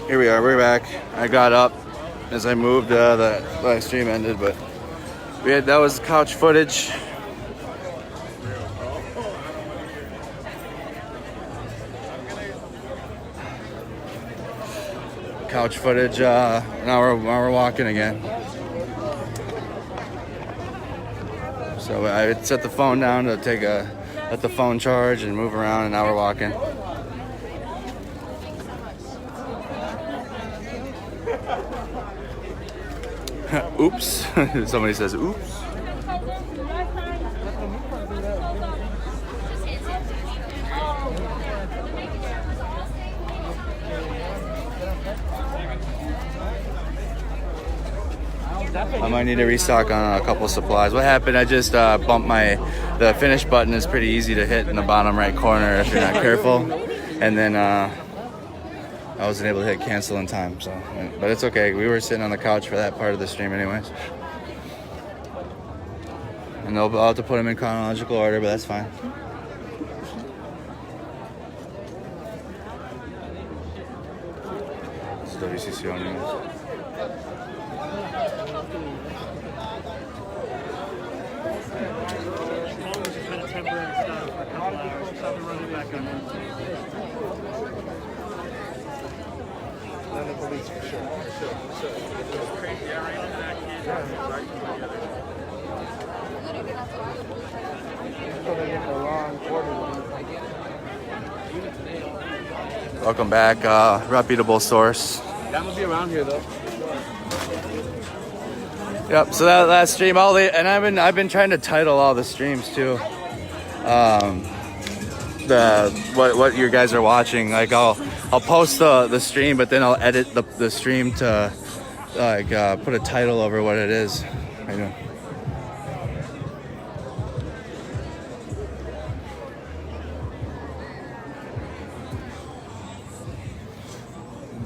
Here we are, we're back. I got up as I moved, the live stream ended, but that was couch footage. Couch footage, now we're walking again. So I set the phone down to let the phone charge and move around, and now we're walking. Oops. Somebody says oops. I might need to restock on a couple supplies. What happened, I just bumped the finish button is pretty easy to hit in the bottom right corner if you're not careful. And then I wasn't able to hit cancel in time, so, but it's okay. We were sitting on the couch for that part of the stream anyways. And I'll have to put them in chronological order, but that's fine. It's WCCO News. Welcome back, reputable source. That must be around here though. Yep. So that last stream, I've been trying to title all the streams too. What you guys are watching. Like I'll post the stream, but then I'll edit the stream to like put a title over what it is. I know.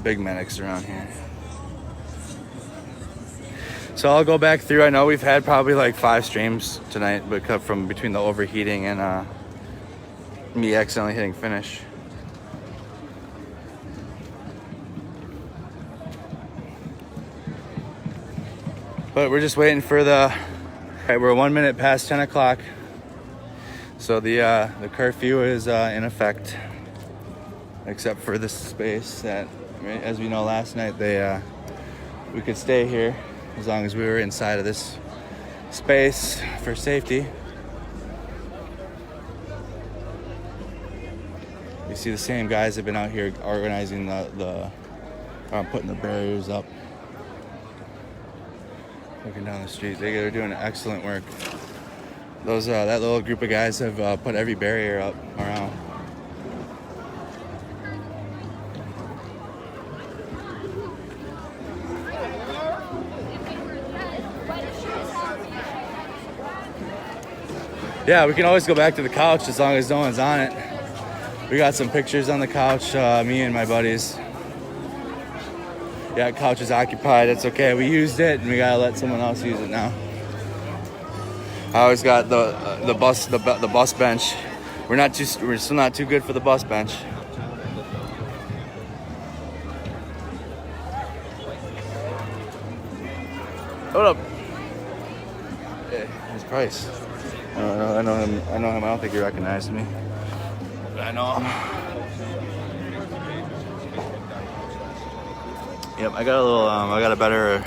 Big medics around here. So I'll go back through. I know we've had probably like 5 streams tonight, but cut from between the overheating and me accidentally hitting finish. But we're just waiting for right, we're 1 minute past 10 o'clock. So the curfew is in effect, except for this space that, as we know, last night we could stay here as long as we were inside of this space for safety. You see the same guys have been out here organizing putting the barriers up. Looking down the street, they're doing excellent work. That little group of guys have put every barrier up around. Yeah, we can always go back to the couch as long as no one's on it. We got some pictures on the couch, me and my buddies. Yeah, couch is occupied. It's okay. We used it, and we gotta let someone else use it now. I always got the bus bench. We're still not too good for the bus bench. Hold up. Hey, his price. I know him. I don't think he recognized me. But I know him. Yep, I got a better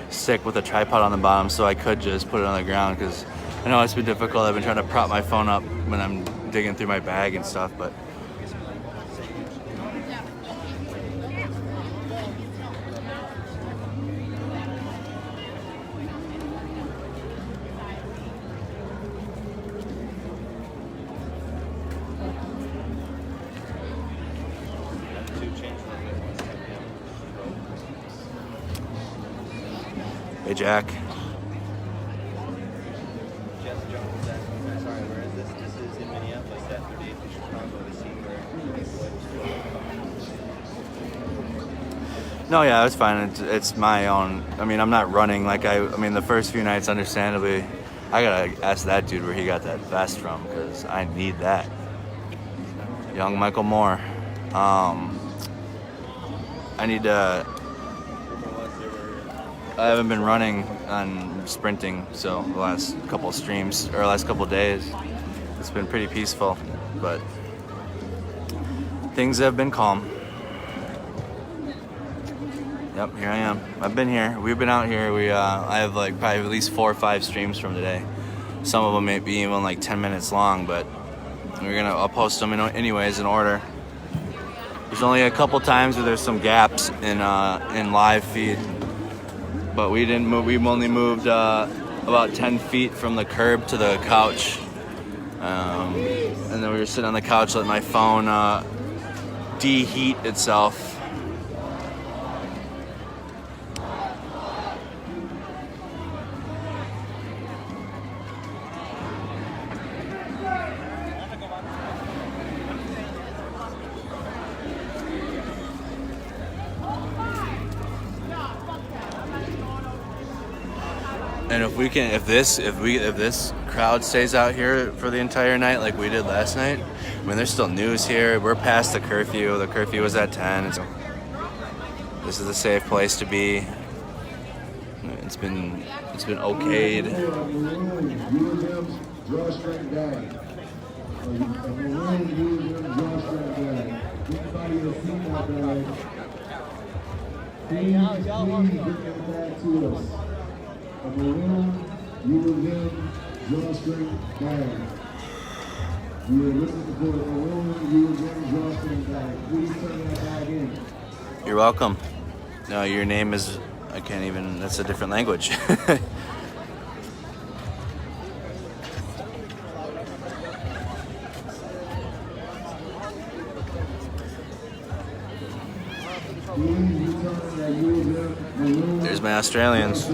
stick with a tripod on the bottom, so I could just put it on the ground, because I know it's been difficult. I've been trying to prop my phone up when I'm digging through my bag and stuff, but hey, Jack. Sorry, where is this? This is in Minneapolis, that 38th to Chicago to see where Floyd was. No, yeah, it's fine. It's my own. I mean, I'm not running like I mean, the first few nights, understandably, I gotta ask that dude where he got that vest from, because I need that. Young Michael Moore. I need to. I haven't been running on sprinting, so the last couple streams or last couple days, it's been pretty peaceful, but things have been calm. Yep, here I am. I've been here. We've been out here. I have like probably at least 4 or 5 streams from today. Some of them may be even like 10 minutes long, but I'll post them anyways in order. There's only a couple times where there's some gaps in live feed, but we didn't move. We've only moved about 10 feet from the curb to the couch, and then we were sitting on the couch letting my phone deheat itself. And if this crowd stays out here for the entire night like we did last night, I mean, there's still news here. We're past the curfew. The curfew was at 10. So this is a safe place to be. It's been okayed. A maroon, you will then drawstring bag. You are looking for a maroon, you will then drawstring bag. Please turn that bag in. You're welcome. No, your name is, I can't even, that's a different language. There's my Australians.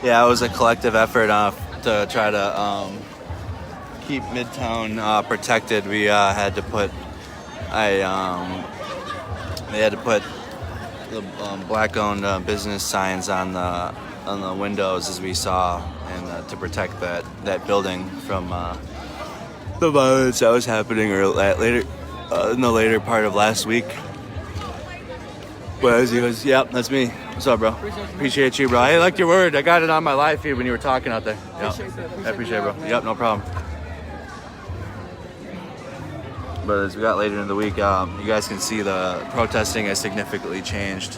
Yeah, it was a collective effort to try to keep Midtown protected. We had to put they had to put the black-owned business signs on the windows, as we saw, and to protect that building from the violence that was happening later in the later part of last week. But as he goes, yep, that's me. What's up, bro? Appreciate you, bro. I liked your word. I got it on my live feed when you were talking out there. Yep. I appreciate it, bro. Yep, no problem. But as we got later in the week, you guys can see the protesting has significantly changed,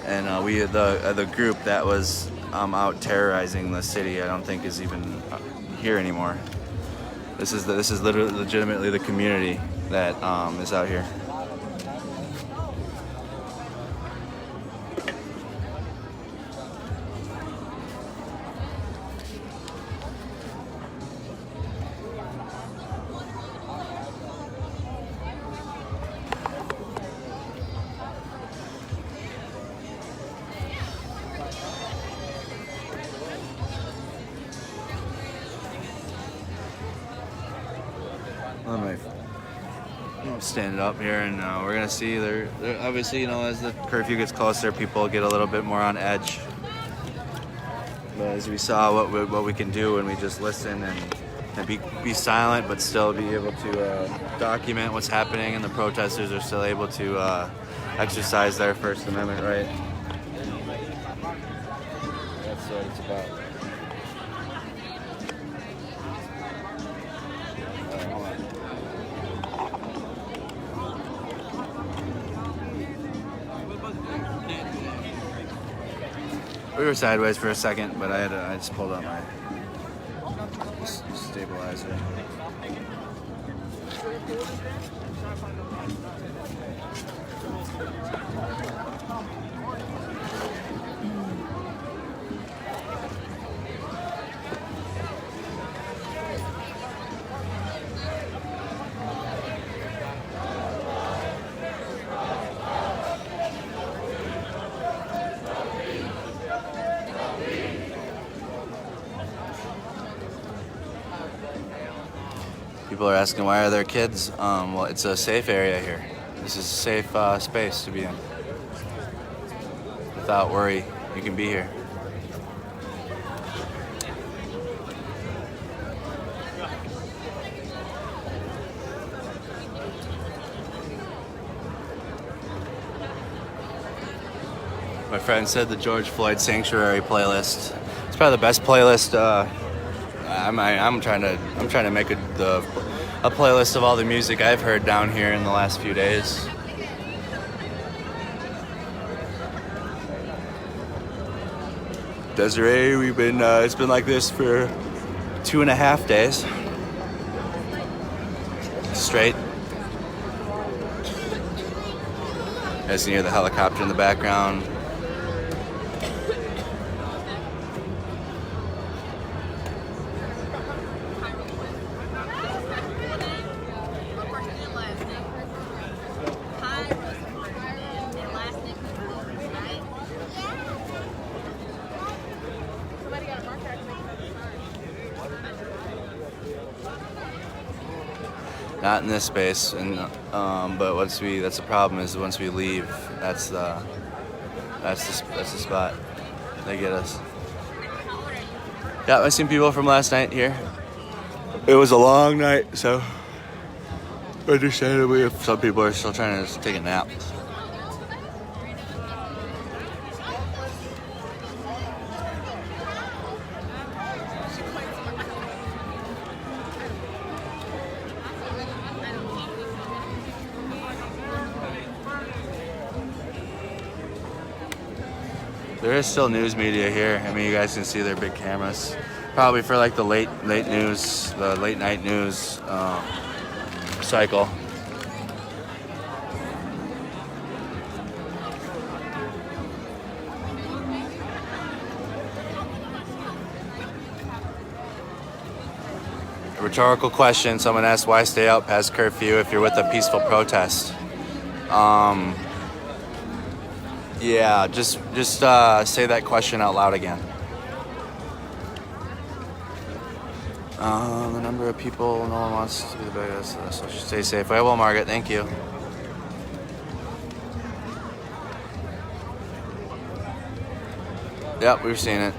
and the group that was out terrorizing the city, I don't think is even here anymore. This is literally legitimately the community that is out here. I'm standing up here, and we're gonna see. They're obviously, as the curfew gets closer, people get a little bit more on edge. But as we saw, what we can do when we just listen and be silent, but still be able to document what's happening, and the protesters are still able to exercise their First Amendment right. That's what it's about. We were sideways for a second, but I just pulled out my stabilizer. People are asking why are there kids? Well, it's a safe area here. This is a safe space to be in. Without worry, you can be here. My friend said the George Floyd Sanctuary playlist. It's probably the best playlist. I'm trying to make a playlist of all the music I've heard down here in the last few days. Desiree, it's been like this for 2.5 days. Straight. As you hear the helicopter in the background. Not in this space, and but that's the problem is once we leave, that's the spot. They get us. Yeah, I've seen people from last night here. It was a long night, so understandably, if some people are still trying to take a nap. There is still news media here. I mean, you guys can see their big cameras. Probably for like the late news, the late night news cycle. A rhetorical question. Someone asked, why stay out past curfew if you're with a peaceful protest? Yeah, just say that question out loud again. The number of people, no one wants to be the biggest, so stay safe. I will, Margaret, thank you. Yep, we've seen it.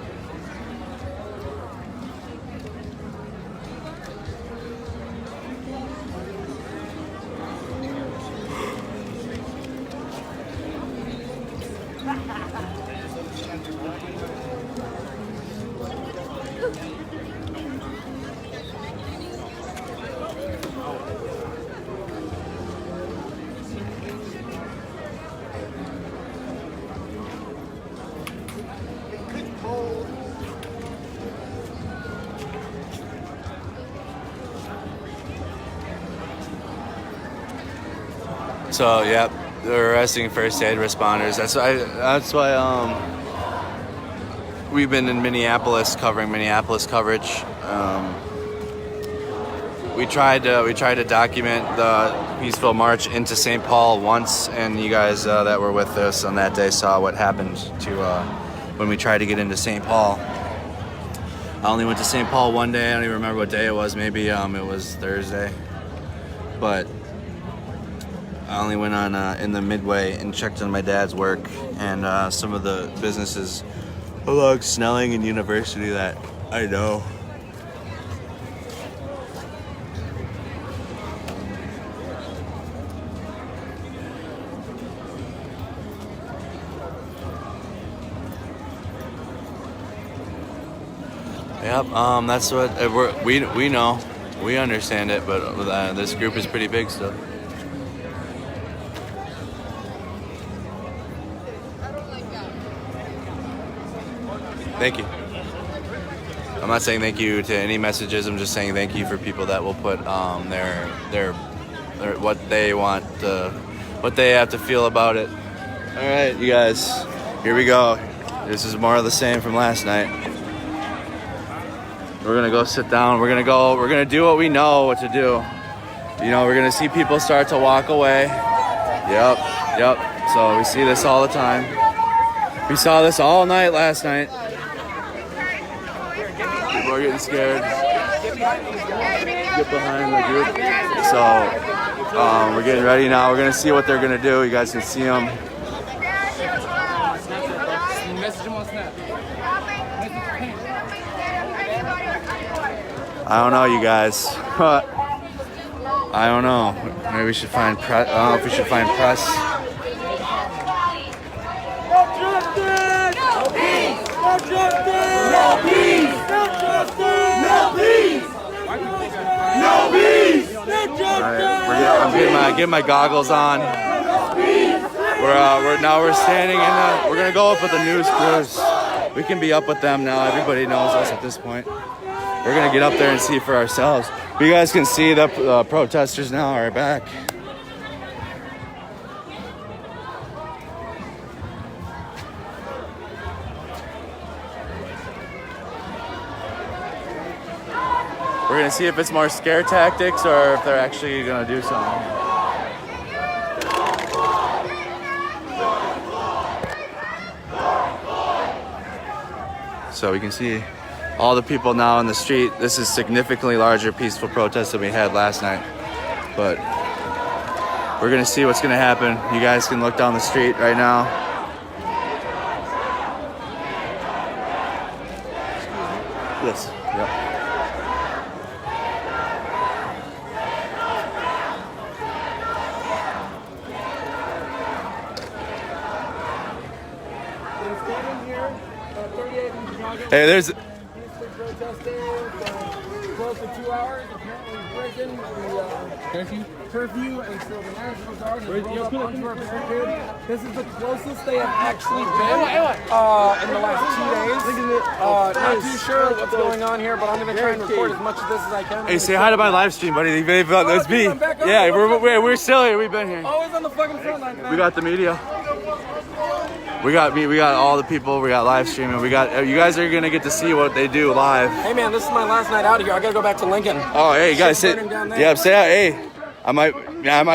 So, yep, they're arresting first aid responders. That's why we've been in Minneapolis covering Minneapolis coverage. We tried to document the peaceful march into St. Paul once, and you guys that were with us on that day saw what happened to when we tried to get into St. Paul. I only went to St. Paul one day. I don't even remember what day it was. Maybe it was Thursday, but I only went on in the midway and checked on my dad's work and some of the businesses along Snelling and University that I know. Yep, that's what we know. We understand it, but this group is pretty big still. Thank you. I'm not saying thank you to any messages. I'm just saying thank you for people that will put their what they want, what they have to feel about it. All right, you guys, here we go. This is more of the same from last night. We're gonna go sit down. We're gonna do what we know what to do. You know, we're gonna see people start to walk away. Yep. So we see this all the time. We saw this all night last night. People are getting scared. get behind the group. So we're getting ready now. We're gonna see what they're gonna do. You guys can see them. I don't know, you guys. I don't know. Maybe we should find press. I don't know if we should find press. I'm getting my goggles on. We're standing in the. We're gonna go up with the news crews. We can be up with them now. Everybody knows us at this point. We're gonna get up there and see for ourselves. But you guys can see the protesters now are back. We're gonna see if it's more scare tactics or if they're actually gonna do something. So we can see all the people now in the street. This is significantly larger peaceful protest than we had last night. But we're gonna see what's gonna happen. You guys can look down the street right now. Yes, yep. Hey, there's. Close to 2 hours, apparently breaking the curfew, and so the National Guard has rolled up onto our barricade. This is the closest they have actually been in the last 2 days. Not too sure what's going on here, but I'm going to try and record as much of this as I can. Hey, say hi to my live stream, buddy. That's me. Yeah, we're still here. We've been here. Always on the fucking front line, man. We got the media. We got all the people. We got live streaming. We got you guys are gonna get to see what they do live. Hey man, this is my last night out here. I gotta go back to Lincoln. Oh hey, you guys sit. Yeah, say hey. I might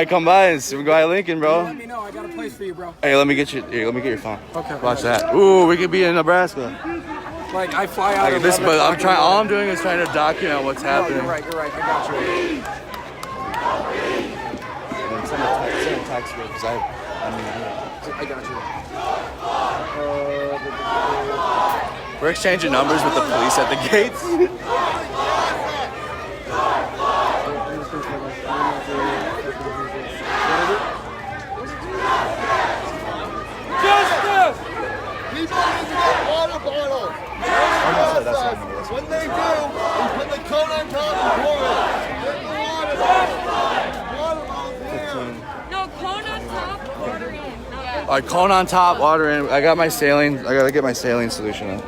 come by and go by Lincoln, bro. Let me know. I got a place for you, bro. Hey, let me get your phone. Okay. Watch that. Ooh, we could be in Nebraska. Like I fly out. Like this, but I'm trying. All I'm doing is trying to document what's happening. You're right. I got you. Send a text because I got you. We're exchanging numbers with the police at the gates. Justice! People need to get water bottles. When they do, we put the cone on top and pour it. Get the water bottles here. No, cone on top, water in. All right, cone on top, water in. I got my saline. I gotta get my saline solution in.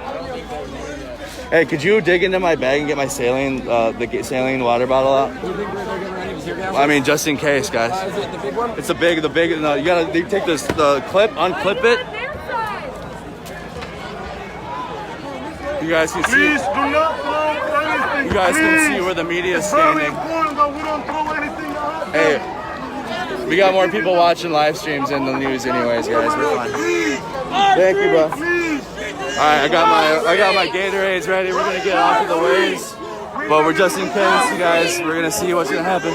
Hey, could you dig into my bag and get my saline, the saline water bottle out? You think they're getting ready to tear gas? I mean, just in case, guys. Is it the big one? It's the big. No, you gotta take the clip, unclip it. You guys can see. Please do not throw anything. You guys can see where the media is standing. important that we don't throw anything out. Hey, we got more people watching live streams than the news, anyways, guys. We're fine. Thank you, bro. All right, I got my Gatorades ready. We're gonna get off of the waves, but we're just in case, you guys. We're gonna see what's gonna happen.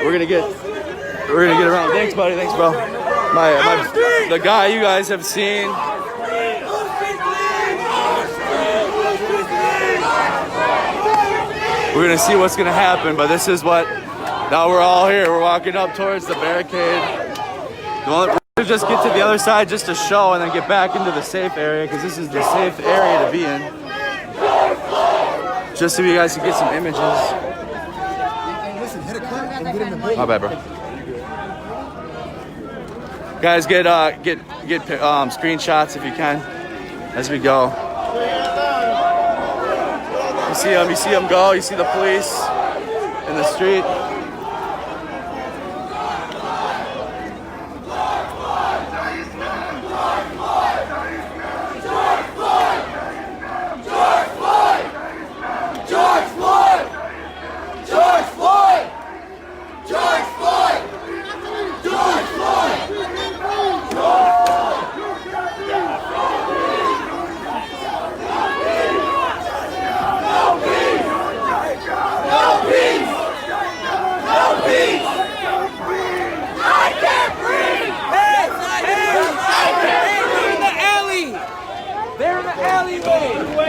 We're gonna get around. Thanks, buddy. Thanks, bro. The guy you guys have seen. We're gonna see what's gonna happen, but this is what. Now we're all here. We're walking up towards the barricade. We'll just get to the other side just to show, and then get back into the safe area because this is the safe area to be in. Just so you guys can get some images. My bad, bro. Guys, get screenshots if you can as we go. You see them go. You see the police in the street.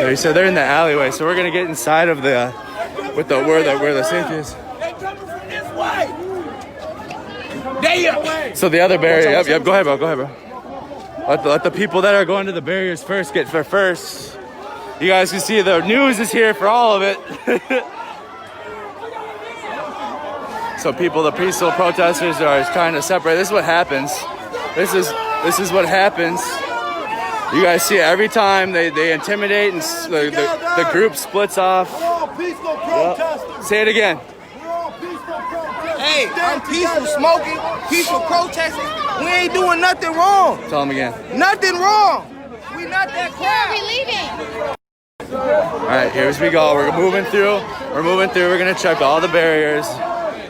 He said they're in the alleyway, so we're gonna get inside of the where the safety is. They coming from this way. There. So the other barrier. Yep. Go ahead, bro. Let the people that are going to the barriers first get there first. You guys can see the news is here for all of it. So the peaceful protesters are trying to separate. This is what happens. This is what happens. You guys see it every time they intimidate and the group splits off. We're all peaceful protesters. Yep. Say it again. We're all peaceful protesters. Hey, I'm peaceful smoking, peaceful protesting. We ain't doing nothing wrong. Tell them again. Nothing wrong. We not that crowd. We leaving. All right, here we go. We're moving through. We're gonna check all the barriers.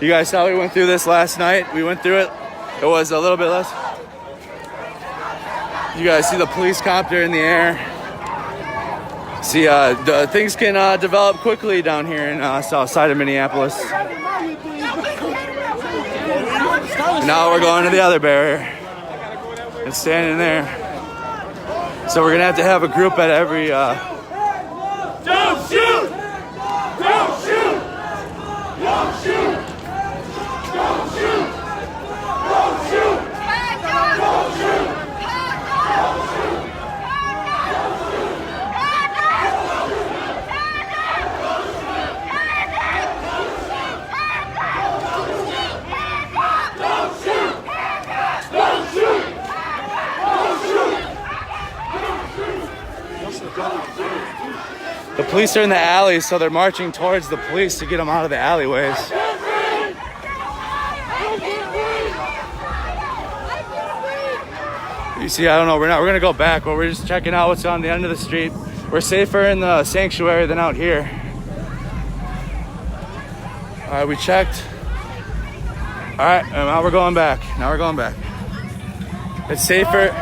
You guys saw we went through this last night. We went through it. It was a little bit less. You guys see the police copter in the air. See, things can develop quickly down here in south side of Minneapolis. Now we're going to the other barrier. It's standing there. So we're gonna have a group at every. Don't shoot! Don't shoot! Don't shoot! Don't shoot! Don't shoot! Don't shoot! The police are in the alleys, so they're marching towards the police to get them out of the alleyways. You see, I don't know, we're gonna go back, but we're just checking out what's on the end of the street. We're safer in the sanctuary than out here. All right, we checked. All right, and now we're going back. It's safer.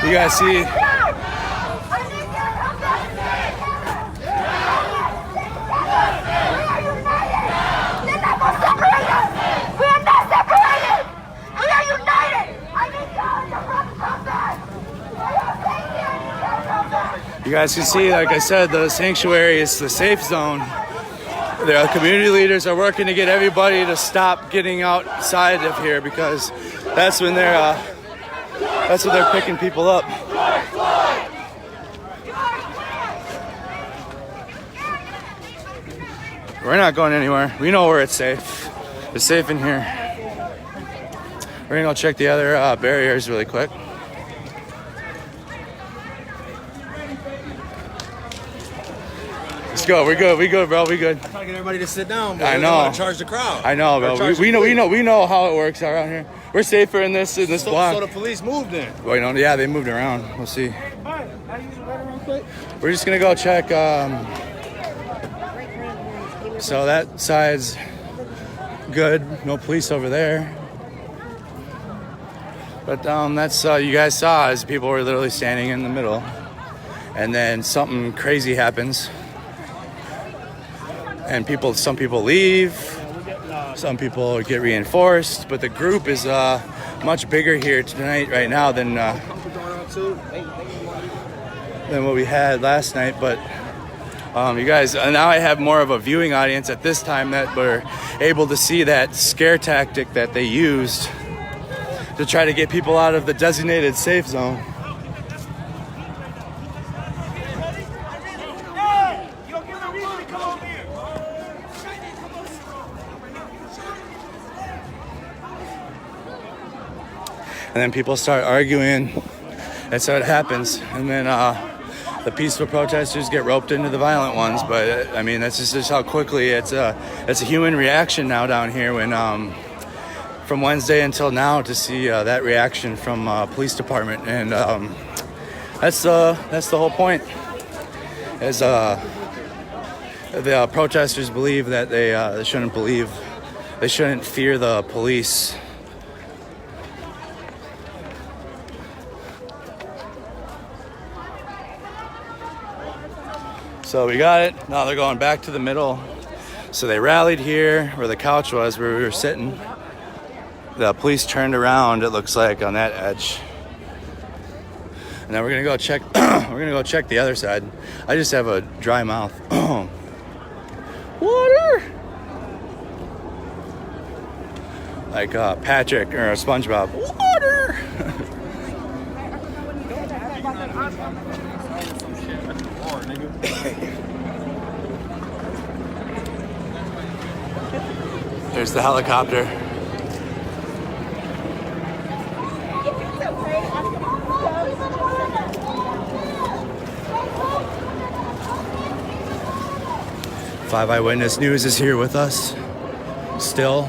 You guys see, like I said, the sanctuary is the safe zone. The community leaders are working to get everybody to stop getting outside of here because that's when they're picking people up. We're not going anywhere. We know where it's safe. It's safe in here. We're gonna go check the other barriers really quick. Let's go. We're good, bro. We good. I'm trying to get everybody to sit down, but I they know. want to charge the crowd. I know, bro. We know how it works around here. We're safer in this block. So the police moved in. Well, yeah, they moved around. We'll see. We're just gonna go check. So that side's good. No police over there. But that's you guys saw as people were literally standing in the middle, and then something crazy happens, and some people leave. Some people get reinforced, but the group is much bigger here tonight, right now, than what we had last night. But you guys, now I have more of a viewing audience at this time that were able to see that scare tactic that they used to try to get people out of the designated safe zone. And then people start arguing. That's how it happens. And then the peaceful protesters get roped into the violent ones. But I mean, that's just how quickly it's a human reaction now down here. When from Wednesday until now, to see that reaction from police department, and that's the whole point. As the protesters believe that they shouldn't fear the police. So we got it. Now they're going back to the middle. So they rallied here where the couch was, where we were sitting. The police turned around, it looks like, on that edge. And then we're gonna go check. We're gonna go check the other side. I just have a dry mouth. Water. Like Patrick or SpongeBob. Water. There's the helicopter. Five Eyewitness News is here with us. Still.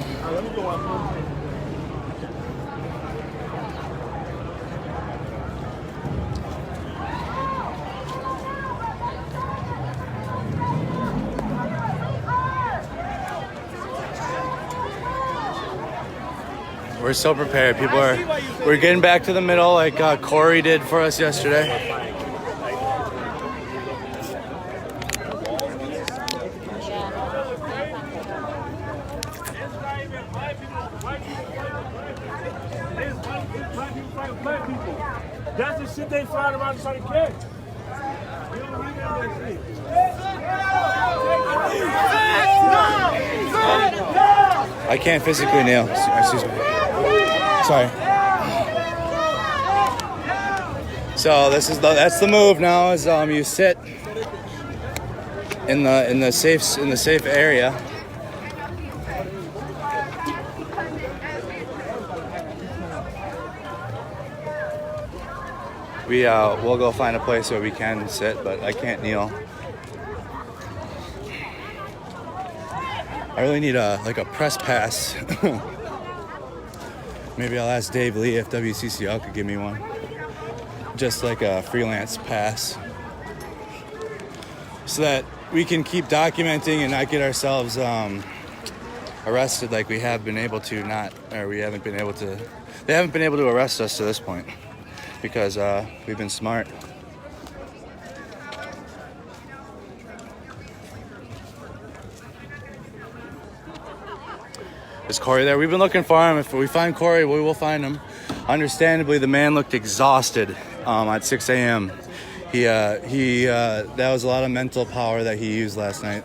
We're so prepared. We're getting back to the middle like Corey did for us yesterday. That's the shit they find around the side of kids. You don't need that shit. I can't physically nail. Excuse me. Sorry. So that's the move now. Is you sit in the safe area. We'll go find a place where we can sit, but I can't kneel. I really need a press pass. Maybe I'll ask Dave Lee if WCCL could give me one. Just like a freelance pass. So that we can keep documenting and not get ourselves arrested like we have been able to they haven't been able to arrest us to this point because we've been smart. Is Corey there? We've been looking for him. If we find Corey, we will find him. Understandably, the man looked exhausted at 6 a.m. That was a lot of mental power that he used last night.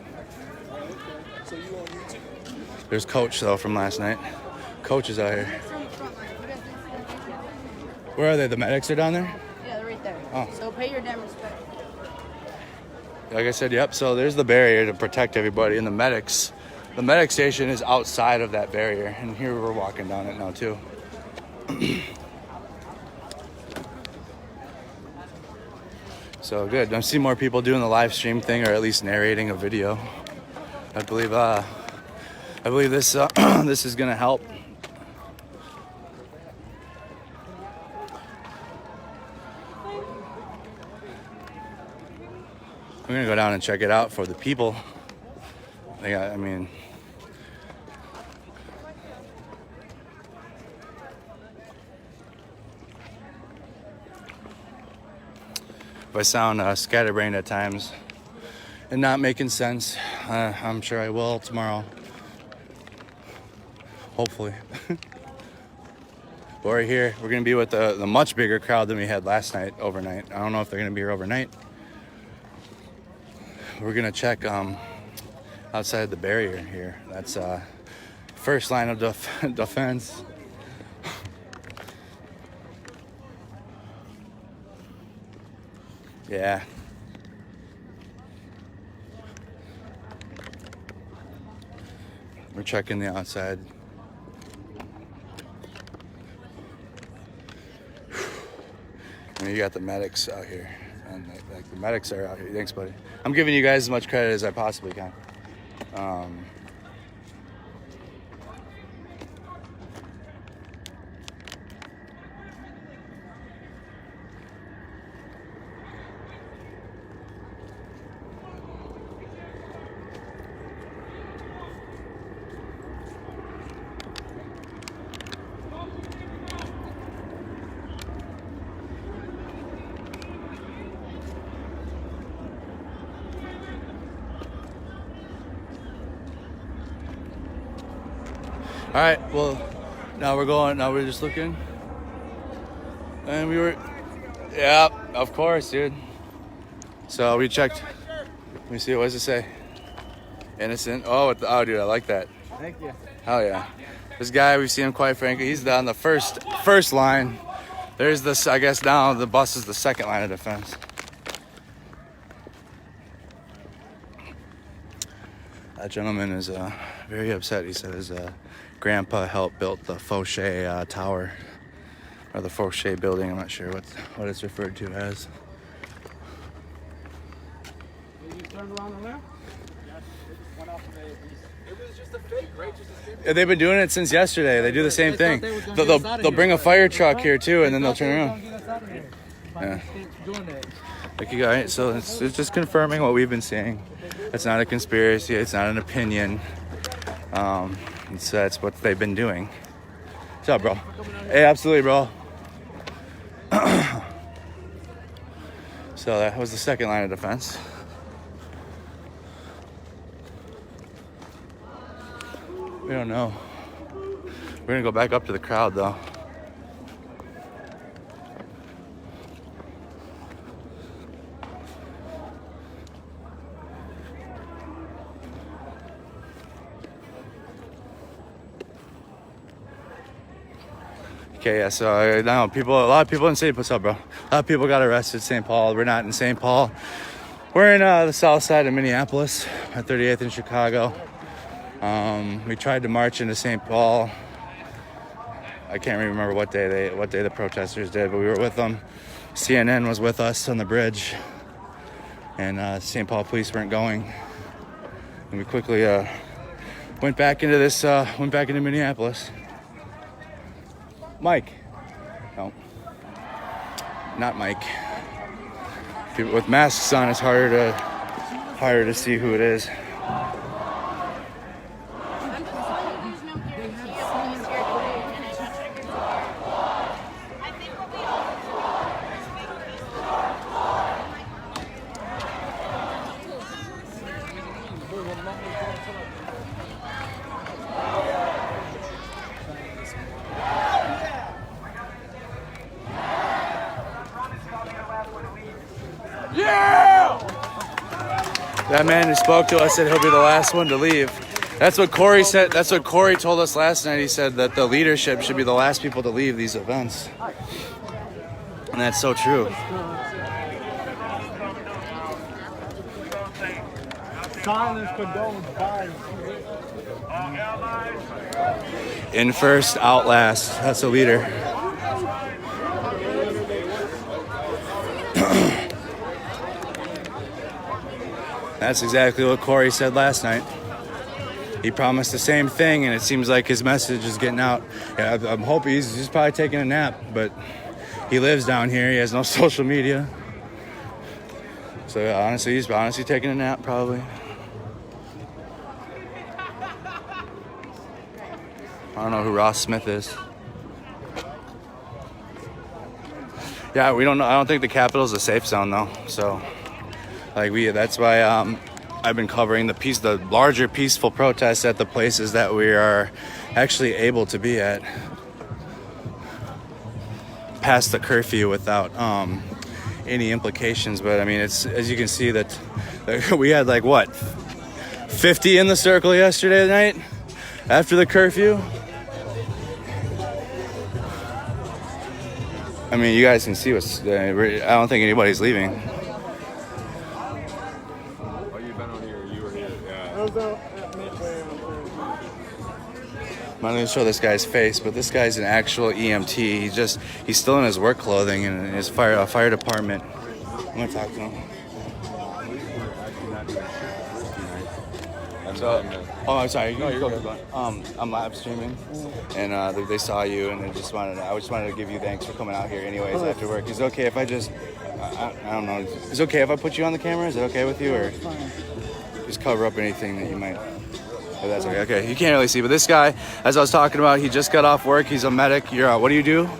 There's Coach, though, from last night. Coach is out here. Where are they? The medics are down there? Yeah, they're right there. Oh. So pay your damn respect. Like I said, yep. So there's the barrier to protect everybody, and the medic station is outside of that barrier, and here we're walking down it now too. So good. I see more people doing the live stream thing, or at least narrating a video. I believe this this is gonna help. I'm gonna go down and check it out for the people. I mean, if I sound scatterbrained at times and not making sense, I'm sure I will tomorrow. Hopefully. But we're here. We're gonna be with the much bigger crowd than we had last night, overnight. I don't know if they're gonna be here overnight. We're gonna check outside the barrier here. That's first line of defense. Yeah. We're checking the outside. And you got the medics out here. And like the medics are out here. Thanks, buddy. I'm giving you guys as much credit as I possibly can. right, well, now we're just looking. And yeah, of course, dude. So we checked. Let me see, what does it say? Innocent. Oh, dude, I like that. Thank you. Hell yeah. This guy, we've seen him quite frankly. He's on the first line. There's this, I guess now the bus is the second line of defense. That gentleman is very upset. He said his grandpa helped build the Fauché Tower, or the Fauché building. I'm not sure what it's referred to as. You turned around and left? Yeah, they've been doing it since yesterday. They do the same thing. They'll bring a fire truck here too, and then they'll turn around. Yeah. Like you guys, so it's just confirming what we've been seeing. It's not a conspiracy. It's not an opinion. That's what they've been doing. What's up, bro? Hey, absolutely, bro. So that was the second line of defense. We don't know. We're gonna go back up to the crowd though. Okay, yeah, so now a lot of people in St. Paul, what's up, bro? A lot of people got arrested in St. Paul. We're not in St. Paul. We're in the south side of Minneapolis, at 38th in Chicago. We tried to march into St. Paul. I can't really remember what day the protesters did, but we were with them. CNN was with us on the bridge, and St. Paul police weren't going. And we quickly went back into Minneapolis. Mike. No. Not Mike. People with masks on, it's harder to see who it is. That man who spoke to us said he'll be the last one to leave. That's what Corey said. That's what Corey told us last night. He said that the leadership should be the last people to leave these events. And that's so true. Silence condones violence. In first, out last. That's a leader. That's exactly what Corey said last night. He promised the same thing, and it seems like his message is getting out. Yeah, I'm hoping he's probably taking a nap, but he lives down here. He has no social media. So honestly, he's taking a nap probably. I don't know who Ross Smith is. Yeah, we don't know. I don't think the Capitol's a safe zone though. So, that's why I've been covering the larger peaceful protests at the places that we are actually able to be at past the curfew without any implications. But I mean, it's, as you can see, that we had 50 in the circle yesterday night after the curfew. I mean, you guys can see what's. I don't think anybody's leaving. Oh, you've been on here. You were here. Yeah. I was out at Midway on I'm not going to show this guy's face, but this guy's an actual EMT. He's still in his work clothing in his fire department. I'm going to talk to him. I'm sorry. No, you're good. I'm live streaming, and they saw you, and I just wanted to give you thanks for coming out here anyways after work. Is it okay if I just, I don't know, is it okay if I put you on the camera? Is it okay with you, or just cover up anything that you might? Oh, that's okay. Okay, you can't really see, but this guy, as I was talking about, he just got off work. He's a medic. What do you do?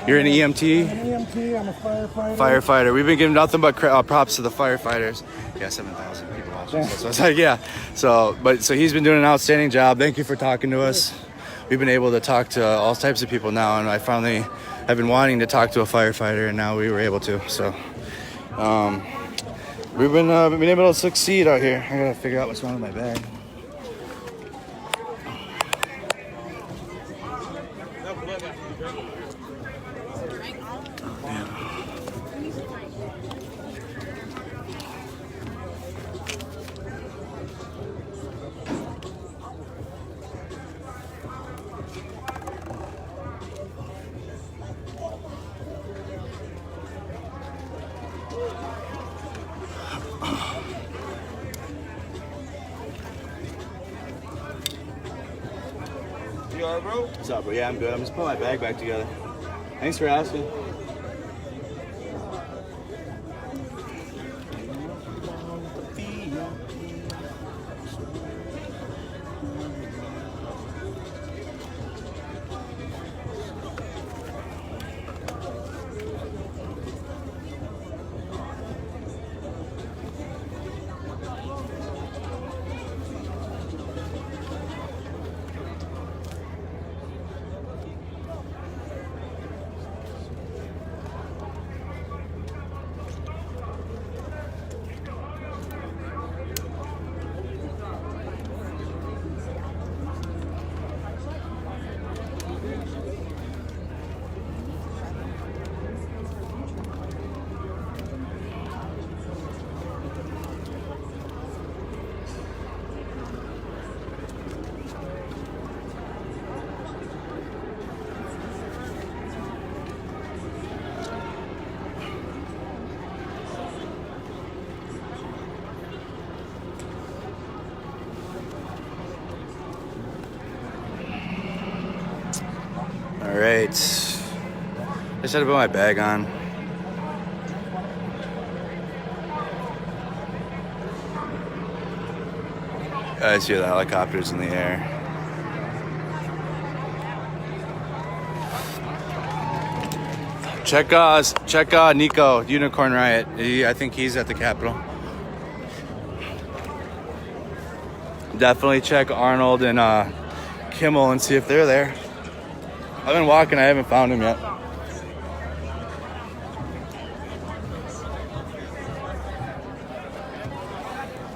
You're an EMT? I'm an EMT, I'm a firefighter. Firefighter. We've been giving nothing but props to the firefighters. Yeah, 7,000 people watching. So it's like, yeah. So he's been doing an outstanding job. Thank you for talking to us. we've been able to talk to all types of people now, and I finally have been wanting to talk to a firefighter, and now we were able to. So we've been able to succeed out here. I gotta figure out what's wrong with my bag. You alright, bro? What's up, bro? Yeah, I'm good. I'm just putting my bag back together. Thanks for asking. All right, just had to put my bag on. I see the helicopters in the air. Check Nico, Unicorn Riot. I think he's at the Capitol. Definitely check Arnold and Kimmel and see if they're there. I've been walking, I haven't found him yet.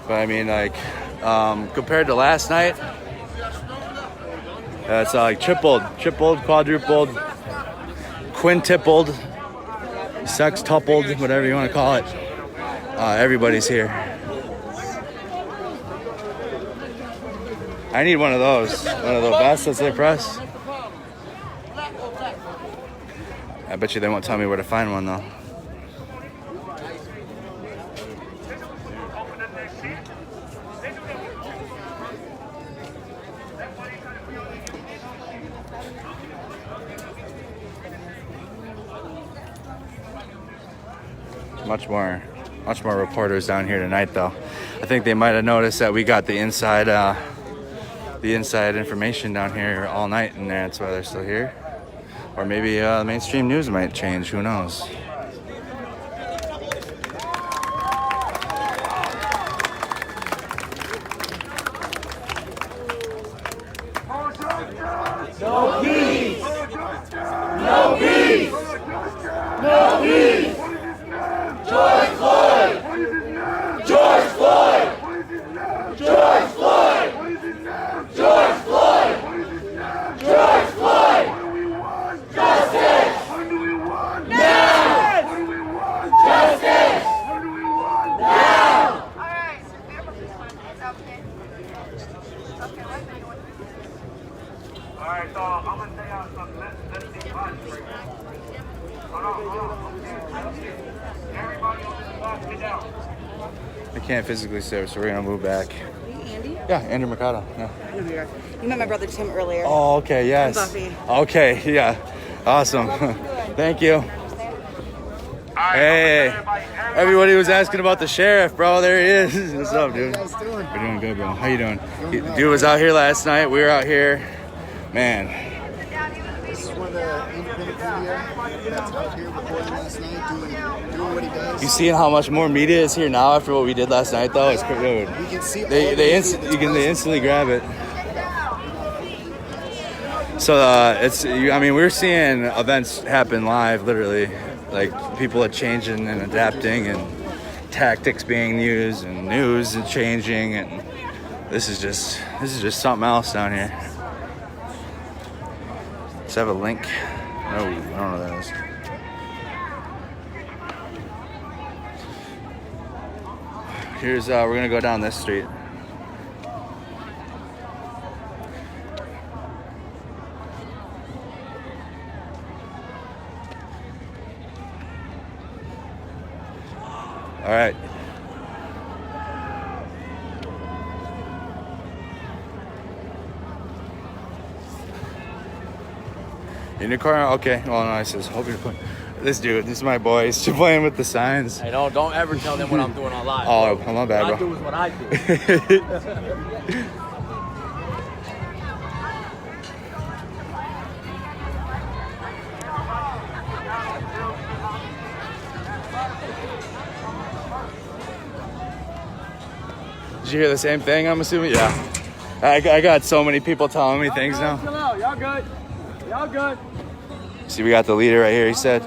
But I mean, like, compared to last night, it's like tripled, quadrupled, quintupled, sextupled, whatever you want to call it. Everybody's here. I need one of those vests that they press. I bet you they won't tell me where to find one though. Much more reporters down here tonight though. I think they might have noticed that we got the inside information down here all night, and that's why they're still here. Or maybe the mainstream news might change, who knows? No peace! No peace! No peace! George Floyd! George Floyd! George Floyd! George Floyd! George Floyd! Justice! Now! Justice! Now! Alright, okay. Alright, so I'm gonna say out some let's see box right now. Hold on. Everybody on this box, get down. I can't physically sit, so we're gonna move back. Are you Andy? Yeah, Andrew Mercado. Yeah. I know who you are. You met my brother Tim earlier. Oh, okay, yes. I'm Buffy. Okay, yeah. Awesome. Thank you. Hey, everybody was asking about the sheriff, bro. There he is. What's up, dude? How you guys doing? We're doing good, bro. How you doing? Dude was out here last night. We were out here. Man. This is one of the independent media that's out here reporting last night, doing what he does. You seeing how much more media is here now after what we did last night, though? It's pretty good. We can see They instantly grab it. So I mean, we're seeing events happen live, literally. Like people are changing and adapting, and tactics being used, and news is changing, and this is just something else down here. Does it have a link? No, I don't know what that is. Here's we're gonna go down this street. All right. Unicorn? Okay. Well, no, I says, hope you're playing. This dude, this is my boy. He's playing with the signs. Hey, don't ever tell them what I'm doing on live. Oh, my bad, What I bro. do is what I do. Did you hear the same thing, I'm assuming? Yeah. I got so many people telling me things now. Chill out. Y'all good. Y'all good. See, we got the leader right here. He said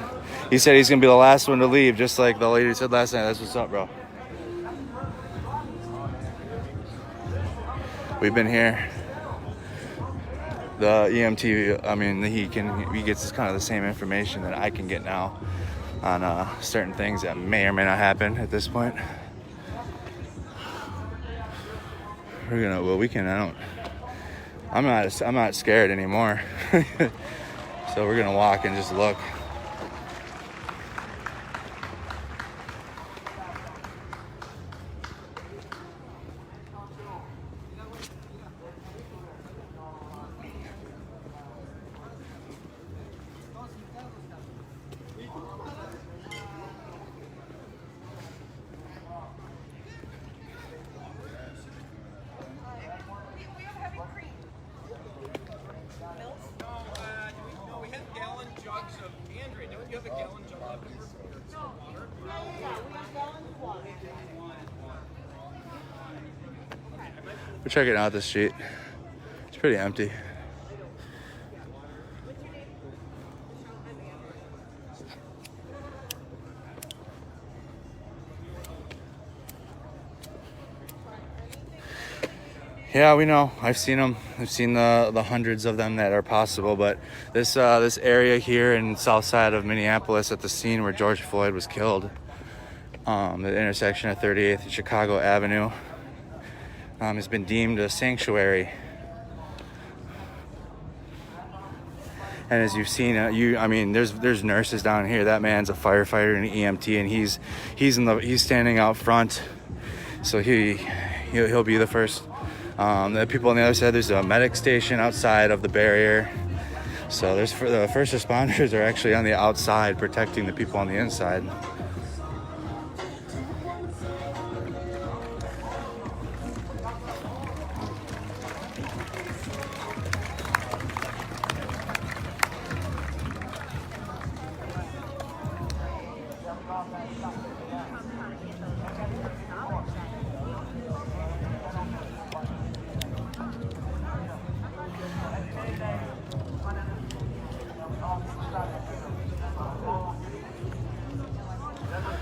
he's gonna be the last one to leave, just like the lady said last night. That's what's up, bro. We've been here. The EMT, I mean, he gets kind of the same information that I can get now on certain things that may or may not happen at this point. I'm not scared anymore. So we're gonna walk and just look. We're checking out the street. It's pretty empty. Yeah, we know. I've seen them. I've seen the hundreds of them that are possible. But this area here in south side of Minneapolis, at the scene where George Floyd was killed, the intersection of 38th and Chicago Avenue, has been deemed a sanctuary. And as you've seen, I mean, there's nurses down here. That man's a firefighter and an EMT, and he's standing out front, so he'll be the first. The people on the other side, there's a medic station outside of the barrier. So the first responders are actually on the outside protecting the people on the inside.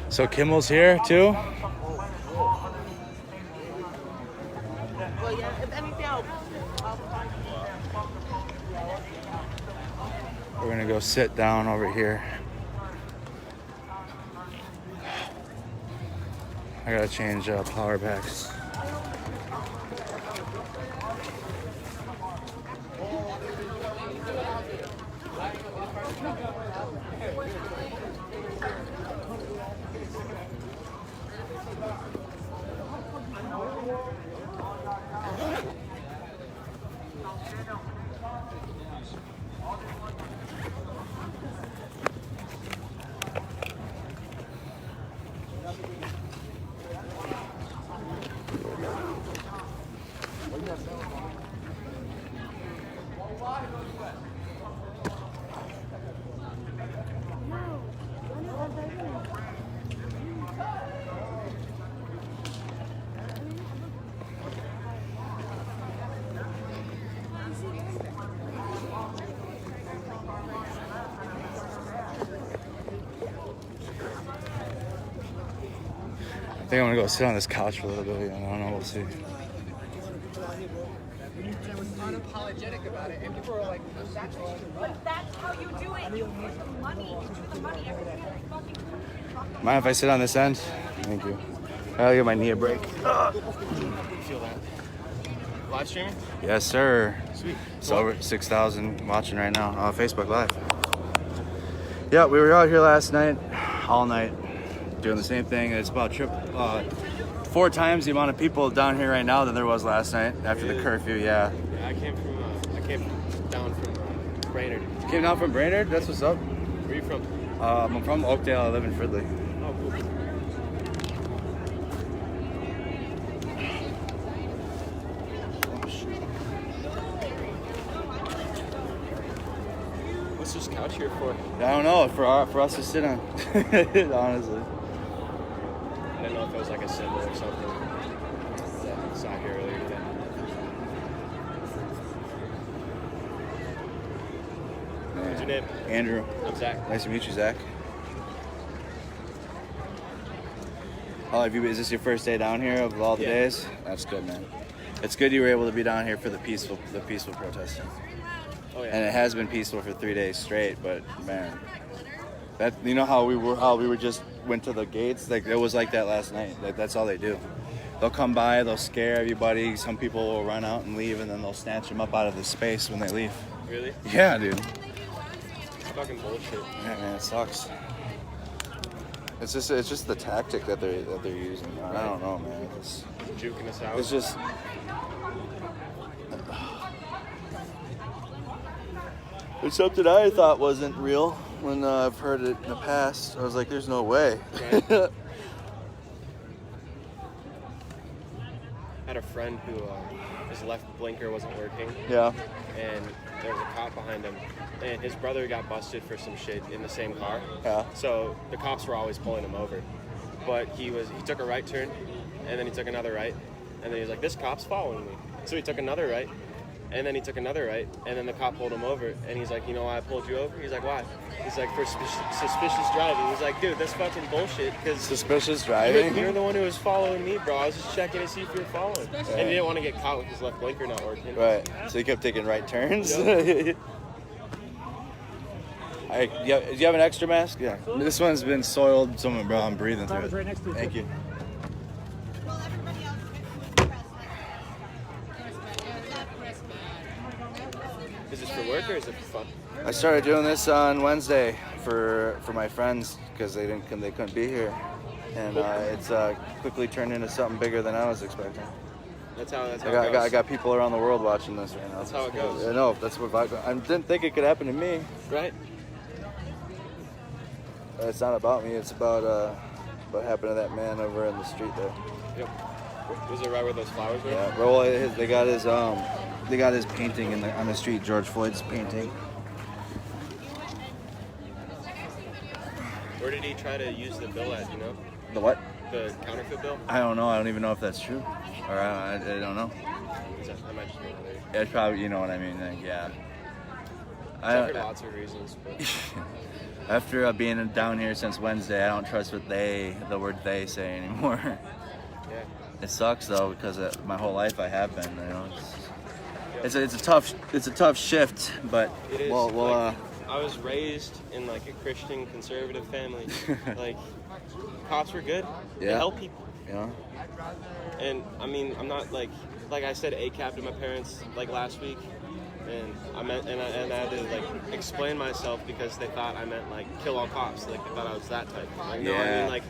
So Kimmel's here too? We're gonna go sit down over here. I gotta change power packs. think I'm gonna go sit on this couch for a little bit. I don't know. We'll see. I was unapologetic about it, and people were like, But that's how you do it. You put the money. You do the money. Everything is fucking. Mind if I sit on this end? Thank you. I'll give my knee a break. Feel that. Live streaming? Yes, sir. Sweet. It's over 6,000 watching right now on Facebook Live. Yeah, we were out here last night, all night, doing the same thing. It's about 4 times the amount of people down here right now than there was last night after the curfew. Yeah. Yeah, I came down from Brainerd. You came down from Brainerd? That's what's up. Where are you from? I'm from Oakdale. I live in Fridley. Oh, cool. What's this couch here for? I don't know, for us to sit on, honestly. I didn't know if it was like a symbol or something that I saw here earlier today. What's your name? Andrew. I'm Zach. Nice to meet you, Zach. How have you been? Is this your first day down here of all the days? That's good, man. It's good you were able to be down here for the peaceful protesting. Oh yeah. And it has been peaceful for 3 days straight, but man, that you know how we were just went to the gates, like it was like that last night. Like that's all they do. They'll come by, they'll scare everybody. Some people will run out and leave, and then they'll snatch them up out of the space when they leave. Really? Yeah, dude. It's fucking bullshit. Yeah, man, it sucks. It's just the tactic that they're using. I don't know, man. It's Juking us out. it's just. It's something I thought wasn't real when I've heard it in the past. I was like, there's no way. Right. I had a friend who his left blinker wasn't working. Yeah. And there was a cop behind him. And his brother got busted for some shit in the same car. Yeah. So the cops were always pulling him over. But he took a right turn, and then he took another right. And then he was like, this cop's following me. So he took another right. And then he took another right, and then the cop pulled him over, and he's like, you know why I pulled you over? He's like, why? He's like, for suspicious driving. He's like, dude, that's fucking bullshit, because Suspicious driving? you're the one who was following me, bro. I was just checking to see if you were following. And he didn't want to get caught with his left blinker not working. Right. So he kept taking right turns? Yep. Do you have an extra mask? Yeah. This one's been soiled, bro. I'm breathing through it. right next to it. Thank you. Is this for work or is it for fun? I started doing this on Wednesday for my friends because they couldn't be here, and it's quickly turned into something bigger than I was expecting. That's how it goes. I got people around the world watching this right now. That's how it goes. I know. That's what I didn't think it could happen to me. Right? It's not about me. It's about what happened to that man over in the street there. Yep. Was it right where those flowers were? Yeah. Well, they got his painting on the street. George Floyd's painting. Where did he try to use the bill at, you know? The what? The counterfeit bill? I don't know. I don't even know if that's true. Or I don't know. I might just be wrong there. Yeah, it's probably, you know what I mean. Like, yeah. I've heard lots of reasons, but After being down here since Wednesday, I don't trust what the word they say anymore. yeah. It sucks though because my whole life I have been. You know, it's a tough shift, but It is. well, I was raised in like a Christian conservative family. Like cops were good. They Yeah. help people. you know, And I mean, I'm not like I said ACAB to my parents like last week, and I had to like explain myself because they thought I meant like kill all cops. Like they thought I was that type. Like no, I Yeah. mean like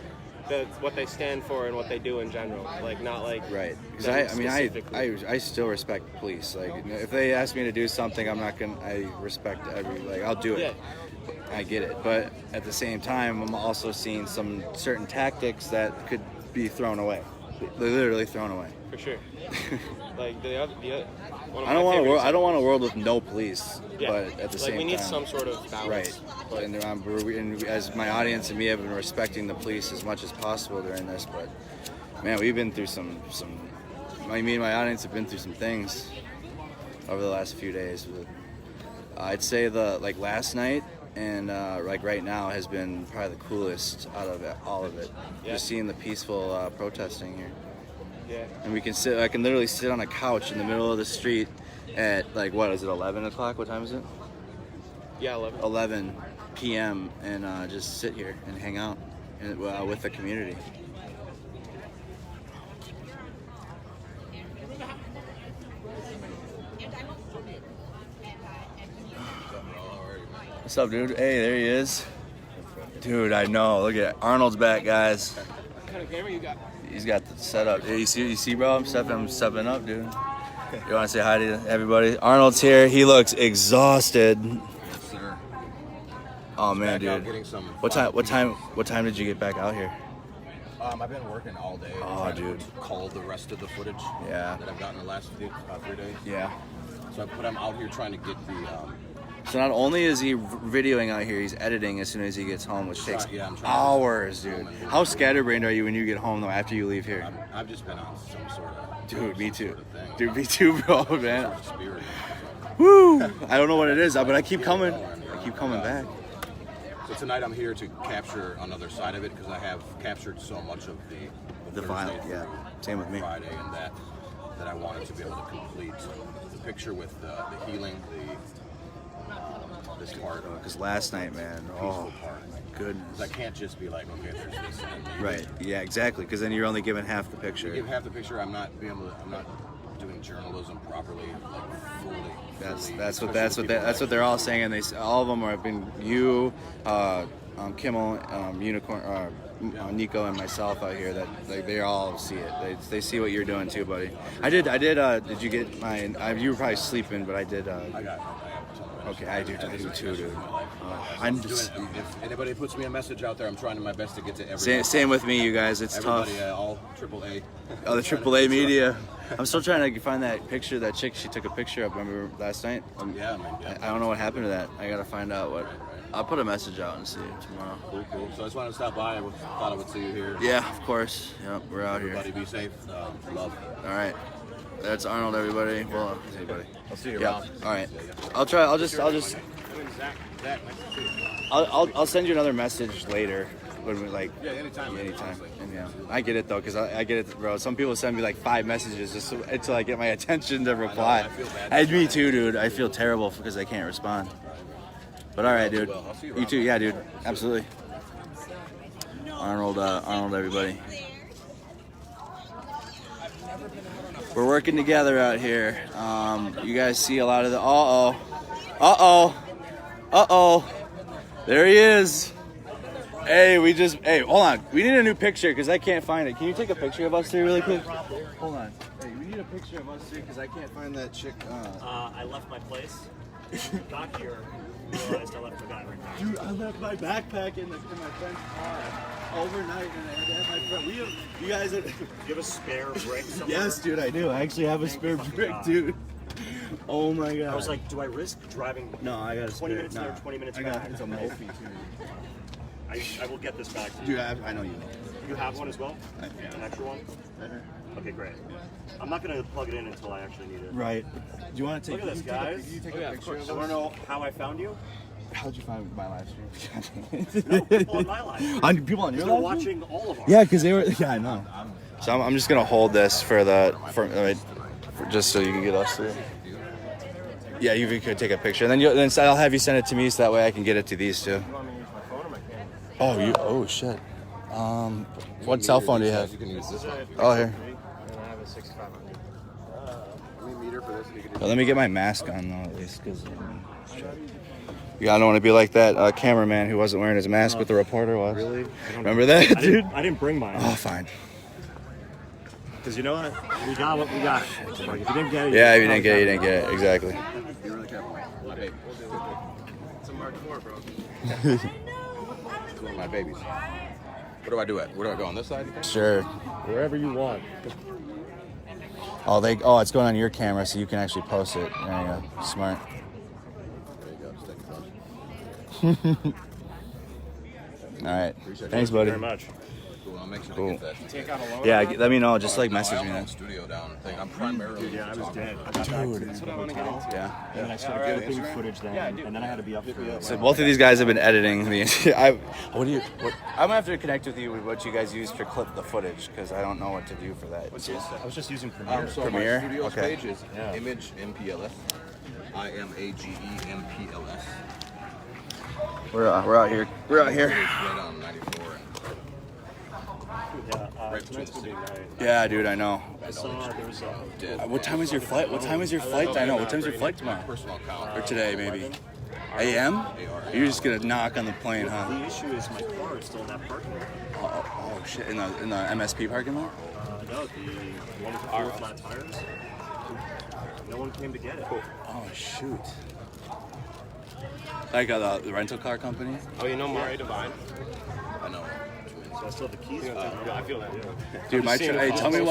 what they stand for and what they do in general. Like not like right? Because them specifically. I still respect police. Like if they ask me to do something, I'm not gonna. I respect I'll do it. Yeah. I get it, but at the same time, I'm also seeing some certain tactics that could be thrown away. They're literally thrown away. For sure. Like one of I don't my favorites- want a world with no police, Yeah. but at the same we need time, some sort of balance. right? But And as my audience and me have been respecting the police as much as possible during this, but man, we've been through some. Me and my audience have been through some things over the last few days. I'd say last night and like right now has been probably the coolest out of all of it. Yeah. Just seeing the peaceful protesting here. Yeah. And we can sit. I can literally sit on a couch in the middle of the street at like what is it? 11 o'clock? What time is it? Yeah, 11. 11 p.m. and just sit here and hang out and, with the community. What's up, dude? Hey, there he is. Dude, I know. Look at Arnold's back, guys. What kind of camera you got? He's got the setup. Hey, you see, bro? I'm stepping up, dude. You want to say hi to everybody? Arnold's here. He looks exhausted. Yes, sir. Oh man, Back out dude. getting some What time did you get back out here? I've been working all day. Oh, trying to dude. Call the rest of the footage. Yeah. That I've gotten the last 3 days. Yeah. But I'm out here trying to get the. So not only is he videoing out here, he's editing as soon as he gets home, which takes I'm trying to hours, get dude. home and- How scatterbrained are you when you get home though? After you leave here, I've just been on some sort of. dude. Me too. Sort of thing. Dude, me too, bro, man. Sort of spirit. Woo! I don't know what it is, but I keep coming. I keep coming back. So tonight I'm here to capture another side of it because I have captured so much of the violence, Thursday yeah. through Same with me. Friday and that I wanted to be able to complete the picture with the healing, this part of Because last night, man, oh part. my goodness. I can't just be like, okay, there's this. And then Right? Yeah, exactly. Because then you're only given half the to picture. give half the picture. I'm not doing journalism properly, like fully. That's what they're all saying. And all of them have been you, Kimmel, Unicorn, Nico, and myself out here. That like they all see it. They see what you're doing too, buddy. I did. Did you get my? You were probably sleeping, but I did. I got. Okay, I do too, dude. I'm just. If anybody puts me a message out there, I'm trying my best to get to everybody. Same with me, you guys. It's Everybody, tough. all AAA. Oh, the AAA media. I'm still trying to find that picture. That chick, she took a picture of. Remember last night? Yeah, man. Yeah. I don't know what happened to that. I gotta find out what. I'll put a message out and see tomorrow. Cool. So I just wanted to stop by. I thought I would see you here. Yeah, of course. Yep, we're out here. Everybody be safe. Love. All right. That's Arnold, everybody. Well, anybody. I'll see you Yeah. around. All right. I'll try. I'll just. Zach, nice to see you. I'll send you another message later. When we like. Yeah, anytime. Anytime. And yeah, I get it though, cause I get it, bro. Some people send me like 5 messages just until I get my attention to reply. I feel bad. Me too, dude. I feel terrible because I can't respond. But all right, dude. I'll see you You around. too. Yeah, dude. Absolutely. Arnold, everybody. We're working together out here. You guys see a lot of the. There he is. Hey, hold on. We need a new picture because I can't find it. Can you take a picture of us three really quick? Hold on. Hey, we need a picture of us three because I can't find that chick. I left my place. Got here, realized I left the guy right there. Dude, I left my backpack in my friend's car overnight, and I had to have my friend. You guys are. Do you have a spare brick somewhere? Yes, dude, I do. I actually have a spare brick, dude. Oh my god. I was like, do I risk driving no, I got a 20 spare. minutes there, 20 minutes I back? got it's a Mophie too. I will get this back to you. Dude, I know you know. You have one as well? Yeah. An extra one? Okay, great. I'm not going to plug it in until I actually need it. Right. Do you want to take? Look at this, guys. Can you take a picture of I want to know how I found you. How'd you find my live stream? No, people on my live. On people on your They're live stream? watching all of ours. Yeah, because they were. Yeah, I know. So I'm just gonna hold this for just so you can get us through. Yeah, you could take a picture, and then I'll have you send it to me so that way I can get it to these two. Oh shit. What cell phone do you have? You can use this one. Oh, here. And I have a 6500. Let me meet her for this. And you can Let me get my mask on though, at least, because. Yeah, I don't want to be like that cameraman who wasn't wearing his mask, but the reporter was. Really? Remember that, dude? I didn't bring mine. Oh, fine. Because you know what? We got what we got. Like, if you didn't get it, Yeah, if you didn't get it, you didn't get it. Exactly. be really careful. My baby. It's a Mark IV, bro. It's one of my babies. What do I do at? Where do I go on this side? You think? Sure. Wherever you want. Oh, it's going on your camera, so you can actually post it. There you go. Smart. There you go. Thank you, bud. All right. Appreciate it. Thanks, buddy. Very much. Cool. I'll make sure to Cool. get that. Take out a loan. Yeah, let me know. Just like No, message I me. have my own Then. studio down thing. I'm primarily. Yeah, I was photographer. dead. I got back to That's what I want to get into. Yeah. and then I started Alright. getting footage then, and then I had to be up for So both of these guys have been editing the. I'm gonna have to connect with you with what you guys use to clip the footage because I don't know what to do for that. I was just using Premiere. So Premiere? my studio's Okay. page is Image MPLS. IMAGE MPLS. We're out here. We're out here. It's right on 94 and right between Tonight's the gonna be city. night. Yeah, dude, I know. I saw there was Dead. What time is your flight? What time is your flight? I know. What time's your flight tomorrow? Personal account. Or today, maybe. AM? You're just gonna knock on the plane, huh? the issue is my car is still in that parking lot. Oh shit! In the MSP parking lot? No, the one with the 4 flat tires. No one came to get it. Oh shoot! Like the rental car company? Oh, you know Mari Divine? I know. So I still have the keys. I feel that. Dude, my seen hey, it. tell me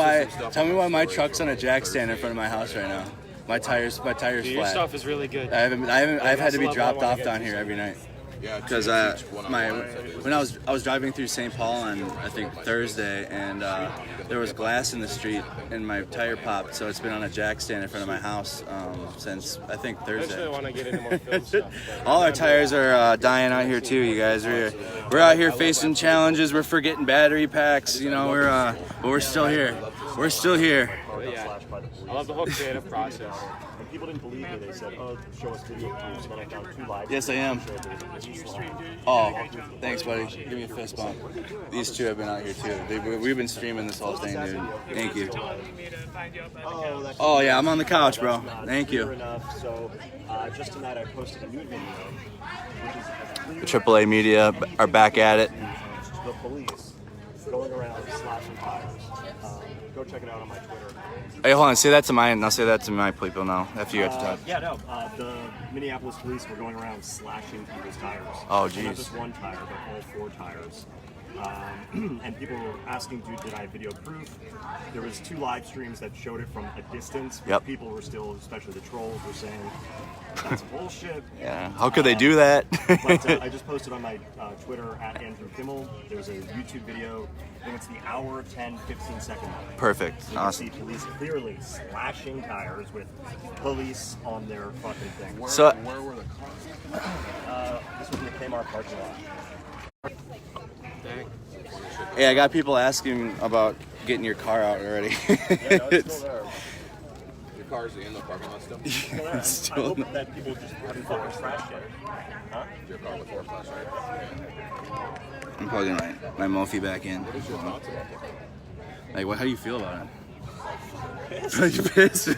why my truck's on a jack stand in front of my house right now. My tires Dude, your flat. stuff is really good. I've had to be That's the level I dropped wanna off get down to here every night. Yeah, Because when I was driving through St. Paul on I think Thursday, and there was glass in the street, and my tire popped, so it's been on a jack stand in front of my house since I think Eventually, I Thursday. want to get into more film stuff. All our tires are dying out here too, you guys. We're out here facing challenges. We're forgetting battery packs. You know, but we're still here. We're still here. But yeah, I love the whole creative process. And people didn't believe me. They said, "Oh, show us video proofs." And then I found 2 live. Yes, I am. Oh, thanks, buddy. Give me a fist bump. These two have been out here too. We've been streaming this whole thing, dude. Thank you. Oh yeah, I'm on the couch, bro. Thank Clear you. enough. So just tonight I posted a nude video, which is The AAA media are back at it. the police going around slashing tires. Go check it out on my Twitter. Hey, hold on. Say that to mine. I'll say that to my people now. After you have to talk. Yeah, no. The Minneapolis police were going around slashing people's tires. Oh, So not jeez. just one tire, but all 4 tires. And people were asking, dude, did I video proof? There was 2 live streams that showed it from a distance. Yep. People were still, especially the trolls, were saying that's bullshit. Yeah. How could they do that? But I just posted on my Twitter at Andrew Kimmel. There's a YouTube video. I think it's the hour 10-15-second mark. Perfect. You can Awesome. see police clearly slashing tires with police on their fucking thing. So Where were the cars? This was in the Kmart parking lot. yeah, I got people asking about getting your car out already. Yeah, no, it's still there. Your car's in the parking lot still? Still there. It's I still hope that people just haven't fucking trashed it. Huh? Your car with 4 flashlights. I'm plugging my Mophie back in. What is your thoughts about that? Like, what? How do you feel about it? Are you pissed?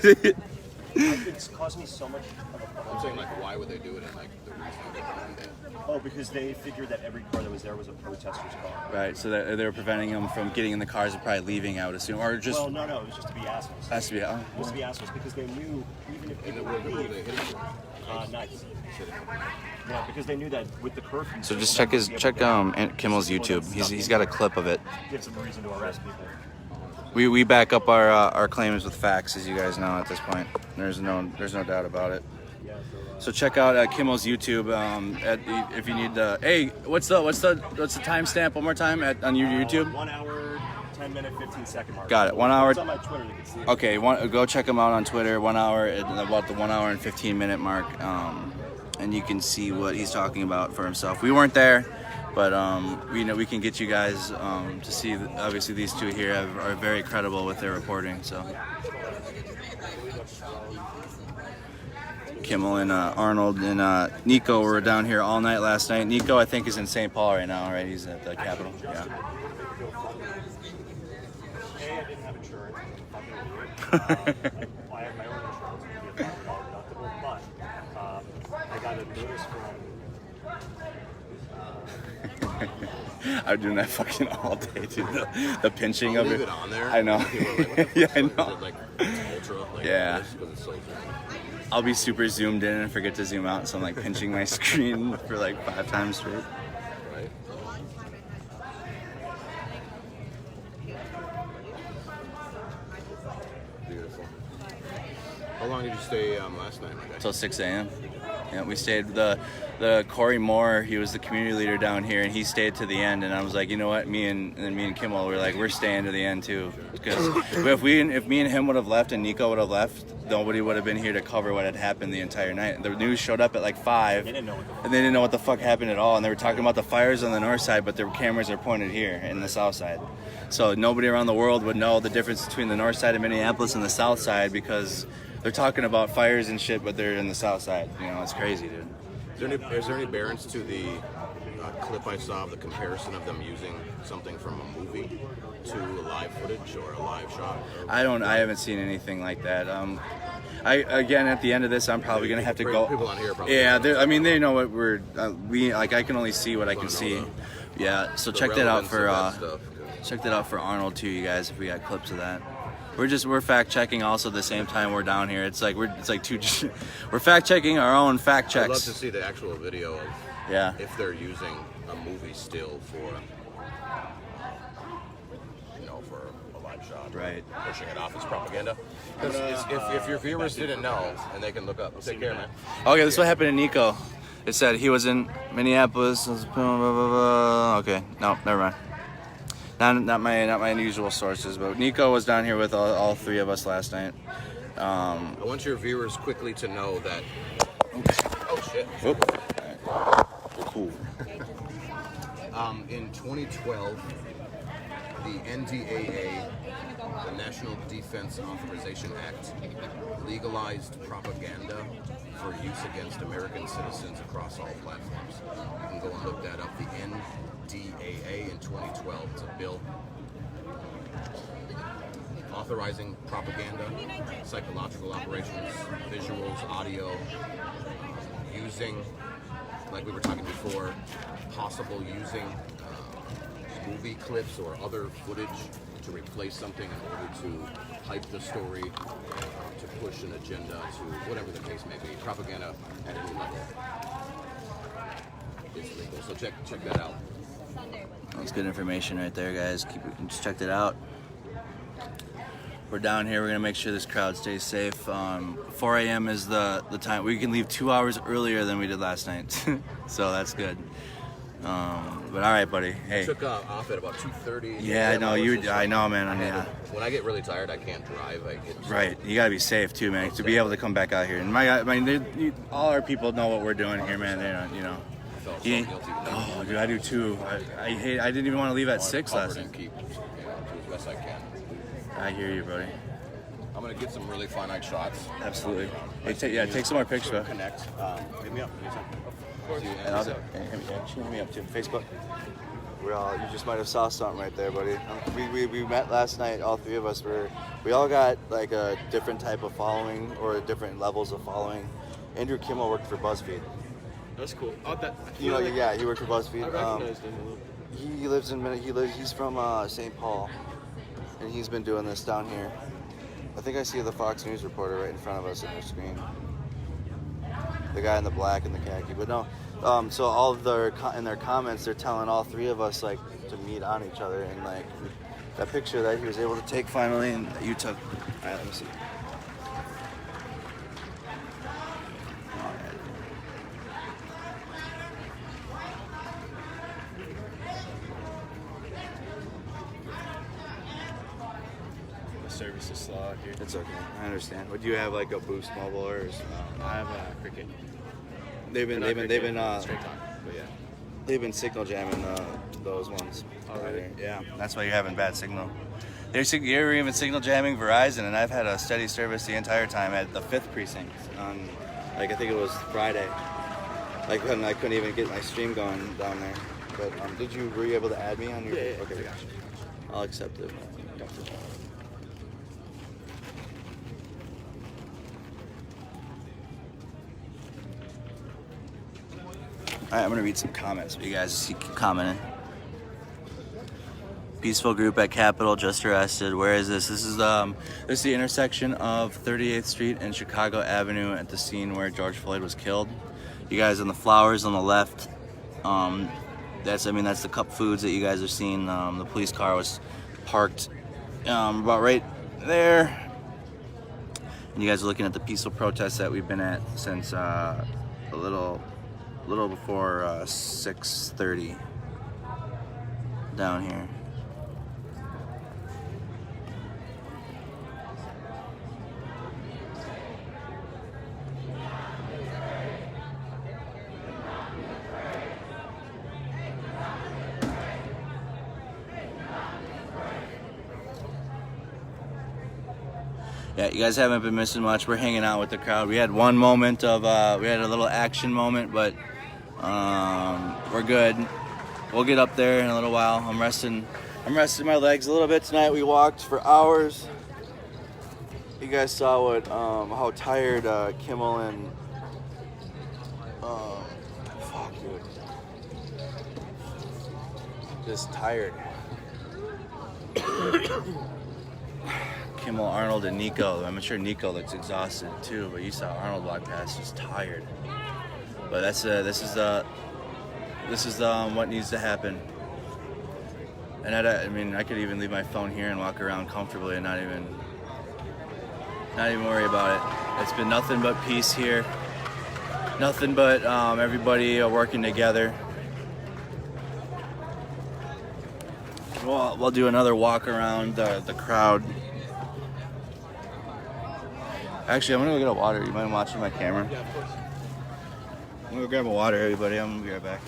It's caused me so much of a problem. I'm saying, like, why would they do it and, like, the reason they did it? Oh, because they figured that every car that was there was a protester's car. Right. So that they were preventing them from getting in the cars and probably leaving. I would assume, or just Well, no, it was just to be assholes. has to be. Oh, It was to be assholes because they knew even if people would leave, nice. Yeah, because they knew that with the curfew. So just check Kimmel's YouTube. He's got a clip of it. Gives them a reason to arrest people. We back up our claims with facts, as you guys know at this point. There's no doubt about it. So check out Kimmel's YouTube. If you need the what's the timestamp one more time on your YouTube? 1 hour, 10 minute, 15-second mark. Got it. 1 hour. It's on my Twitter. You can see it. Okay, go check him out on Twitter. 1 hour, about the 1 hour and 15-minute mark, and you can see what he's talking about for himself. We weren't there, but we can get you guys to see. Obviously, these two here are very credible with their reporting. So Kimmel and Arnold and Nico were down here all night last night. Nico, I think, is in St. Paul right now, right? He's at the Capitol. Yeah. I didn't have insurance. I have my own insurance. It would be a $5 deductible, but I got a notice from. I'm doing that fucking all day, dude. The pinching I'll of leave it. it on there. I know. People are like, what the fuck Yeah, I is know. it, like, ultra? Like, Yeah. this? 'Cause it's so zoomed. I'll be super zoomed in and forget to zoom out, so I'm like pinching my screen for like 5 times straight. Right? Beautiful. How long did you stay last night, my guy? Till 6 a.m. Yeah, we stayed. the Corey Moore, he was the community leader down here, and he stayed to the end. And I was like, you know what, me and Kimmel were like, we're staying to the end too, because if me and him would have left and Nico would have left, nobody would have been here to cover what had happened the entire night. The news showed up at like 5, and they didn't know what the fuck happened at all. And they were talking about the fires on the north side, but their cameras are pointed here in the south side. So nobody around the world would know the difference between the north side of Minneapolis and the south side, because they're talking about fires and shit, but they're in the south side. You know, it's crazy, dude. Is there any bearance to the clip I saw of the comparison of them using something from a movie to live footage or a live shot? I haven't seen anything like that. Again, at the end of this, I'm probably gonna have to go. People on here probably. Yeah, I mean, they know what we're. I can only see what I can see. Yeah, so check that out for Arnold too, you guys. If we got clips of that. We're fact checking also at the same time we're down here. It's like we're fact checking our own fact checks. I'd love to see the actual video of if they're using a movie still for for a live shot. Right. Pushing it off as propaganda. Because if your viewers didn't know, and they can look up. Take care, man. Okay, this is what happened to Nico. It said he was in Minneapolis. Okay, no, never mind. Not my usual sources, but Nico was down here with all 3 of us last night. I want your viewers quickly to know that. Oh shit! Right. Cool. In 2012, the NDAA, the National Defense Authorization Act, legalized propaganda for use against American citizens across all platforms. You can go and look that up. The NDAA in 2012. It's a bill authorizing propaganda, psychological operations, visuals, audio, using, like we were talking before, possible using movie clips or other footage to replace something in order to hype the story, to push an agenda, to whatever the case may be. Propaganda at any level is legal. So check that out. That's good information right there, guys. Just check it out. We're down here. We're gonna make sure this crowd stays safe. 4 a.m. is the time. We can leave 2 hours earlier than we did last night, so that's good. But all right, buddy. Hey. I took off at about 2:30. Yeah, I know you. I know, man. Yeah. When I get really tired, I can't drive. Right. You gotta be safe too, man. To be able to come back out here. And all our people know what we're doing here, man. They don't, you know. Oh, dude, I do too. I didn't even want to leave at 6 last night. Keep, do as best I can. I hear you, buddy. I'm gonna get some really finite shots. Absolutely. Hey, take some more pictures, bro. Connect. Hit me up. And I'll hit me up too. Facebook. You just might have saw something right there, buddy. We met last night. All 3 of us we all got like a different type of following or different levels of following. Andrew Kimmel worked for BuzzFeed. That's cool. He worked for BuzzFeed. I recognized him. He's from St. Paul, and he's been doing this down here. I think I see the Fox News reporter right in front of us on your screen. The guy in the black and the khaki, but no. So all of in their comments, they're telling all 3 of us like to meet on each other, and like that picture that he was able to take finally, and that you took. All right, let me see. Service is slow out here. It's okay. I understand. Would you have like a Boost Mobile or? I have a Cricket. They've been straight talk, but yeah. They've been signal jamming those ones. Already? Yeah. That's why you're having bad signal. You're even signal jamming Verizon, and I've had a steady service the entire time at the 5th precinct on, I think it was Friday. I couldn't even get my stream going down there. But were you able to add me on your? Yeah. Okay. I'll accept it. All right, I'm gonna read some comments for you guys to keep commenting. Peaceful group at Capitol just arrested. Where is this? This is the intersection of 38th Street and Chicago Avenue at the scene where George Floyd was killed. You guys on the flowers on the left. That's the cup foods that you guys are seeing. The police car was parked about right there. And you guys are looking at the peaceful protests that we've been at since a little little before 6:30 down here. Yeah, you guys haven't been missing much. We're hanging out with the crowd. We had one moment of, we had a little action moment, but we're good. We'll get up there in a little while. I'm resting my legs a little bit tonight. We walked for hours. You guys saw what, how tired Kimmel and, fuck, dude. Just tired. Kimmel, Arnold, and Nico. I'm sure Nico looks exhausted too, but you saw Arnold walk past, just tired. But that's this is what needs to happen. And I mean, I could even leave my phone here and walk around comfortably and not even worry about it. It's been nothing but peace here. Nothing but everybody working together. We'll do another walk around the crowd. Actually, I'm gonna go get a water. You mind watching my camera? Yeah, of course. I'm gonna go grab a water, everybody. I'm gonna be right back.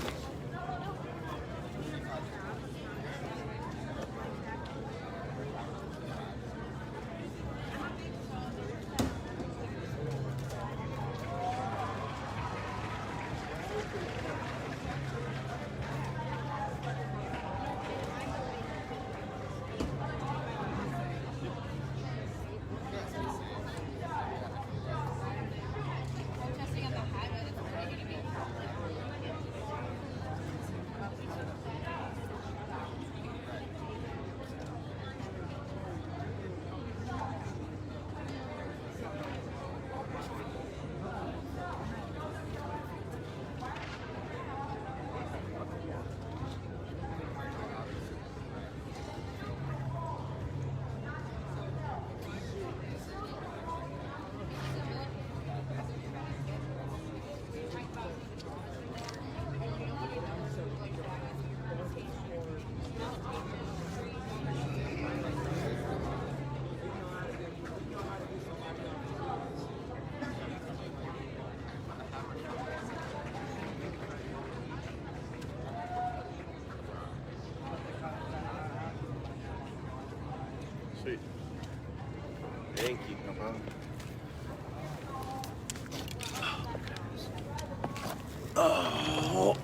Sweet. Thank you. No problem. Oh.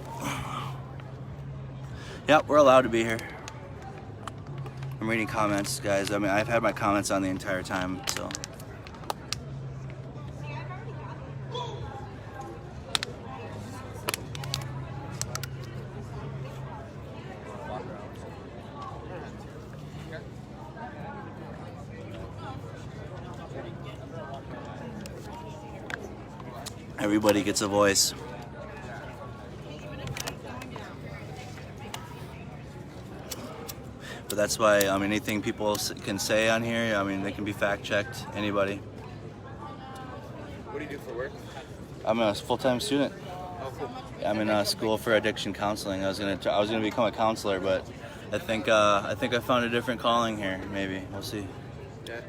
Yep, we're allowed to be here. I'm reading comments, guys. I mean, I've had my comments on the entire time, so. Everybody gets a voice. But that's why, I mean, anything people can say on here, I mean, they can be fact-checked, anybody. What do you do for work? I'm a full-time student. Oh, cool. I'm in school for addiction counseling. I was gonna become a counselor, but I think I found a different calling here. Maybe we'll see. Yeah.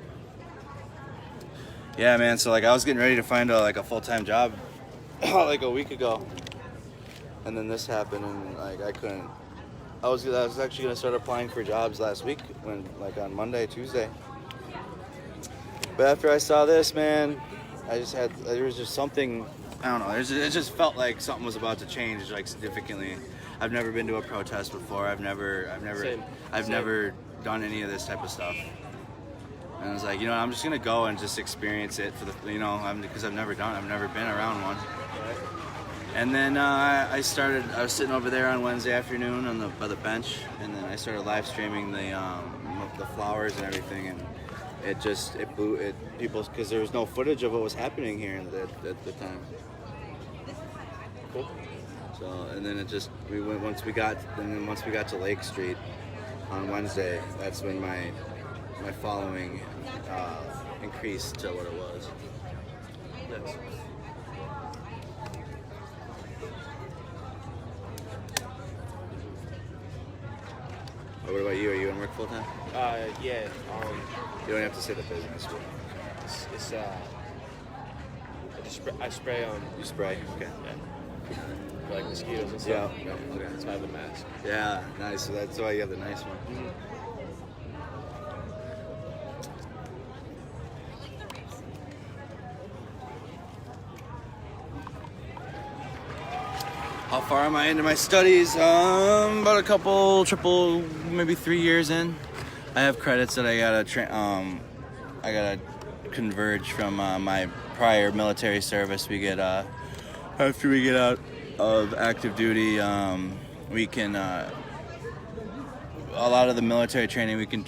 Yeah, man. So like, I was getting ready to find a full-time job like a week ago, and then this happened, and like I couldn't. I was actually gonna start applying for jobs last week, on Monday, Tuesday. But after I saw this, man, there was just something. I don't know. It just felt like something was about to change, like significantly. I've never been to a protest before. I've never done any of this type of stuff. And I was like, I'm just gonna go and just experience it because I've never been around one. And then I was sitting over there on Wednesday afternoon by the bench, and then I started live streaming the flowers and everything, and it blew people, because there was no footage of what was happening here at the time. Cool. So, and then once we got to Lake Street on Wednesday, that's when my following increased to what it was. Nice. What about you? Are you in work full time? Yeah. You don't have to say the business. But It's I spray on. you spray. Okay. Yeah. Like mosquitoes and stuff. Yeah. Okay. That's why I have the mask. Yeah. Nice. So that's why you have the nice one. How far am I into my studies? About a couple, maybe 3 years in. I have credits that I gotta converge from my prior military service. We get after we get out of active duty, we can a lot of the military training we can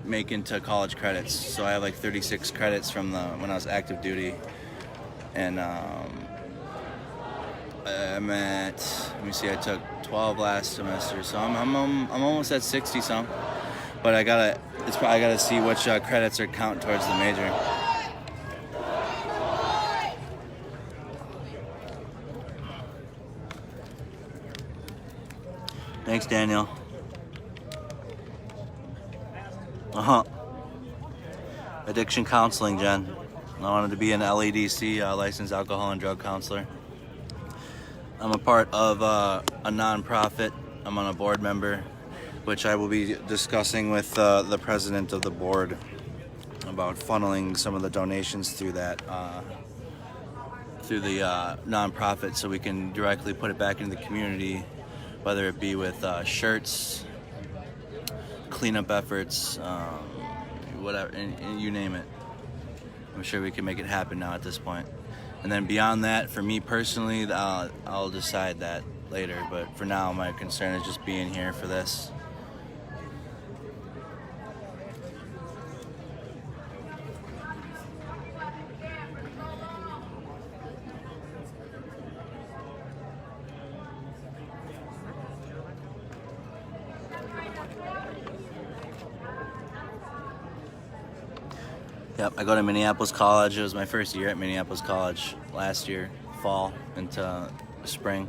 make into college credits. So I have like 36 credits from when I was active duty, and I'm at, let me see, I took 12 last semester, so I'm almost at 60 some. But I gotta see which credits are count towards the major. Thanks, Daniel. Addiction counseling, Jen. I wanted to be an LEDC, licensed alcohol and drug counselor. I'm a part of a nonprofit. I'm on a board member, which I will be discussing with the president of the board about funneling some of the donations through that, through the nonprofit, so we can directly put it back into the community, whether it be with shirts, cleanup efforts, whatever, and you name it. I'm sure we can make it happen now at this point. And then beyond that, for me personally, I'll decide that later. But for now, my concern is just being here for this. Yep, I go to Minneapolis College. It was my first year at Minneapolis College last year, fall into spring.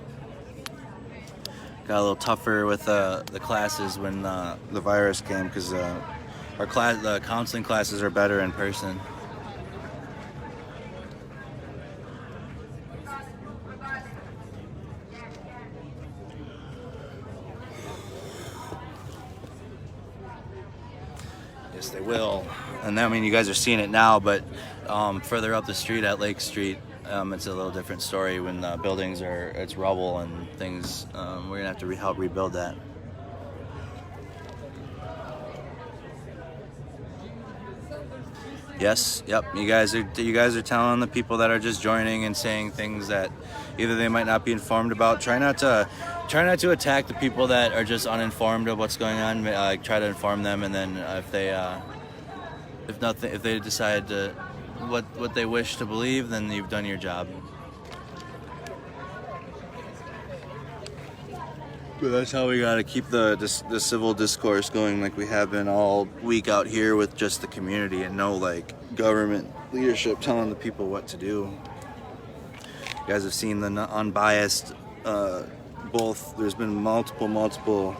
Got a little tougher with the classes when the virus came, because the counseling classes are better in person. Yes, they will. And I mean, you guys are seeing it now, but further up the street at Lake Street, it's a little different story. When the buildings it's rubble and things, we're gonna have to help rebuild that. Yes, yep. You guys are telling the people that are just joining and saying things that either they might not be informed about. Try not to attack the people that are just uninformed of what's going on. Try to inform them, and then if they decide to what they wish to believe, then you've done your job. But that's how we gotta keep the civil discourse going, like we have been all week out here with just the community, and no like government leadership telling the people what to do. You guys have seen the unbiased, both. There's been multiple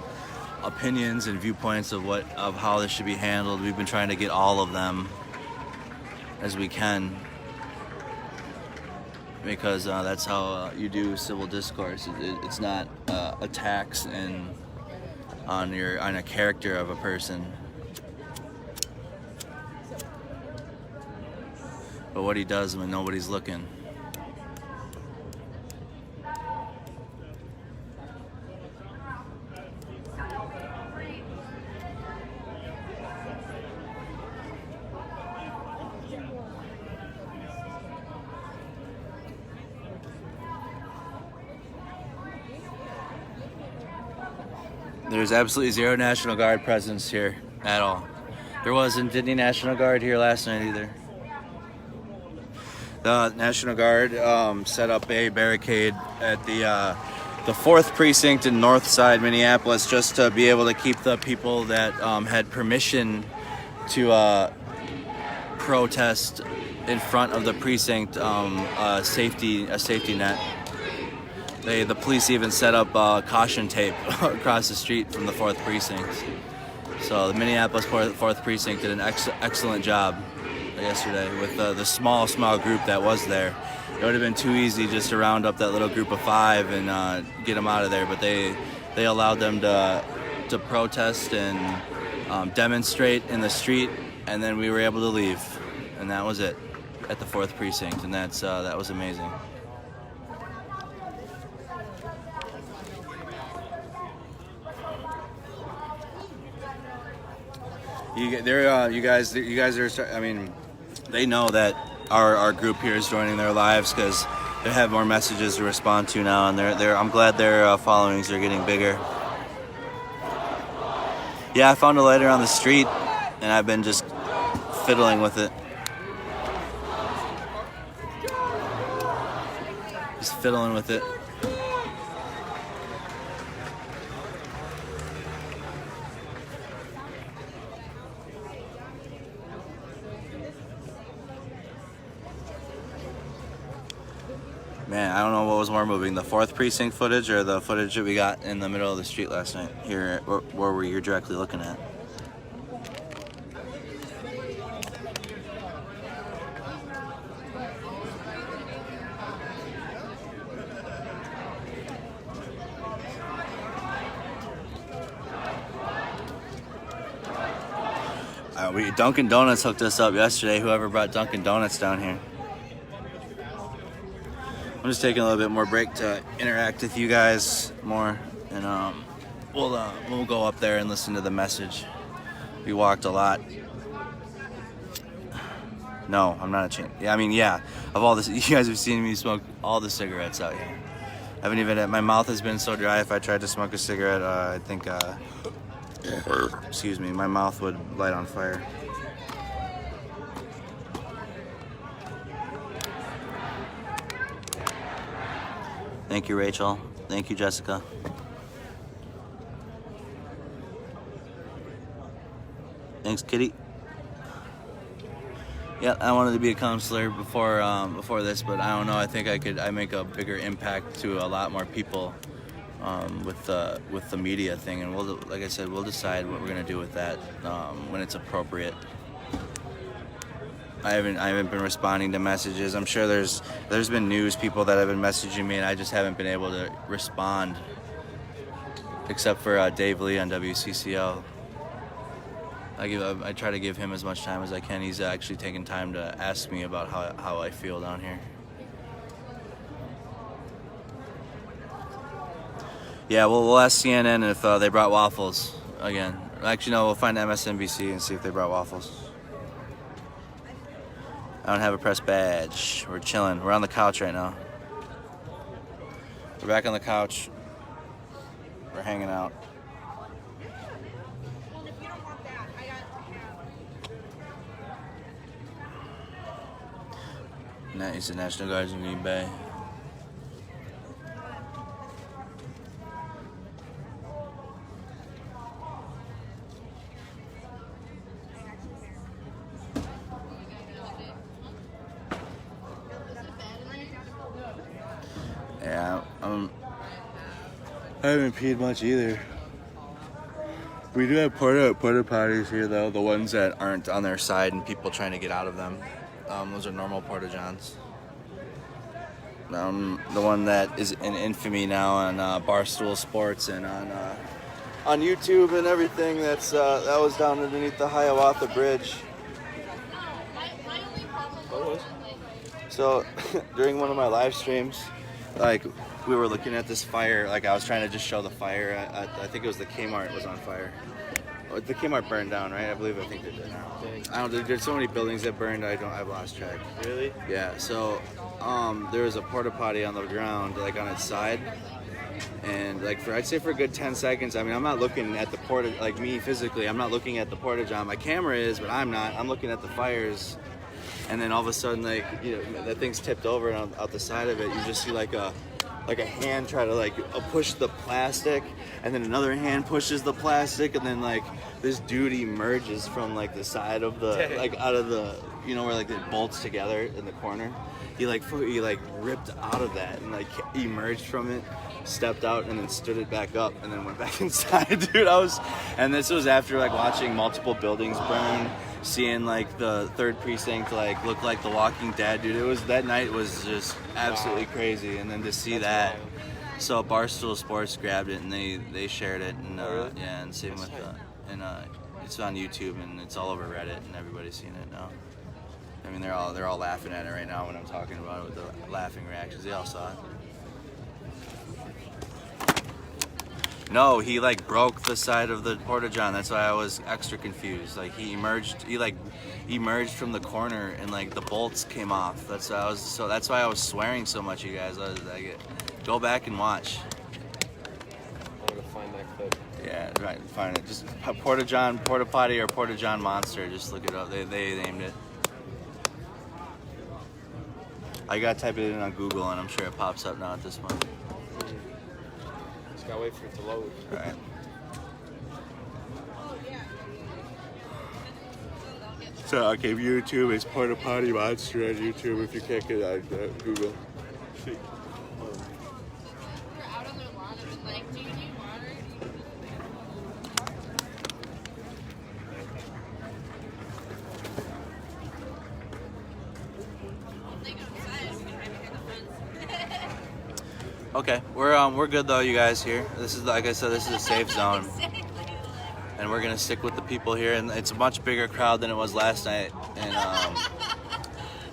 opinions and viewpoints of how this should be handled. We've been trying to get all of them as we can, because that's how you do civil discourse. It's not attacks on a character of a person, but what he does when nobody's looking. There's absolutely zero National Guard presence here at all. There wasn't any National Guard here last night either. The National Guard set up a barricade at the 4th precinct in North Side, Minneapolis, just to be able to keep the people that had permission to protest in front of the precinct a safety net. The police even set up caution tape across the street from the 4th precinct. So the Minneapolis 4th precinct did an excellent job yesterday with the small group that was there. It would have been too easy just to round up that little group of 5 and get them out of there, but they allowed them to protest and demonstrate in the street, and then we were able to leave, and that was it at the 4th precinct, and that was amazing. You guys are. I mean, they know that our group here is joining their lives because they have more messages to respond to now, and I'm glad their followings are getting bigger. Yeah, I found a lighter on the street, and I've been just fiddling with it. Just fiddling with it. Man, I don't know what was more moving, the 4th precinct footage or the footage that we got in the middle of the street last night here where you're directly looking at. Dunkin' Donuts hooked us up yesterday, whoever brought Dunkin' Donuts down here. I'm just taking a little bit more break to interact with you guys more, and we'll go up there and listen to the message. We walked a lot. No, I'm not a champ. Yeah, I mean, yeah. Of all this, you guys have seen me smoke all the cigarettes out here. I haven't even. My mouth has been so dry. If I tried to smoke a cigarette, I think, excuse me, my mouth would light on fire. Thank you, Rachel. Thank you, Jessica. Thanks, Kitty. Yeah, I wanted to be a counselor before this, but I don't know. I think I make a bigger impact to a lot more people with the media thing, and like I said, we'll decide what we're gonna do with that when it's appropriate. I haven't been responding to messages. I'm sure there's been news people that have been messaging me, and I just haven't been able to respond, except for Dave Lee on WCCO. I try to give him as much time as I can. He's actually taken time to ask me about how I feel down here. Yeah, we'll ask CNN if they brought waffles again. Actually, no, we'll find MSNBC and see if they brought waffles. I don't have a press badge. We're chilling. We're on the couch right now. We're back on the couch. We're hanging out. He's the National Guards in Green Bay. Yeah, I haven't peed much either. We do have porta potties here though, the ones that aren't on their side and people trying to get out of them. Those are normal porta johns. The one that is in infamy now on Barstool Sports and on YouTube and everything. That was down underneath the Hiawatha Bridge. So during one of my live streams, like we were looking at this fire. Like I was trying to just show the fire. I think it was the Kmart was on fire. The Kmart burned down, right? I think they did now. I don't. There's so many buildings that burned. I've lost track. Really? Yeah. So, there was a porta potty on the ground, like on its side, and like I'd say for a good 10 seconds. I mean, I'm not looking at the porta, like me physically. I'm not looking at the porta john. My camera is, but I'm not. I'm looking at the fires, and then all of a sudden, like that thing's tipped over, and out the side of it, you just see like a hand try to push the plastic, and then another hand pushes the plastic, and then like this dude emerges from like the side of the out of the where like it bolts together in the corner. he ripped out of that and like emerged from it, stepped out, and then stood it back up, and then went back inside. Dude, and this was after like watching multiple buildings burn, seeing like the 3rd precinct like look like The Walking Dead. Dude, that night was just absolutely crazy, and then to see that. So Barstool Sports grabbed it and they shared it, and and same with it's on YouTube and it's all over Reddit and everybody's seen it now. I mean, they're all laughing at it right now when I'm talking about it with the laughing reactions. They all saw it. No, he like broke the side of the porta-john. That's why I was extra confused. Like he emerged from the corner and like the bolts came off. That's why I was swearing so much, you guys. Go back and watch. I'm gonna find that clip. Yeah, right. Find it. Just porta-john, porta-potty, or porta-john monster. Just look it up. They named it. I gotta type it in on Google, and I'm sure it pops up now at this point. Just gotta wait for it to load. All right. So okay, YouTube is porta-potty monster on YouTube. If you can't get it on Google. Okay, we're good though, you guys here. This is, like I said, this is a safe zone, and we're gonna stick with the people here. And it's a much bigger crowd than it was last night. And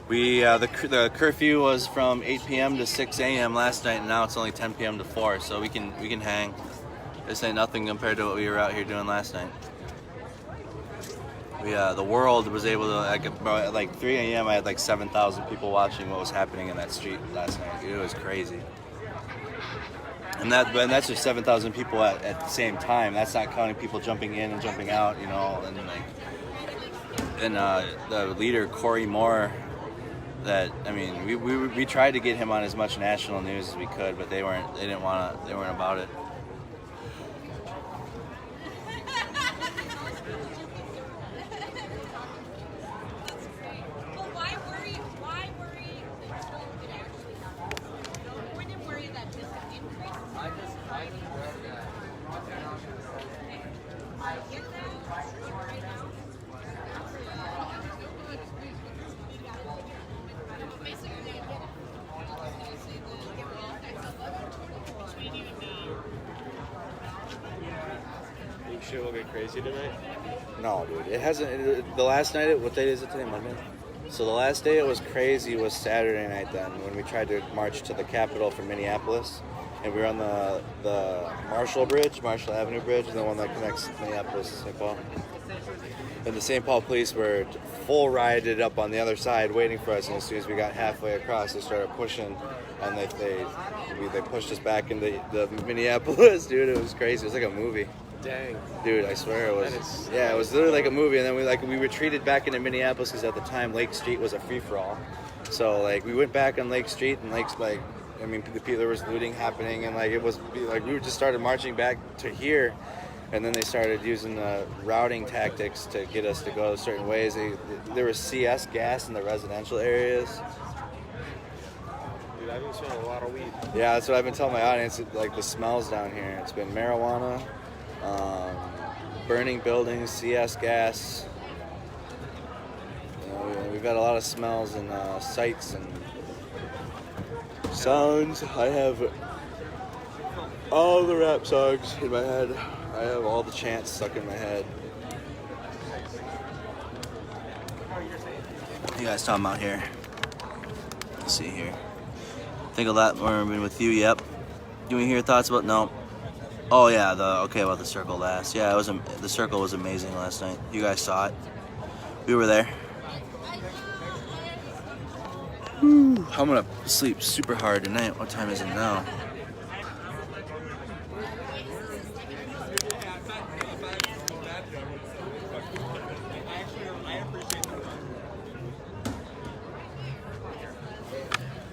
the curfew was from 8 p.m. to 6 a.m. last night, and now it's only 10 p.m. to 4. So we can hang. This ain't nothing compared to what we were out here doing last night. The world was able to like 3 a.m. I had like 7,000 people watching what was happening in that street last night. It was crazy. And that's just 7,000 people at the same time. That's not counting people jumping in and jumping out, you know. And the leader Corey Moore, we tried to get him on as much national news as we could, but they weren't about it. Shit will get crazy tonight? No, dude. It hasn't. The last night, what day is it today? Monday? So the last day it was crazy was Saturday night then, when we tried to march to the Capitol from Minneapolis. And we were on the Marshall Avenue Bridge, the one that connects Minneapolis to St. Paul. And the St. Paul police were full rioted up on the other side waiting for us. And as soon as we got halfway across, they started pushing. And they pushed us back into the Minneapolis, dude. It was crazy. It was like a movie. Dang. Dude, I swear it was. Yeah, it was literally like a movie. And then we retreated back into Minneapolis because at the time Lake Street was a free-for-all. So like we went back on Lake Street and there was looting happening, and like it was like we just started marching back to here, and then they started using routing tactics to get us to go certain ways. There was CS gas in the residential areas. Dude, I've been smelling a lot of weed. Yeah, that's what I've been telling my audience. Like the smells down here, it's been marijuana, burning buildings, CS gas. You know, we've got a lot of smells and sights and sounds. I have all the rap songs in my head. I have all the chants stuck in my head. What you guys talking about here? Let's see here. Think a lot more with you. Yep. Do we hear your thoughts about? No. Oh yeah. About the circle last. Yeah, the circle was amazing last night. You guys saw it. We were there. Whew, I'm gonna sleep super hard tonight. What time is it now?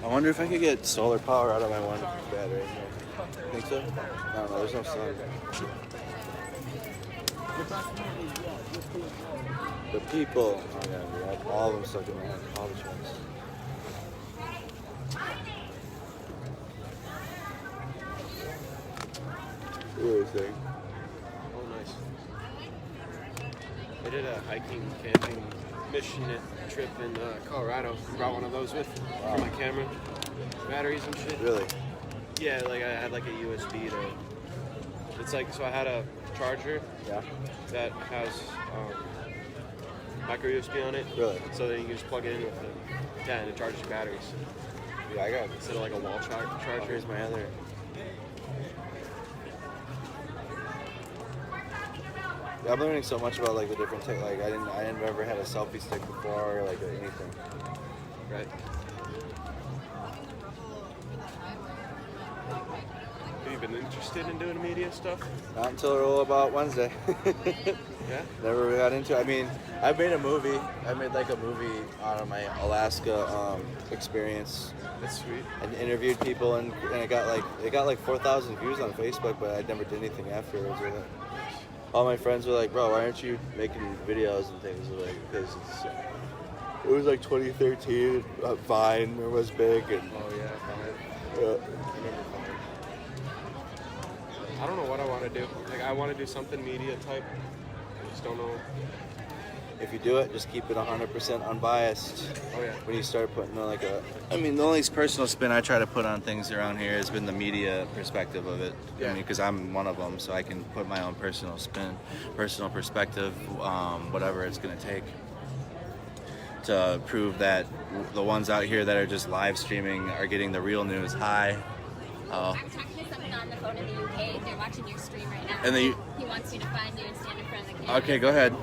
I wonder if I could get solar power out of my one battery. Think so? I don't know. There's no sun. The people. Oh yeah, all of them stuck in my head. All the tracks. Really sick. Oh, nice. I did a hiking, camping mission trip in Colorado. Brought one of those with for my camera, batteries and shit. Really? Yeah, like I had like a USB to. It's like, so I had a charger. Yeah. That has micro USB on it. Really? So then you can just plug it in with it. Yeah, and it charges your batteries. Yeah, I got it. Instead of like a wall charger. Here's my other. Yeah, I'm learning so much about like the different tech. Like I never had a selfie stick before, or like anything. Right. Have you been interested in doing media stuff? Not until about Wednesday. Yeah? Never really got into it. I mean, I made a movie. I made like a movie out of my Alaska experience. That's sweet. And interviewed people, and it got like 4,000 views on Facebook, but I never did anything afterwards with it. All my friends were like, "Bro, why aren't you making videos and things?" Like, because it was like 2013, Vine was big, and Oh yeah, Vine. I remember Vine. I don't know what I want to do. Like I want to do something media type. I just don't know. if you do it, just keep it 100% unbiased. Oh yeah. When you start putting like I mean, the only personal spin I try to put on things around here has been the media perspective of it. Yeah. I mean, because I'm one of them, so I can put my own personal spin, personal perspective, whatever it's going to take to prove that the ones out here that are just live streaming are getting the real news. Hi. I'm talking to someone on the phone in the UK. They're watching your stream right now. And he wants you to find you and stand in front of the camera. Okay, go ahead.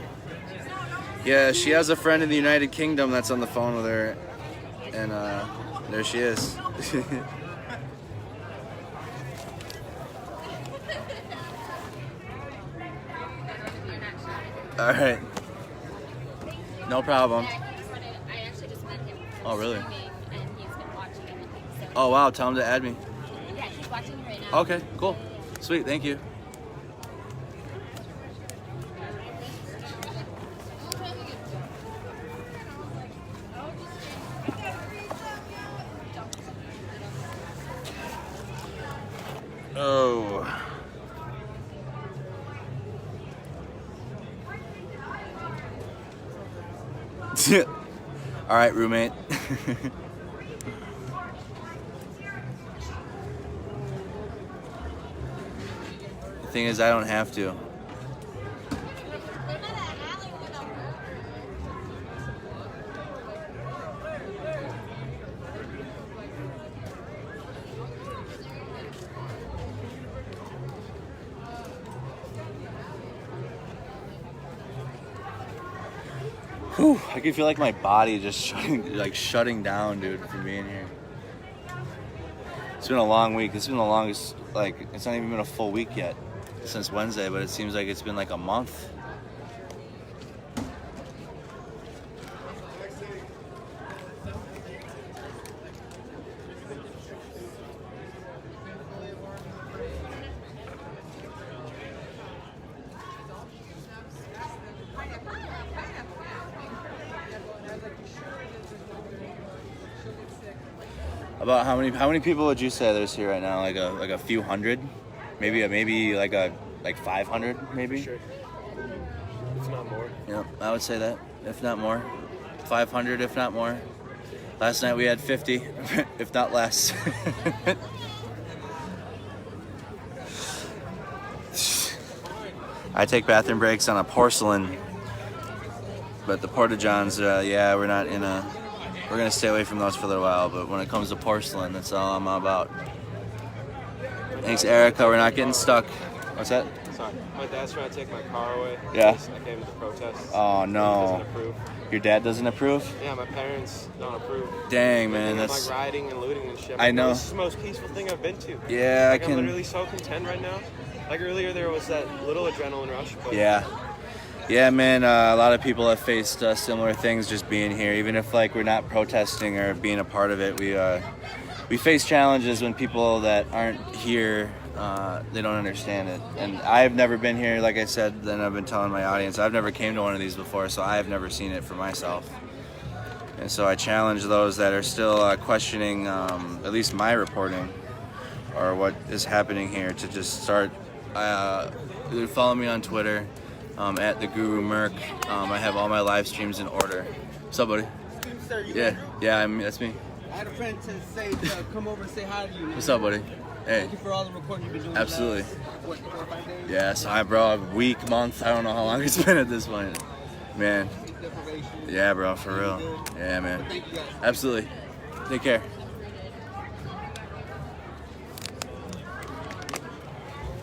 Yeah, she has a friend in the United Kingdom that's on the phone with her, and there she is. All right. No problem. I actually just met him. Oh, really? And he's been watching everything. So. Oh, wow. Tell him to add me. Yeah, he's watching right now. Okay, cool. Sweet, thank you. Oh. All right, roommate. The thing is, I don't have to. Whew, I can feel like my body just shutting down, dude, from being here. It's been a long week. It's been the longest, like, it's not even been a full week yet since Wednesday, but it seems like it's been like a month. About how many people would you say there's here right now? Like a few hundred, maybe like 500, maybe. Sure. If not more. Yep, I would say that. If not more, 500, if not more. Last night we had 50, if not less. I take bathroom breaks on a porcelain, but the porta-johns, yeah, we're not in a. We're gonna stay away from those for a little while, but when it comes to porcelain, that's all I'm about. Thanks, Erica. We're not getting stuck. What's that? Sorry, my dad's trying to take my car away. Yeah. I came to the protest. Oh no. He doesn't approve. Your dad doesn't approve? Yeah, my parents don't approve. Dang, man, I'm that's. like riding and looting and shit. I know. This is the most peaceful thing I've been to. Yeah, like, I can. I'm literally so content right now. Like earlier, there was that little adrenaline rush. But Yeah. Yeah, man, a lot of people have faced similar things just being here. Even if like we're not protesting or being a part of it, we face challenges when people that aren't here, they don't understand it. And I've never been here, like I said, and I've been telling my audience, I've never came to one of these before, so I have never seen it for myself. And so I challenge those that are still questioning at least my reporting or what is happening here to just start Follow me on Twitter at the Guru Merc. I have all my live streams in order. What's up, buddy? Sir, you Yeah, yeah, that's me. I had a friend to come over and say hi to you. What's up, buddy? Hey. Thank you for all the recording you've been doing. Absolutely. The last, what, 4 or 5 days? Yeah, so bro, a week, month, I don't know how long it's been at this point. Man. Sleep deprivation. Yeah, bro, for real. Yeah, man. Thank you guys. Absolutely. Take care.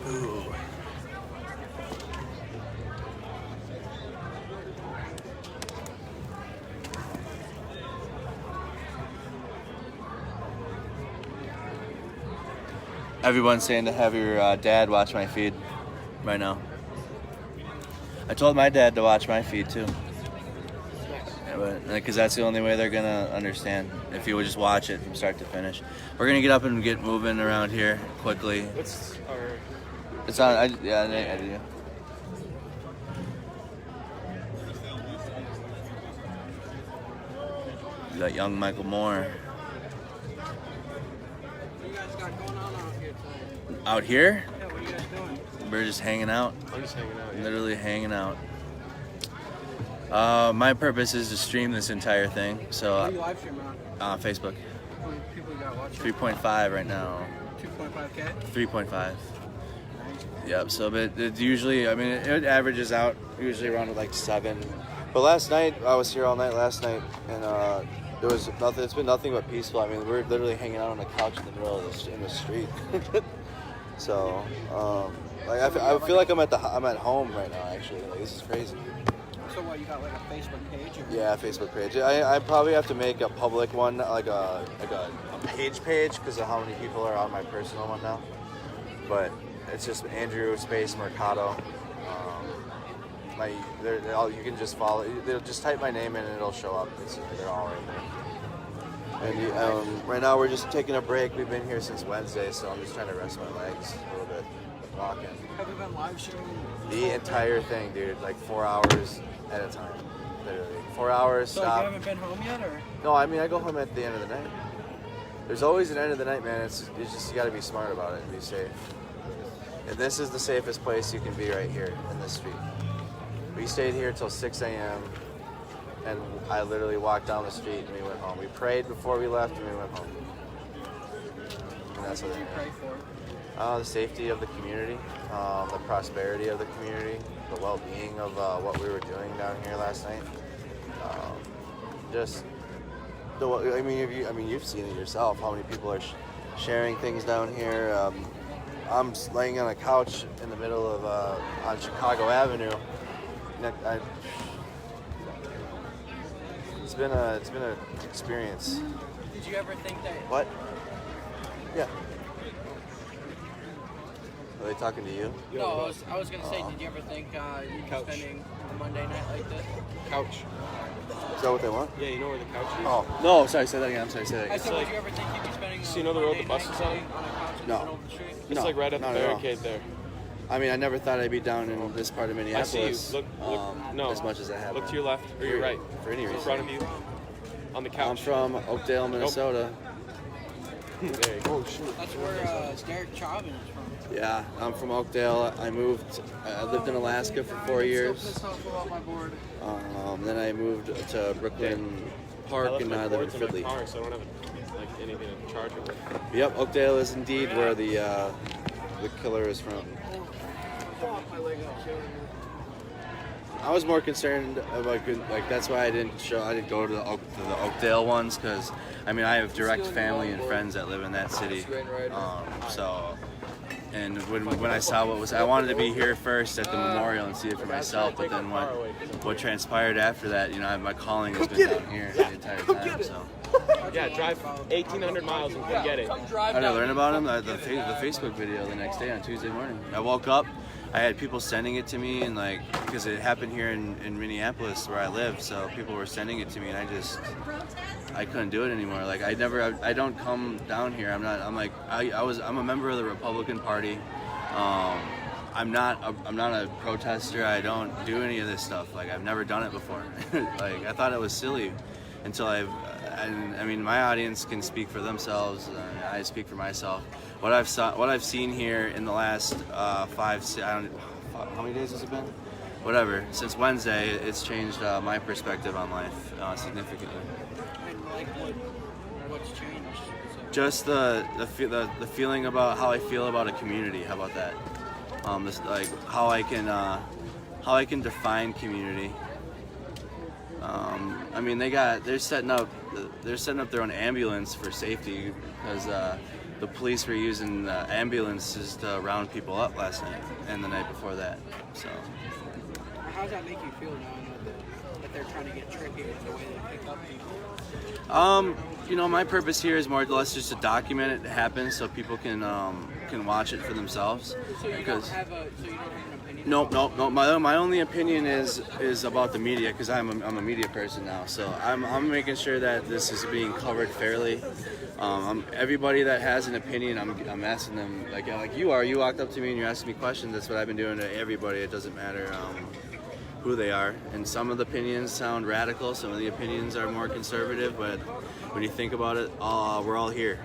Ooh. Everyone's saying to have your dad watch my feed right now. I told my dad to watch my feed too. Because that's the only way they're gonna understand, if you would just watch it from start to finish. We're gonna get up and get moving around here quickly. What's our... It's on. I do. You got young Michael Moore. What you guys got going on out here tonight? Out here? Yeah, what are you guys doing? We're just hanging out. I'm just hanging out. Yeah. Literally hanging out. My purpose is to stream this entire thing. What So are you live streaming on? Facebook. How many people you got watching? 3.5 right now. 2.5K? 3.5. Yep. So, but it usually, I mean, it averages out usually around like 7. But last night, I was here all night last night, and there was nothing. It's been nothing but peaceful. I mean, we're literally hanging out on the couch in the middle of in the street. So, like I feel like I'm at home right now. Actually, like, this is crazy. So what, you got like a Facebook page? Or? Yeah, Facebook page. I probably have to make a public one, like a page because of how many people are on my personal one now. But it's just Andrew Space Mercado. You can just follow. They'll just type my name in and it'll show up. They're all right there. And right now we're just taking a break. We've been here since Wednesday, so I'm just trying to rest my legs a little bit, walking. Have you been live streaming? The entire thing, dude, like 4 hours at a time, literally. 4 hours, So stop. you haven't been home yet, or? No, I mean, I go home at the end of the night. There's always an end of the night, man. It's just, you gotta be smart about it and be safe. And this is the safest place you can be right here in this street. We stayed here till 6 a.m. and I literally walked down the street and we went home. We prayed before we left and we went home. And that's what you pray for? The safety of the community, the prosperity of the community, the well-being of what we were doing down here last night. You've seen it yourself. How many people are sharing things down here? I'm laying on a couch in the middle of on Chicago Avenue. It's been an experience. Did you ever think that? What? Yeah. Are they talking to you? No, I was gonna say, did you ever think you'd be spending a Monday night like this? Couch. Is that what they want? Yeah, you know where the couch is? Oh, no, sorry, say that again. I'm sorry, say that again. I said, would you ever think you'd be spending So you know the road the Monday bus night is on? a couch in No. the middle of the street? It's like right at the not at all. barricade there. I mean, I never thought I'd be down in this part of Minneapolis. I see you. Look, no. As much as I have. Look to your left or your right. For any reason. In front of you. On the couch. I'm from Oakdale, Minnesota. There you go. Oh, shoot. That's where Derek Chauvin is from. Yeah, I'm from Oakdale. I lived in Alaska for 4 years. So pissed off about my board. Then I moved to Brooklyn Park, and now I live in Fridley. Car, so I don't have anything to charge it with. Yep, Oakdale is indeed where the killer is from. I was more concerned about that's why I didn't go to the Oakdale ones, because I mean I have direct family and friends that live in that city. And when I saw I wanted to be here first at the memorial and see it for myself, but then what transpired after that, my calling has been down here the entire time. So. Yeah, drive 1,800 miles and come get it. I didn't learn about him the Facebook video the next day on Tuesday morning. I woke up, I had people sending it to me, and because it happened here in Minneapolis where I live, so people were sending it to me, and I couldn't do it anymore. I don't come down here. I'm a member of the Republican Party. I'm not a protester. I don't do any of this stuff. I've never done it before. I thought it was silly until I mean, my audience can speak for themselves. I speak for myself. what I've seen here in the last how many days has it been? Whatever. Since Wednesday, it's changed my perspective on life significantly. And like what's changed? Just the feeling about how I feel about a community. How about that? This, like how I can define community. I mean, they're setting up their own ambulance for safety because the police were using ambulances to round people up last night and the night before that. So. How does that make you feel knowing that they're trying to get tricky with the way they pick up people? You know, my purpose here is more or less just to document it happen so people can watch it for themselves. So you don't have an opinion? Nope. My only opinion is about the media because I'm a media person now. So I'm making sure that this is being covered fairly. Everybody that has an opinion, I'm asking them like you are. You walked up to me and you're asking me questions. That's what I've been doing to everybody. It doesn't matter who they are. And some of the opinions sound radical. Some of the opinions are more conservative. But when you think about it, we're all here.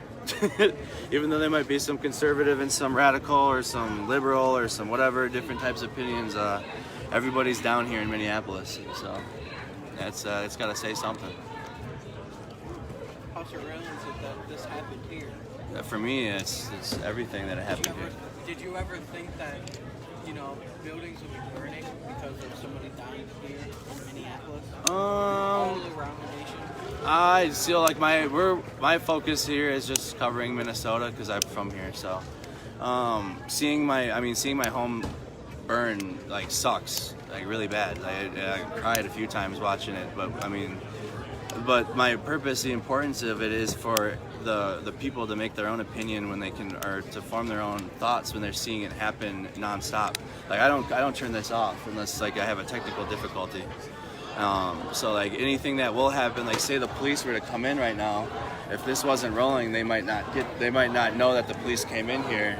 Even though there might be some conservative and some radical or some liberal or some whatever different types of opinions, everybody's down here in Minneapolis. So it's got to say something. How surreal is it that this happened here? For me, it's everything that happened here. Did you ever think that, buildings would be burning because of somebody dying here in Minneapolis? All around the nation? I feel like my focus here is just covering Minnesota because I'm from here. So seeing my home burn like sucks, like really bad. I cried a few times watching it, but my purpose, the importance of it is for the people to make their own opinion when they can, or to form their own thoughts when they're seeing it happen nonstop. Like I don't turn this off unless like I have a technical difficulty. So like anything that will happen, like say the police were to come in right now, if this wasn't rolling, they might not know that the police came in here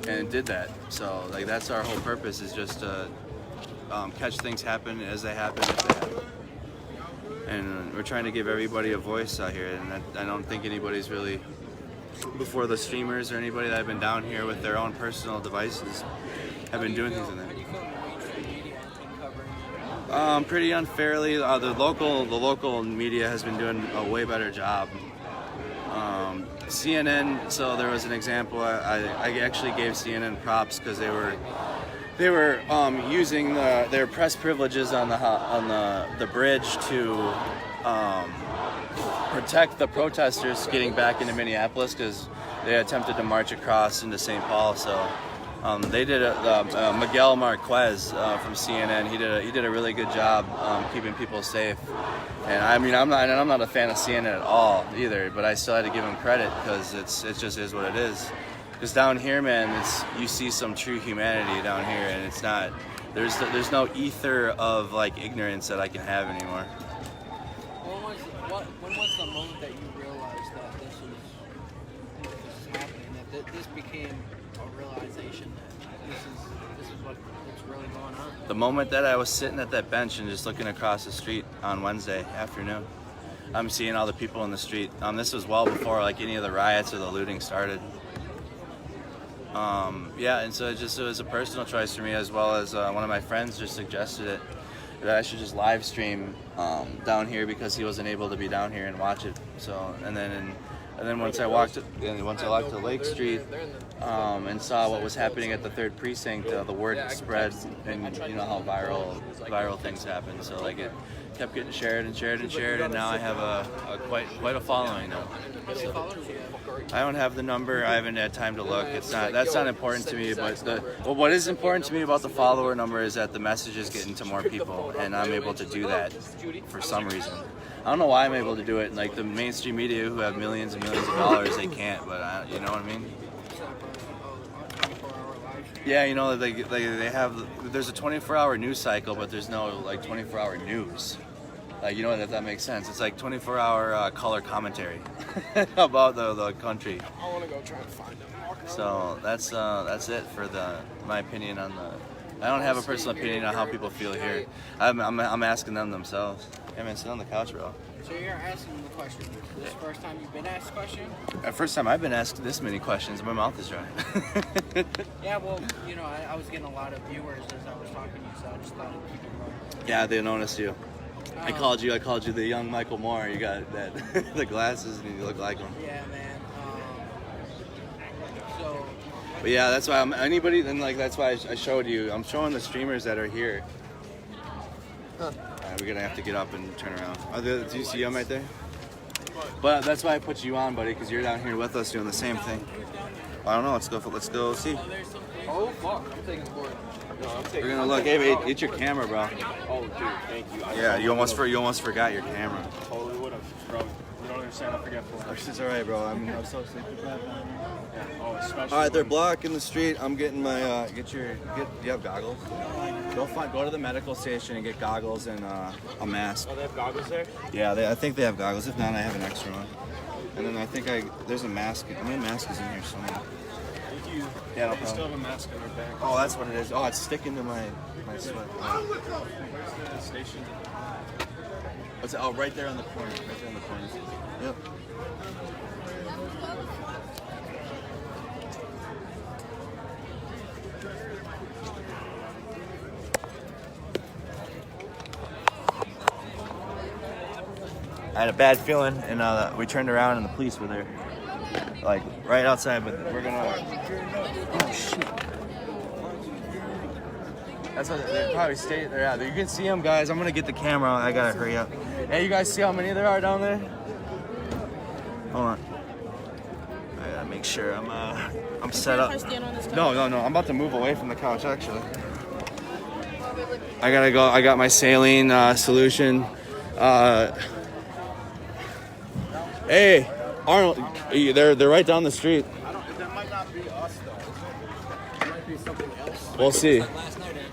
and did that. So like that's our whole purpose, is just to catch things happen as they happen, if they happen. And we're trying to give everybody a voice out here, and I don't think anybody's really, before the streamers or anybody that have been down here with their own personal devices, have been doing things in there. Pretty unfairly. The local media has been doing a way better job. CNN. So there was an example. I actually gave CNN props because they were using their press privileges on the bridge to protect the protesters getting back into Minneapolis because they attempted to march across into St. Paul. So. They did Miguel Marquez from CNN. He did a really good job keeping people safe. And I mean, I'm not a fan of CNN at all either, but I still had to give him credit because it just is what it is. Because down here, man, you see some true humanity down here, and it's not. There's no ether of like ignorance that I can have anymore. When was the moment that you realized that this is happening? That this became a realization that this is what's really going on? The moment that I was sitting at that bench and just looking across the street on Wednesday afternoon, I'm seeing all the people in the street. This was well before like any of the riots or the looting started. And so it was a personal choice for me, as well as one of my friends just suggested it, that I should just live stream down here because he wasn't able to be down here and watch it. So and then once I walked to Lake Street and saw what was happening at the 3rd precinct, the word spread, and you know how viral things happen. So like it kept getting shared, and now I have quite a following now. So, I don't have the number. I haven't had time to look. That's not important to me. But what is important to me about the follower number is that the message is getting to more people, and I'm able to do that for some reason. I don't know why I'm able to do it. And like the mainstream media, who have millions and millions of dollars, they can't. But you know what I mean? Yeah, you know, they have. There's a 24-hour news cycle, but there's no like 24-hour news. Like, you know, if that makes sense. It's like 24-hour color commentary about the country. I want to go try and find them. So that's it for my opinion on the. I don't have a personal opinion on how people feel here. I'm asking them themselves. Hey man, sit on the couch, bro. So you're asking the question. This is the first time you've been asked a question? First time I've been asked this many questions. My mouth is dry. Yeah, well, you know, I was getting a lot of viewers as I was talking to you, so I just thought I'd keep it going. Yeah, they noticed you. I called you the young Michael Moore. You got that the glasses and you look like him. Yeah, man. So. But yeah, that's why anybody. Then like that's why I showed you. I'm showing the streamers that are here. We're gonna have to get up and turn around. Do you see them right there? But that's why I put you on, buddy, because you're down here with us doing the same thing. I don't know. Let's go see. Oh fuck! I'm taking board. No, I'm taking. We're gonna look. Hey, get your camera, bro. Oh, dude, thank you. Yeah, you almost forgot your camera. Totally would have, bro. You don't understand. I forget for. It's all right, bro. I'm so sleepy. Yeah. Oh, especially. All right, they're blocking the street. I'm getting my Do you have goggles? Go to the medical station and get goggles and a mask. Oh, they have goggles there? Yeah, I think they have goggles. If not, I have an extra one. And then I think there's a mask. My mask is in here somewhere. Thank you. Yeah, no You problem. still have a mask on your back. Oh, that's what it is. Oh, it's sticking to my sweat. Where's the station? What's it? Oh, right there on the corner. Right there on the corner. Yep. I had a bad feeling, and we turned around, and the police were there, like right outside. But we're gonna. Oh shit! That's what they're probably staying there. Yeah, you can see them, guys. I'm gonna get the camera. I gotta hurry up. Hey, you guys see how many there are down there? Hold on. I gotta make sure I'm set up. No. I'm about to move away from the couch, actually. I gotta go. I got my saline solution. Hey, Arnold, they're right down the street. That might not be us, though. It might be something else. We'll see.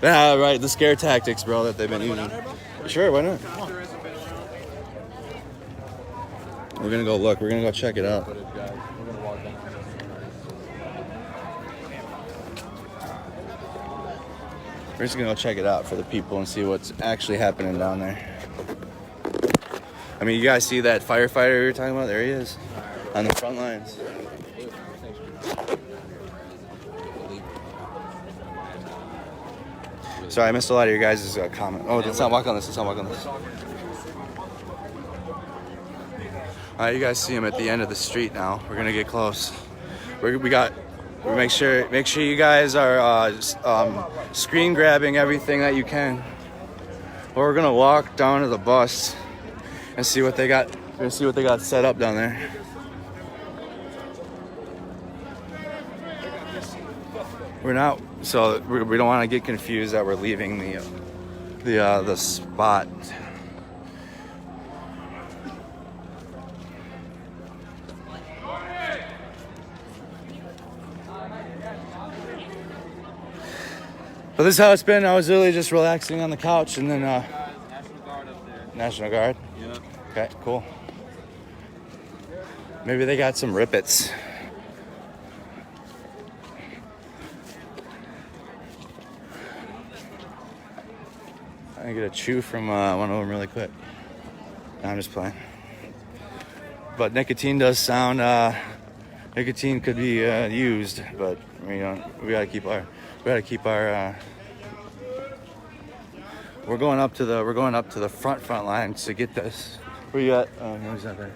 Yeah, right. The scare tactics, bro, that they've been using. Sure, why not? We're gonna go look. We're gonna go check it out. We're just gonna go check it out for the people and see what's actually happening down there. I mean, you guys see that firefighter you were talking about? There he is, on the front lines. Sorry, I missed a lot of your guys' comment. Oh, let's not walk on this. All right, you guys see him at the end of the street now. We're gonna get close. We make sure you guys are screen grabbing everything that you can. Or we're gonna walk down to the bus and see what they got. We're gonna see what they got set up down there. We're not, so we don't want to get confused that we're leaving the spot. But this is how it's been. I was really just relaxing on the couch, and then National Guard up there. National Guard. Yeah. Okay, cool. Maybe they got some rippets. I can get a chew from one of them really quick. No, I'm just playing. But nicotine does sound. Nicotine could be used, but we gotta keep our. We're going up to the front line to get this. Where you at? Oh, no, he's not there.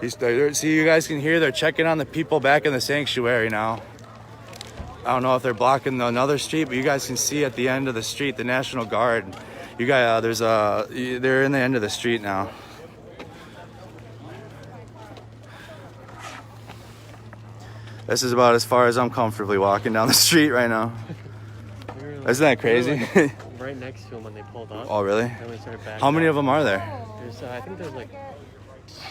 He's there. See, you guys can hear they're checking on the people back in the sanctuary now. I don't know if they're blocking another street, but you guys can see at the end of the street the National Guard. You guys, they're in the end of the street now. This is about as far as I'm comfortably walking down the street right now. Isn't that crazy? Right next to him when they pulled up. Oh, really? Then we started backing How many up. of them are there? I think there's like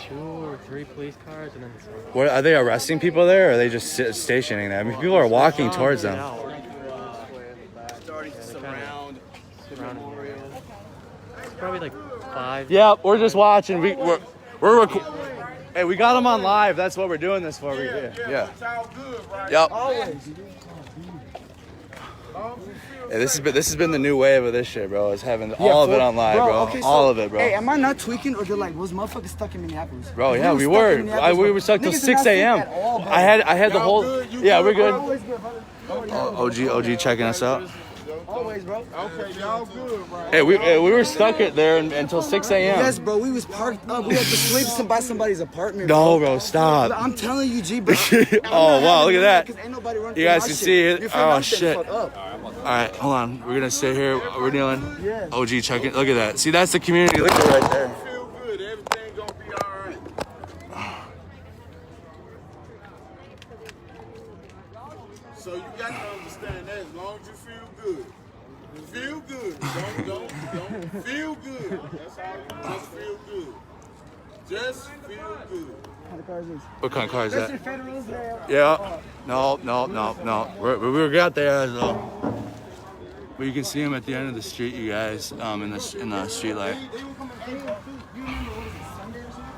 2 or 3 police cars, and then What, are they arresting people there, or are they just stationing there? I mean, people are walking towards them. Starting to surround the memorial. It's probably like 5. Yeah, we're just watching. Hey, we got them on live. That's what we're doing this for. Yeah. It's all good, right? Yep. Always. Long as we feel Yeah, this has been the new wave of this shit, bro. Is having all of it on live, bro. Okay, all of it, bro. Hey, am I not tweaking, or was motherfuckers stuck in Minneapolis? Bro, yeah, we were. We were stuck till 6 a.m. I had the whole. Yeah, we're good. OG checking us out. Always, bro. Okay, y'all good, bro. Hey, we were stuck there until 6 a.m. Yes, bro. We was parked up. We had to sleep by somebody's apartment. No, bro, stop. I'm telling you, G, bro. Oh wow, look at that. Ain't nobody running. You guys can see it. Oh shit. All right, hold on. We're gonna stay here. We're kneeling. Yeah. OG checking. Look at that. See, that's the community. Look at it right there. Feel good. Everything gonna be all right. So you got to understand that as long as you feel good. Feel good. Don't feel good. That's how you just feel good. Just feel good. What kind of car is that? Federals there. Yeah. No. We got there though. But you can see him at the end of the street, you guys, in the street light.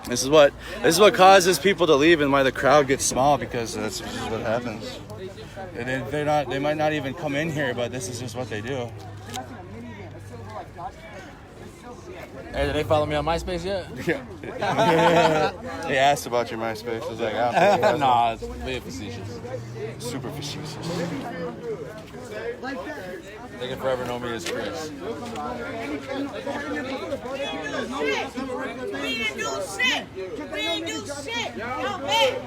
This is what causes people to leave and why the crowd gets small, because this is what happens. They might not even come in here, but this is just what they do. Hey, did they follow me on MySpace yet? Yeah. They asked about your MySpace. I was like, nah, it's way facetious. Super facetious. They can forever know me as Chris. We didn't do shit. We ain't do shit. Y'all bad.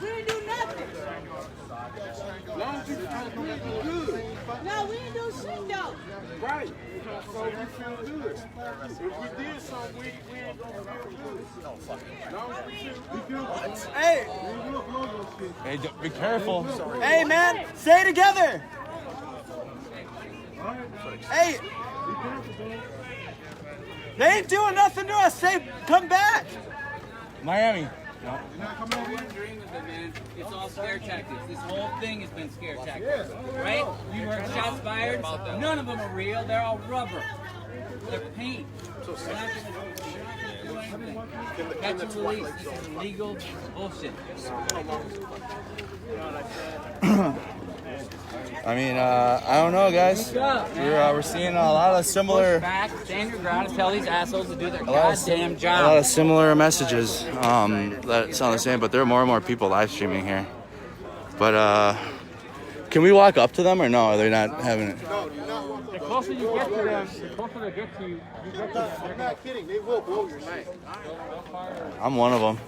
We didn't do nothing. No, we didn't do shit though. Right. So we feel good. If we did something, we ain't gonna feel good. No, we feel good. Hey. Hey, be careful. Hey, man. Stay together. Hey. They ain't doing nothing to us. Say, come back. Miami. It's all scare tactics. This whole thing has been scare tactics, right? You heard shots fired. None of them are real. They're all rubber. They're paint. They're not gonna do anything. Catch and release. This is illegal bullshit. I mean, I don't know, guys. We're seeing a lot of similar. Push back, stand your ground, and tell these assholes to do their goddamn job. A lot of similar messages that sound the same, but there are more and more people live streaming here. But can we walk up to them or no? Are they not having it? The closer you get to them, the closer they get to you, you get to them. I'm not kidding. They will blow your shit. I'm one of them.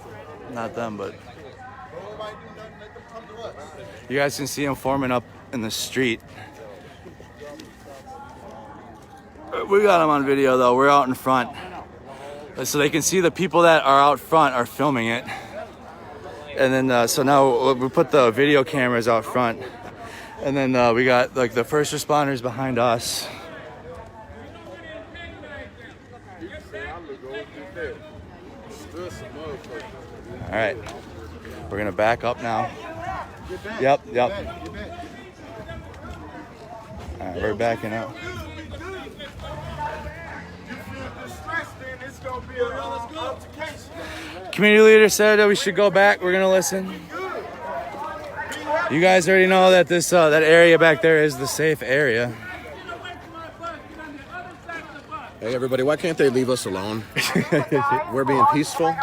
Not them, but. You guys can see them forming up in the street. We got them on video though. We're out in front, so they can see the people that are out front are filming it. And then so now we put the video cameras out front, and then we got like the first responders behind us. All right, we're gonna back up now. Yep. All right, we're backing out. Community leader said that we should go back. We're gonna listen. You guys already know that this that area back there is the safe area. Hey everybody, why can't they leave us alone? We're being peaceful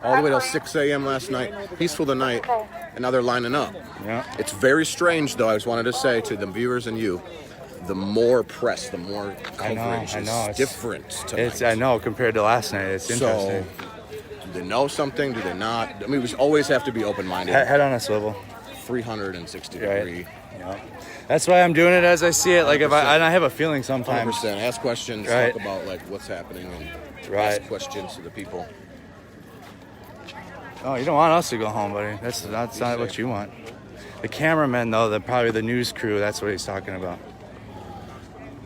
all the way till 6 a.m. last night. Peaceful tonight, and now they're lining up. Yeah. It's very strange, though. I just wanted to say to the viewers and you, the more press, the more coverage I know. is different tonight. I know compared to last night. It's interesting. So, do they know something? Do they not? I mean, we always have to be open-minded. Head on a swivel. 360 right. degree. Yeah. That's why I'm doing it as I see it. Like if I have a feeling sometimes. 100%. Ask questions. Right. Talk about like what's happening and right. Ask questions to the people. Oh, you don't want us to go home, buddy. That's not what you want. The cameramen, though, probably the news crew. That's what he's talking about.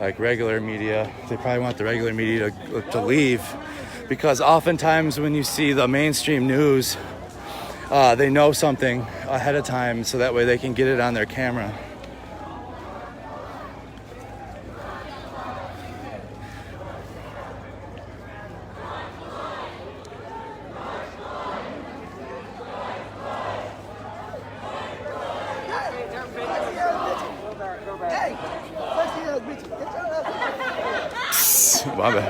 Like regular media, they probably want the regular media to leave, because oftentimes when you see the mainstream news, they know something ahead of time, so that way they can get it on their camera. my bad.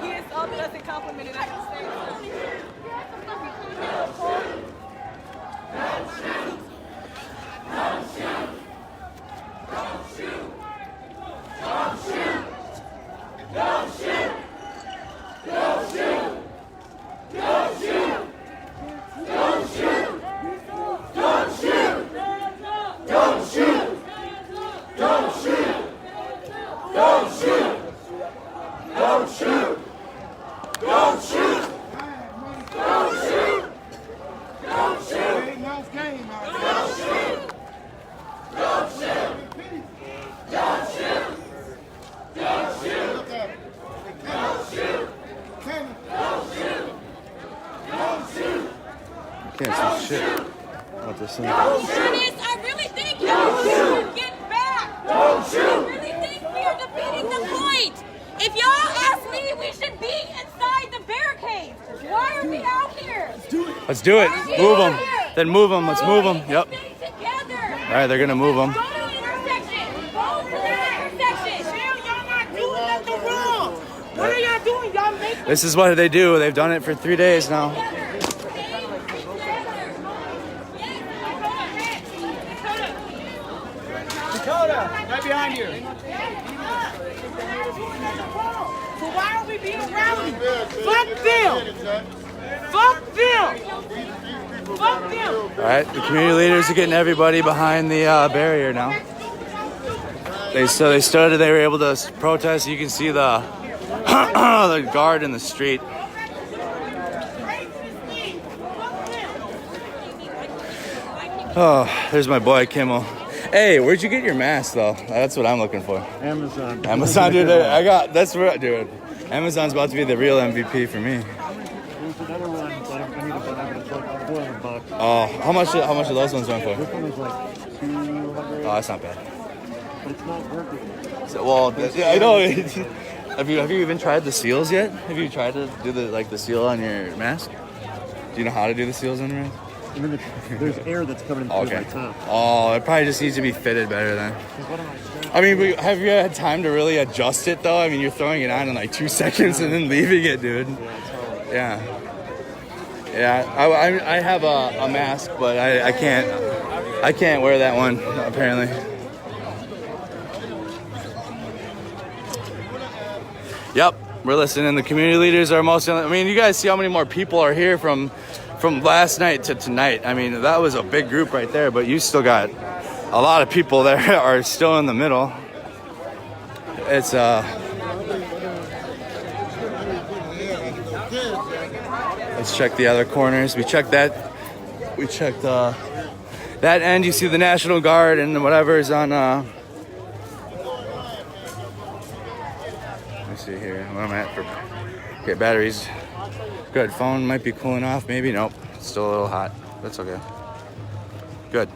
He insulted us and complimented us at the same time. Can't see shit. What this thing? Dennis, I really think you should get back. Don't shoot. I really think we are defeating the point. If y'all ask me, we should be inside the barricade. Why are we out here? Let's do it. Move them. Then move them. Let's move them. Yep. Stay together. All right, they're gonna move them. Go to the intersection. Go to the intersection. Y'all not doing nothing wrong. What are y'all doing? Y'all making. This is what they do. They've done it for 3 days now. Dakota, right behind you. So why are we being rowdy? Fuck them. Fuck them. Fuck them. All right, the community leaders are getting everybody behind the barrier now. They stood. They were able to protest. You can see the the guard in the street. Oh, there's my boy Kimmel. Hey, where'd you get your mask though? That's what I'm looking for. Amazon. Amazon, dude. That's where, dude. Amazon's about to be the real MVP for me. There's another one that I need to buy, but it's like $400. Oh, how much are those ones going for? This one is like $200. Oh, that's not bad. But it's not working. So, well, I know. Have you even tried the seals yet? Have you tried to do the seal on your mask? Do you know how to do the seals on your mask? I mean, there's air that's coming through my top. Oh, it probably just needs to be fitted better then. I mean, have you had time to really adjust it though? I mean, you're throwing it on in like 2 seconds and then leaving it, dude. Yeah. Yeah. I have a mask, but I can't wear that one apparently. Yep, we're listening. The community leaders are most. I mean, you guys see how many more people are here from last night to tonight. I mean, that was a big group right there, but you still got a lot of people there are still in the middle. It's let's check the other corners. We checked that end. You see the National Guard and whatever is on let me see here what I'm at for. Okay, batteries. Good. Phone might be cooling off. Maybe. Nope. It's still a little hot. That's okay. Good.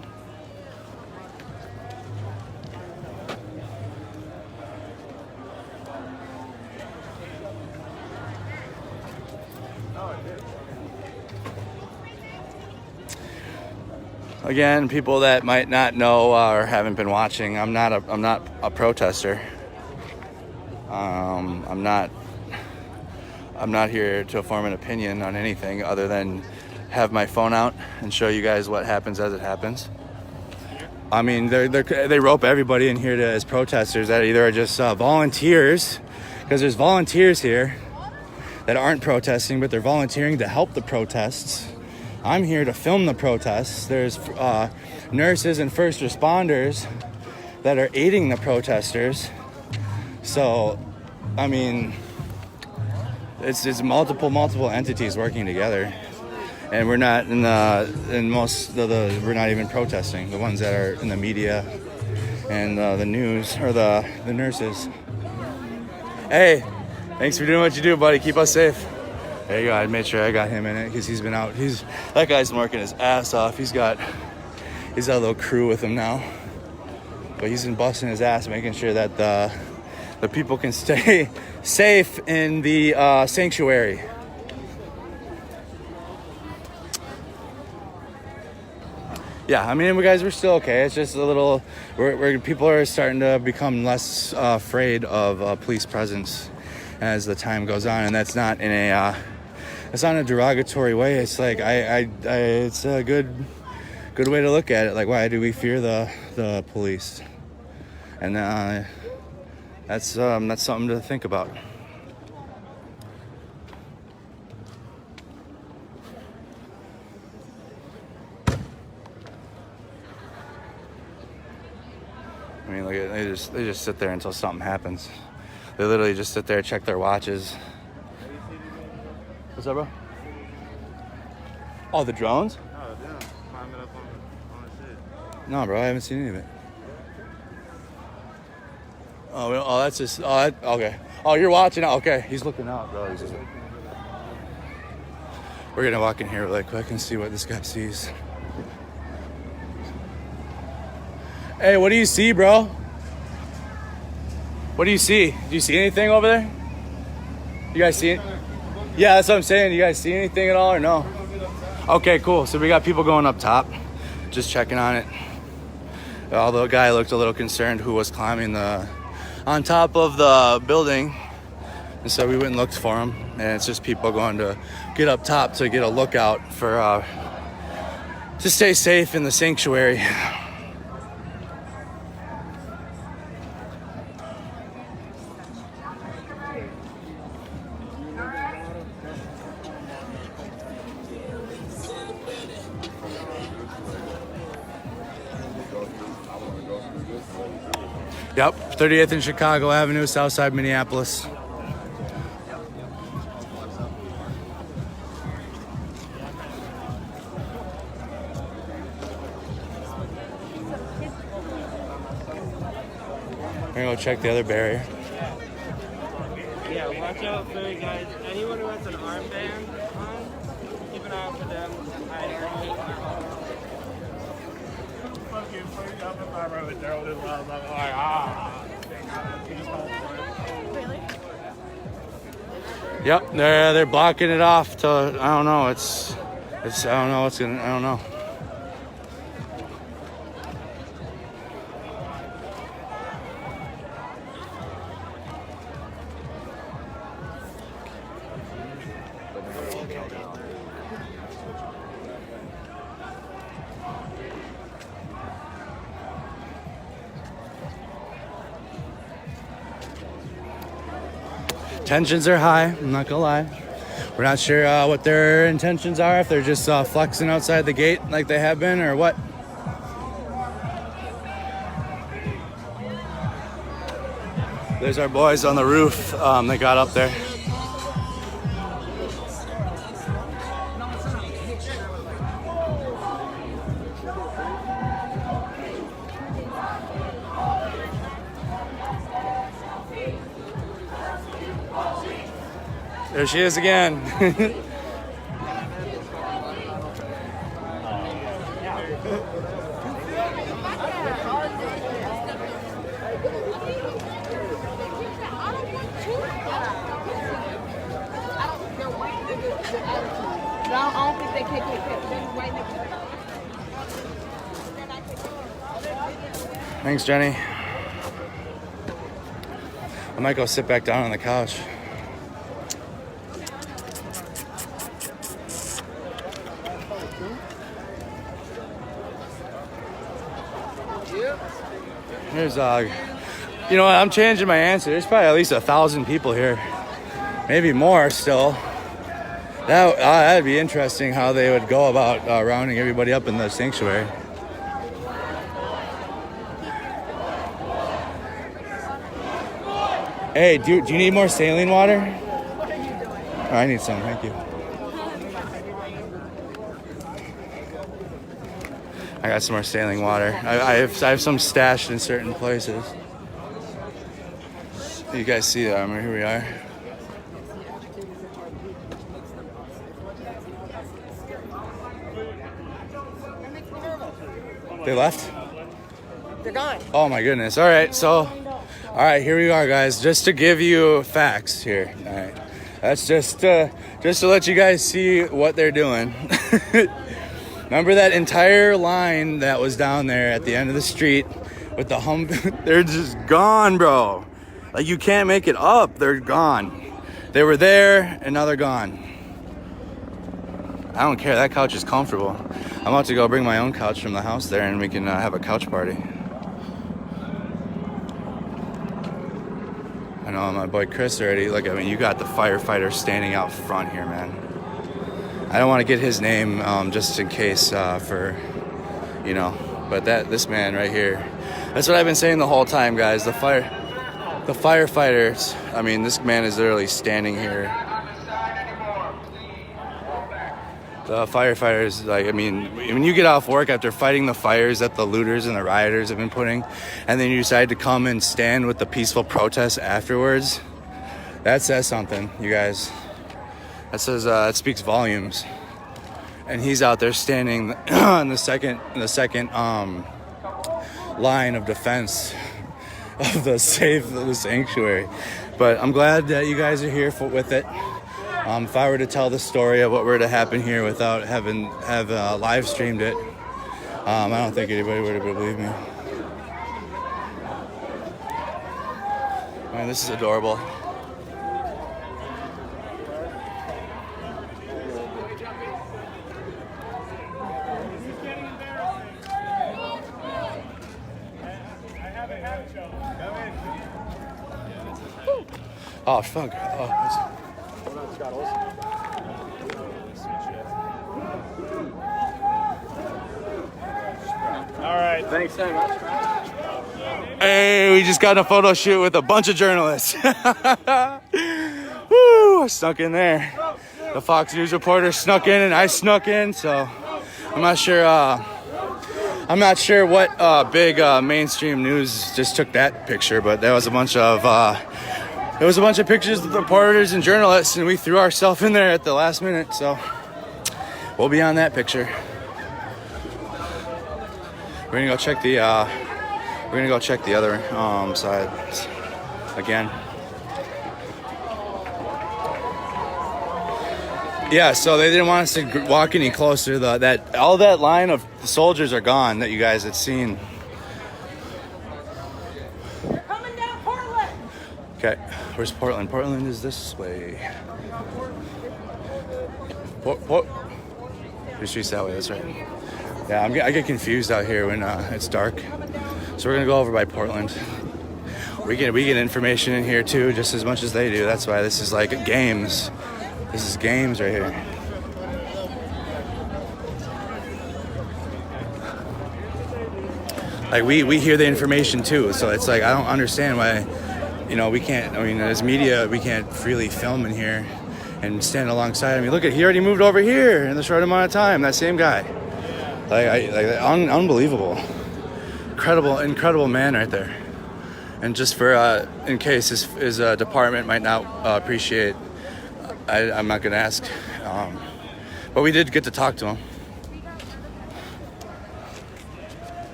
Again, people that might not know or haven't been watching, I'm not a protester. I'm not here to form an opinion on anything other than have my phone out and show you guys what happens as it happens. I mean, they rope everybody in here as protesters that either are just volunteers, because there's volunteers here that aren't protesting, but they're volunteering to help the protests. I'm here to film the protests. There's nurses and first responders that are aiding the protesters. So, I mean, it's multiple entities working together, and we're not we're not even protesting. The ones that are in the media and the news or the nurses. Hey, thanks for doing what you do, buddy. Keep us safe. There you go. I made sure I got him in it because he's been out. That guy's been working his ass off. He's got a little crew with him now, but he's been busting his ass, making sure that the people can stay safe in the sanctuary. Yeah, I mean, we're still okay. It's just a little, people are starting to become less afraid of police presence as the time goes on, and that's not in a, it's not in a derogatory way. It's like it's a good way to look at it. Like, why do we fear the police? And that's something to think about. I mean, look at, they just sit there until something happens. They literally just sit there, check their watches. What's up, bro? Oh, the drones? Oh, damn. Climbing up on the shit. No, bro, I haven't seen any of it. Oh, that's just, okay. Oh, you're watching out. Okay, he's looking out, bro. We're gonna walk in here really quick and see what this guy sees. Hey, what do you see, bro? What do you see? Do you see anything over there? You guys see it? Yeah, that's what I'm saying. You guys see anything at all or no? Okay, cool. So we got people going up top, just checking on it. Although the guy looked a little concerned who was climbing on top of the building. And so we went and looked for him. And it's just people going to get up top to get a lookout for, to stay safe in the sanctuary. Yep, 30th and Chicago Avenue, Southside Minneapolis. We're gonna go check the other barrier. Yeah, watch out for guys. Anyone who has an armband on, keep an eye out for them. Yep, they're blocking it off to, I don't know, it's I don't know what's gonna, I don't know. Tensions are high, I'm not gonna lie. We're not sure what their intentions are, if they're just flexing outside the gate like they have been or what. There's our boys on the roof. They got up there. There she is again. I don't think they kick white niggas. Thanks, Jenny. I might go sit back down on the couch. There's you know what, I'm changing my answer. There's probably at least 1,000 people here, maybe more still. That'd be interesting how they would go about rounding everybody up in the sanctuary. Hey, do you need more saline water? Oh, I need some, thank you. I got some more saline water. I have some stashed in certain places. You guys see that? Here we are. They left? They're gone. Oh my goodness. All right, so, all right, here we are, guys. Just to give you facts here. All right, that's just to let you guys see what they're doing. Remember that entire line that was down there at the end of the street with the hum? They're just gone, bro. Like, you can't make it up. They're gone. They were there, and now they're gone. I don't care. That couch is comfortable. I'm about to go bring my own couch from the house there, and we can have a couch party. I know my boy Chris already. Look, I mean, you got the firefighter standing out front here, man. I don't want to get his name just in case for, you know, but this man right here. That's what I've been saying the whole time, guys. The firefighters. I mean, this man is literally standing here. The firefighters, like, I mean, when you get off work after fighting the fires that the looters and the rioters have been putting, and then you decide to come and stand with the peaceful protests afterwards, that says something, you guys. That says, it speaks volumes. And he's out there standing in the second line of defense of the sanctuary. But I'm glad that you guys are here with it. If I were to tell the story of what were to happen here without have live streamed it, I don't think anybody would have believed me. Man, this is adorable. Oh, fuck. Oh, All right. Thanks so much. hey, we just got a photo shoot with a bunch of journalists. Woo, I snuck in there. The Fox News reporter snuck in and I snuck in, so I'm not sure what big mainstream news just took that picture, but there was a bunch of pictures of the reporters and journalists, and we threw ourselves in there at the last minute, so we'll be on that picture. We're gonna go check the other side again. Yeah, so they didn't want us to walk any closer. All that line of soldiers are gone that you guys had seen. Coming down Portland. Okay, where's Portland? Portland is this way. The street's that way. That's right. Yeah, I get confused out here when it's dark. So we're gonna go over by Portland. We get information in here too, just as much as they do. That's why this is like games. This is games right here. Like we hear the information too, so it's like I don't understand why, we can't. I mean, as media, we can't freely film in here and stand alongside. I mean, look he already moved over here in the short amount of time. That same guy. Unbelievable. Incredible man right there. And just for, in case his department might not appreciate, I'm not going to ask. But we did get to talk to him.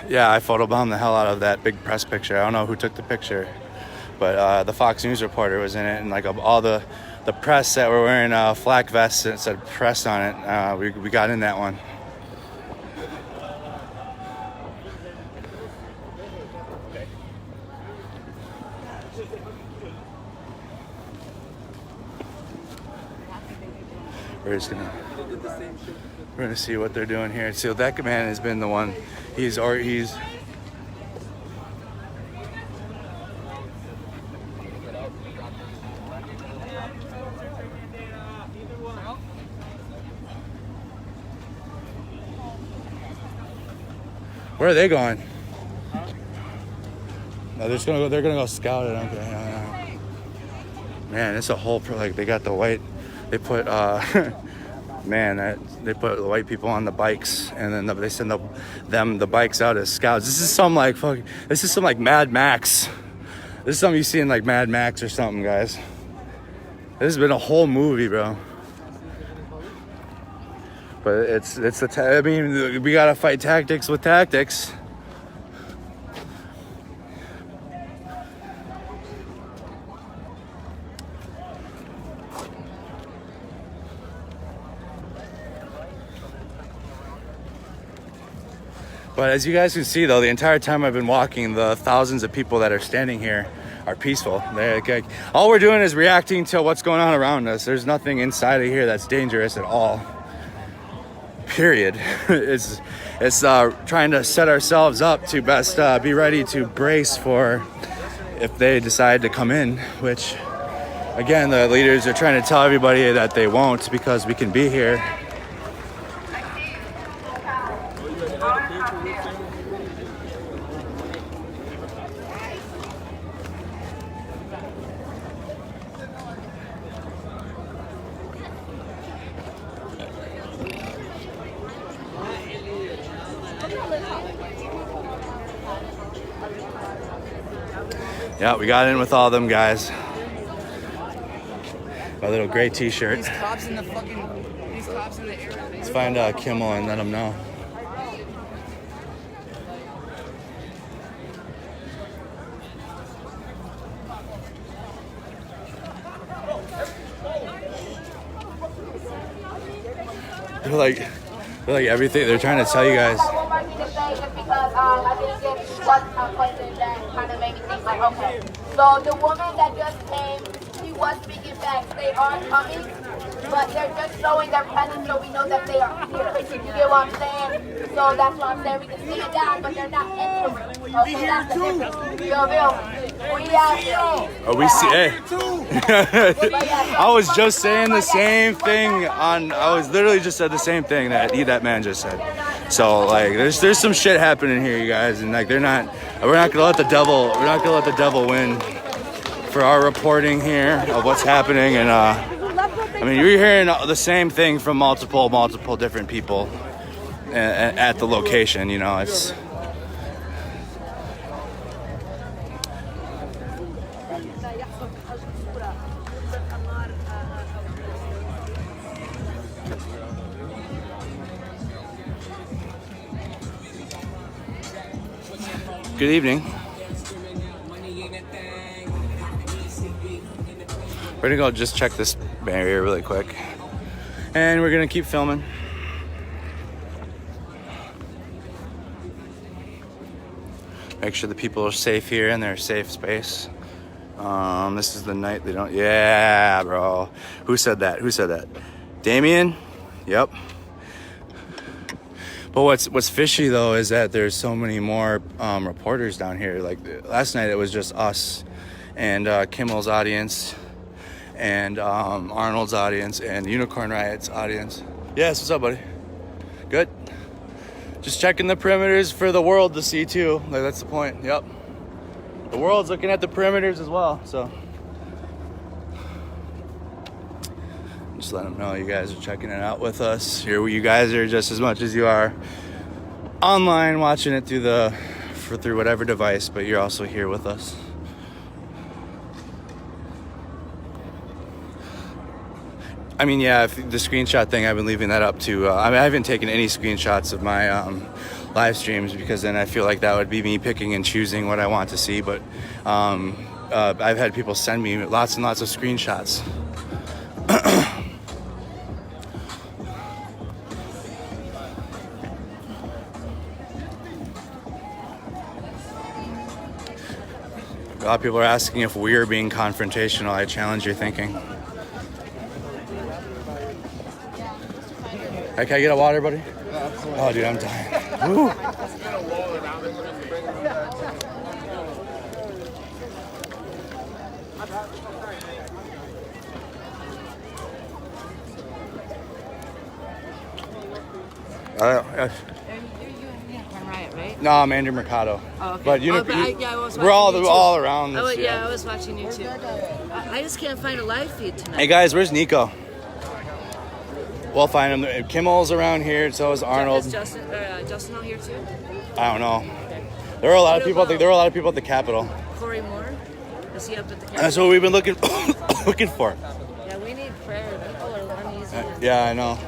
Yeah, I photobombed the hell out of that big press picture. I don't know who took the picture, but the Fox News reporter was in it, and like all the press that were wearing flak vests that said press on it, we got in that one. We're gonna see what they're doing here. So that man has been the one. He's. Where are they going? No, they're gonna go scout it. Okay. Man, it's a whole they got the white. They put they put the white people on the bikes, and then they send the bikes out as scouts. This is some like Mad Max. This is something you see in like Mad Max or something, guys. This has been a whole movie, bro. But I mean, we gotta fight tactics with tactics. But as you guys can see, though, the entire time I've been walking, the thousands of people that are standing here are peaceful. Like, all we're doing is reacting to what's going on around us. There's nothing inside of here that's dangerous at all. Period. It's trying to set ourselves up to best be ready to brace for if they decide to come in, which, again, the leaders are trying to tell everybody that they won't because we can be here. Yeah, we got in with all them guys. My little gray t-shirt. These cops in the air. Let's find Kimmel and let him know. They're like everything. They're trying to tell you guys. Because I didn't get one question that kind of made me think like, okay, so the woman that just came, she was speaking facts. They are coming, but they're just showing their presence so we know that they are here. You get what I'm saying? So that's what I'm saying. We can see it down, but they're not entering. Okay, that's the difference. We out here. Oh, we see. Hey. I was just saying the same thing I was literally just said the same thing that man just said. So like, there's some shit happening here, you guys, and like we're not gonna let the devil win for our reporting here of what's happening. And I mean, you're hearing the same thing from multiple different people at the location. You know, it's. Good evening. We're gonna go just check this barrier really quick. And we're gonna keep filming. Make sure the people are safe here in their safe space. This is the night they don't, yeah, bro. Who said that? Damien? Yep. But what's fishy though is that there's so many more reporters down here. Like last night, it was just us and Kimmel's audience and Arnold's audience and Unicorn Riot's audience. Yes, what's up, buddy? Good. Just checking the perimeters for the world to see too. Like that's the point. Yep. The world's looking at the perimeters as well. So just let them know you guys are checking it out with us. Here, you guys are just as much as you are online watching it through whatever device, but you're also here with us. I mean, yeah, if the screenshot thing, I've been leaving that up to. I haven't taken any screenshots of my live streams because then I feel like that would be me picking and choosing what I want to see. But I've had people send me lots and lots of screenshots. A lot of people are asking if we're being confrontational. I challenge your thinking. Hey, can I get a water, buddy? Oh, dude, I'm dying. Woo. Right? No, I'm Andrew Mercado. Oh, okay. But we're all around this. I was watching you too. I just can't find a live feed tonight. Hey guys, where's Nico? We'll find him. Kimmel's around here, so is Arnold. Is Justin out here too? I don't know. Okay. There are a lot of people. There are a lot of people at the Capitol. Corey Moore, is he up at the Capitol? That's what we've been looking for. Yeah, we need prayer. People are uneasy. Yeah, I know.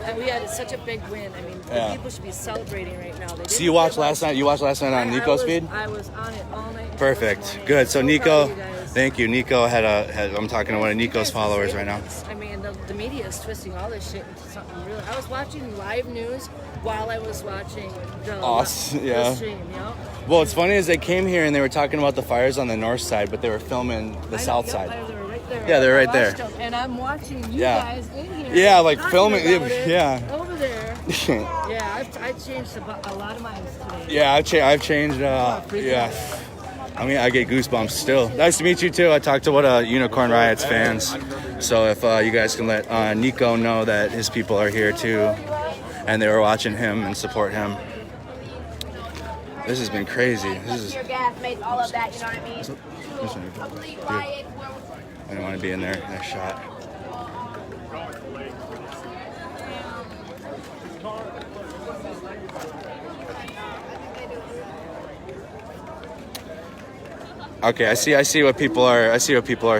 And we had such a big win. I mean, people should be celebrating right now. So you watched last night? You watched last night on Nico's feed? I was on it all night. Perfect. Good. So Nico, Thank you. Nico I'm talking to one of Nico's followers right now. I mean, the media is twisting all this shit into something real. I was watching live news while I was watching the stream, you know? Well, what's funny is they came here and they were talking about the fires on the north side, but they were filming the south side. They were right there. Yeah, they're right there. And I'm watching you guys in here. Yeah, like talking filming. about it Yeah. Over there. Yeah, I've changed a lot of mine today. Yeah, I've changed. Yeah. I mean, I get goosebumps still. Nice to meet you too. I talked to one of Unicorn Riot's fans. So if you guys can let Nico know that his people are here too, and they were watching him and support him. This has been crazy. This is. Your gas made all of that. You know what I mean? I don't want to be in there. Nice shot. Okay, I see what people are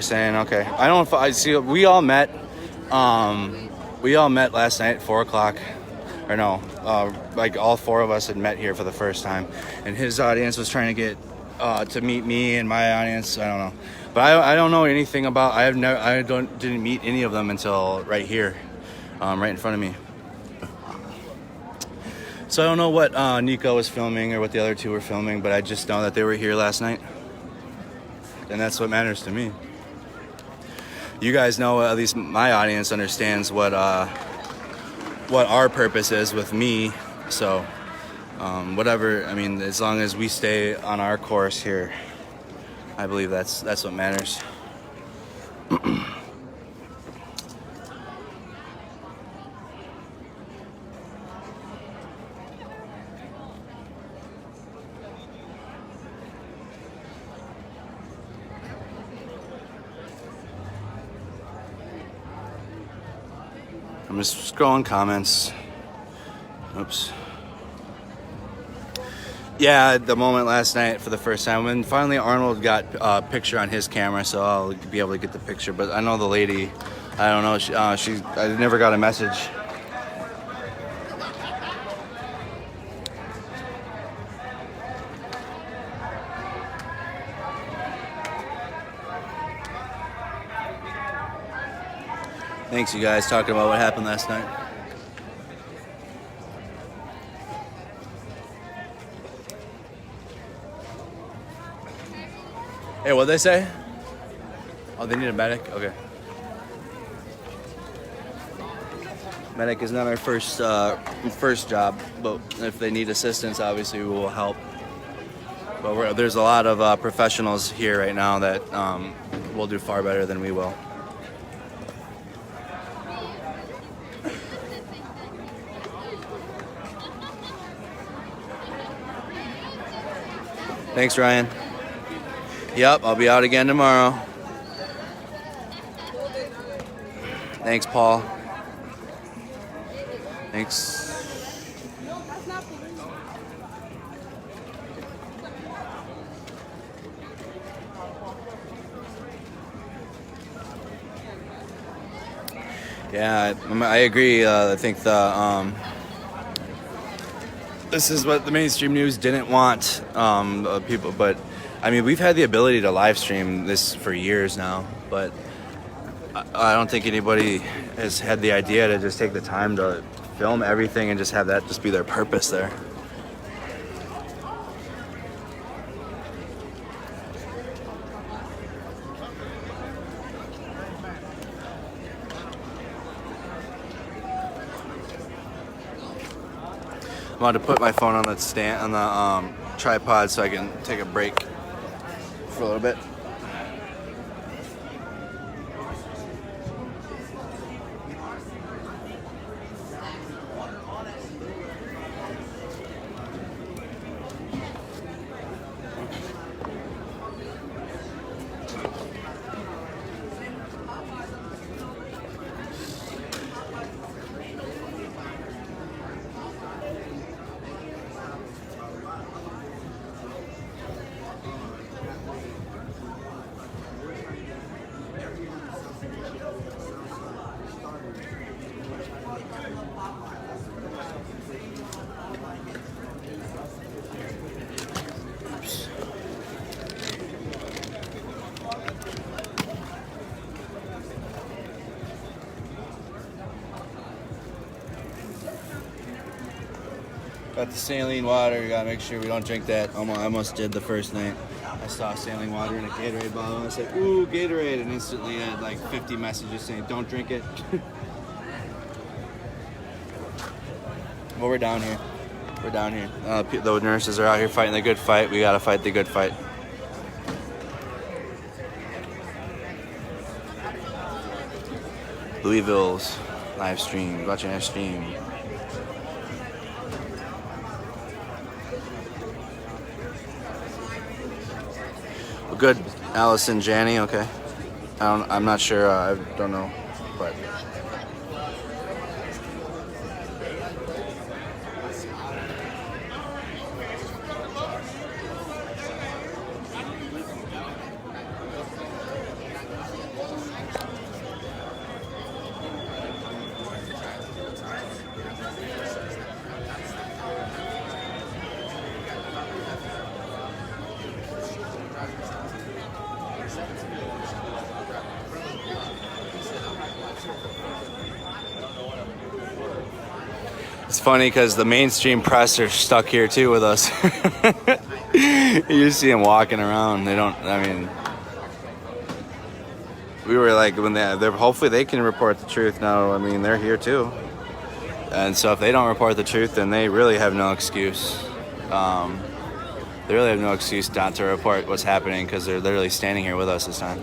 saying. Okay, I don't. I see. We all met last night at 4:00, or no, like all four of us had met here for the first time, and his audience was trying to get to meet me and my audience. I don't know, but I don't know anything about. Didn't meet any of them until right here, right in front of me. So I don't know what Nico was filming or what the other two were filming, but I just know that they were here last night. And that's what matters to me. You guys know, at least my audience understands what our purpose is with me. So whatever, I mean, as long as we stay on our course here, I believe that's what matters. I'm just scrolling comments. Oops. Yeah, at the moment last night for the first time, when finally Arnold got a picture on his camera, so I'll be able to get the picture. But I know the lady, I don't know, I never got a message. Thanks, you guys, talking about what happened last night. Hey, what'd they say? Oh, they need a medic? Okay. Medic is not our first job, but if they need assistance, obviously we will help. But there's a lot of professionals here right now that will do far better than we will. Thanks, Ryan. Yep, I'll be out again tomorrow. Thanks, Paul. Thanks. Yeah, I agree. I think this is what the mainstream news didn't want people, but I mean, we've had the ability to live stream this for years now, but I don't think anybody has had the idea to just take the time to film everything and just have that just be their purpose there. I'm about to put my phone on the stand, on the tripod, so I can take a break for a little bit. Got the saline water. You gotta make sure we don't drink that. I almost did the first night. I saw saline water in a Gatorade bottle. And I said, "Ooh, Gatorade!" And instantly I had like 50 messages saying, "Don't drink it." But we're down here. We're down here. The nurses are out here fighting the good fight. We gotta fight the good fight. Louisville's live stream. Watching our stream. Well, good, Allison, Janney. Okay. I'm not sure. I don't know, but. It's funny because the mainstream press are stuck here too with us. You see them walking around. They don't, I mean, we were like, when they're hopefully they can report the truth now. I mean, they're here too. And so if they don't report the truth, then they really have no excuse. They really have no excuse not to report what's happening because they're literally standing here with us this time.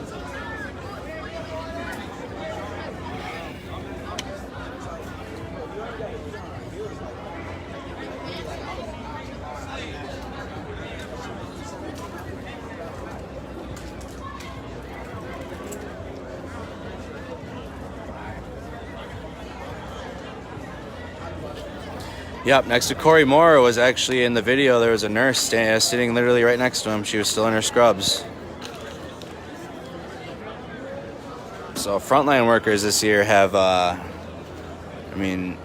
Yep, next to Corey Moore was actually in the video. There was a nurse sitting literally right next to him. She was still in her scrubs. So frontline workers this year have, I mean,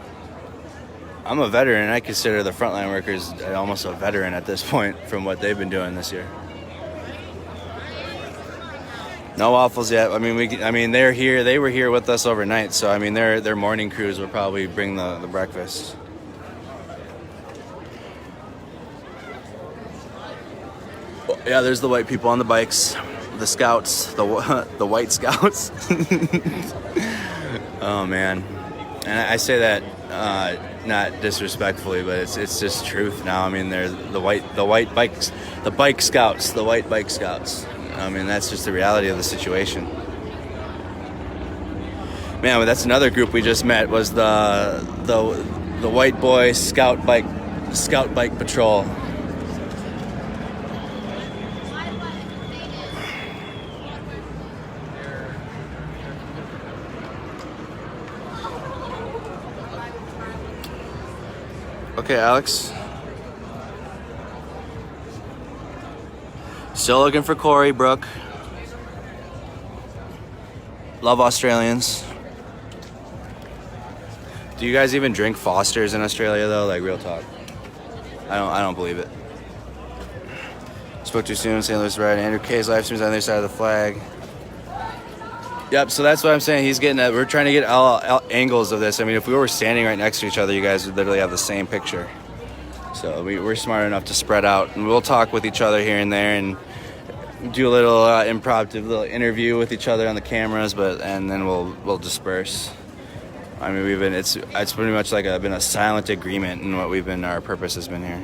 I'm a veteran. I consider the frontline workers almost a veteran at this point from what they've been doing this year. No waffles yet. I mean, they're here. They were here with us overnight. So I mean, their morning crews will probably bring the breakfast. Yeah, there's the white people on the bikes, the scouts, the white scouts. Oh man, and I say that not disrespectfully, but it's just truth now. I mean, they're the white bikes, the bike scouts, the white bike scouts. I mean, that's just the reality of the situation. Man, but that's another group we just met was the white boy scout bike patrol. Okay, Alex. Still looking for Corey, Brooke. Love Australians. Do you guys even drink Fosters in Australia though? Like real talk. I don't believe it. Spoke too soon, St. Louis right. Andrew K's live streams on the other side of the flag. Yep, so that's what I'm saying. He's getting at. We're trying to get all angles of this. I mean, if we were standing right next to each other, you guys would literally have the same picture. So we're smart enough to spread out, and we'll talk with each other here and there, and do a little impromptu little interview with each other on the cameras, and then we'll disperse. I mean, it's pretty much like been a silent agreement in what our purpose has been here.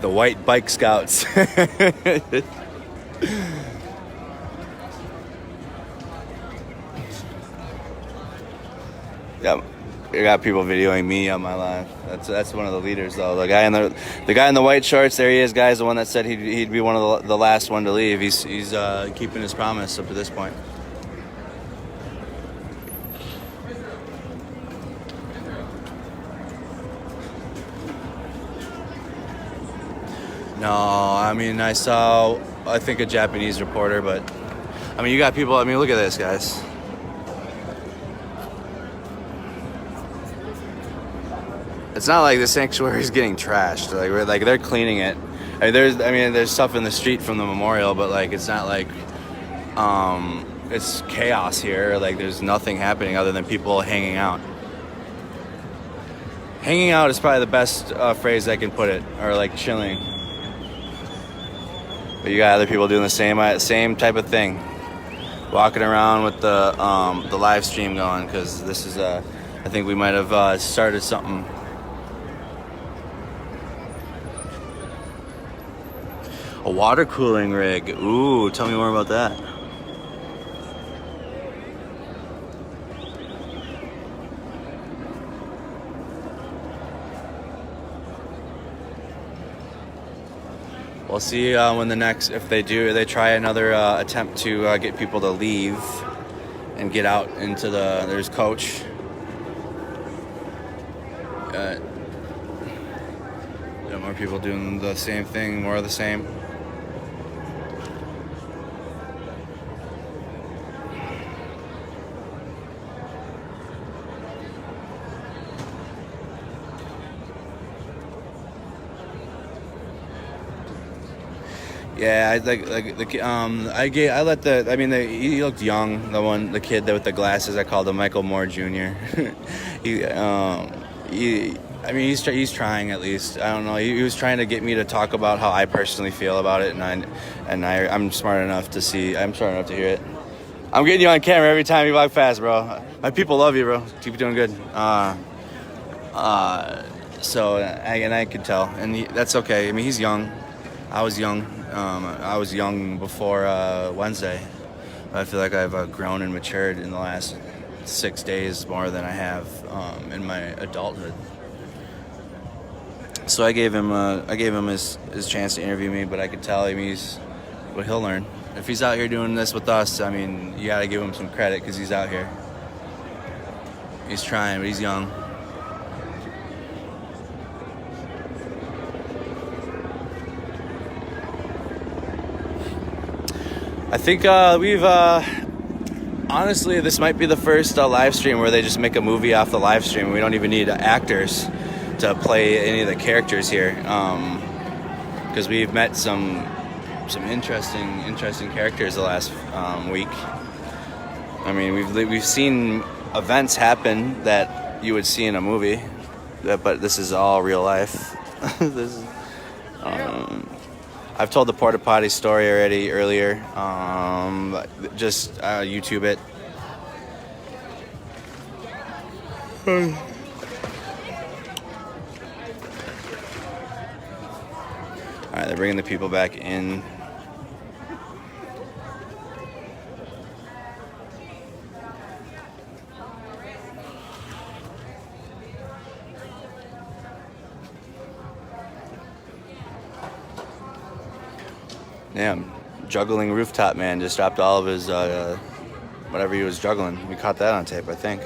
The white bike scouts. Yeah, you got people videoing me on my live. That's one of the leaders though. The guy in the white shorts. There he is, guys. The one that said he'd be one of the last one to leave. He's keeping his promise up to this point. No, I mean, I saw, I think, a Japanese reporter, but I mean, you got people, I mean, look at this, guys. It's not like the sanctuary is getting trashed. Like they're cleaning it. I mean, there's stuff in the street from the memorial, but like it's not like it's chaos here. Like there's nothing happening other than people hanging out. Hanging out is probably the best phrase I can put it, or like chilling. But you got other people doing the same type of thing, walking around with the live stream going, because this is I think we might have started something. A water cooling rig. Ooh, tell me more about that. We'll see when the next, if they try another attempt to get people to leave and get out into there's Coach. More people doing the same thing, more of the same. Yeah, he looked young. The kid with the glasses, I called him Michael Moore Jr. He's trying at least. I don't know. He was trying to get me to talk about how I personally feel about it, and I'm smart enough to see. I'm smart enough to hear it. I'm getting you on camera every time you walk past, bro. My people love you, bro. Keep doing good. So I can tell, and that's okay. I mean, he's young. I was young. I was young before Wednesday. I feel like I've grown and matured in the last 6 days more than I have in my adulthood. So I gave him his chance to interview me, but I could tell him he'll learn. If he's out here doing this with us, I mean, you got to give him some credit because he's out here. He's trying, but he's young. I think honestly, this might be the first live stream where they just make a movie off the live stream. We don't even need actors to play any of the characters here, because we've met some interesting characters the last week. I mean, we've seen events happen that you would see in a movie, but this is all real life. This is. I've told the porta potty story earlier. Just YouTube it. All right, they're bringing the people back in. Damn, juggling rooftop man just dropped all of his whatever he was juggling. We caught that on tape, I think.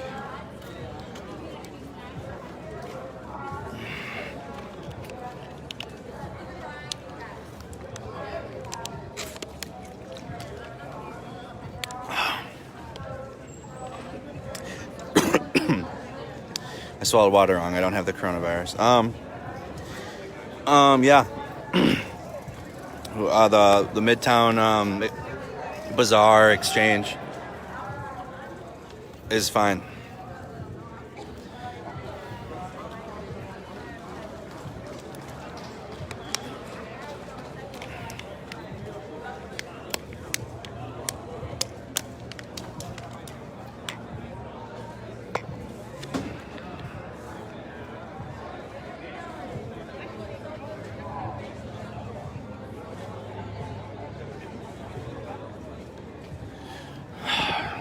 I swallowed water wrong. I don't have the coronavirus. Yeah. The Midtown Bazaar Exchange is fine.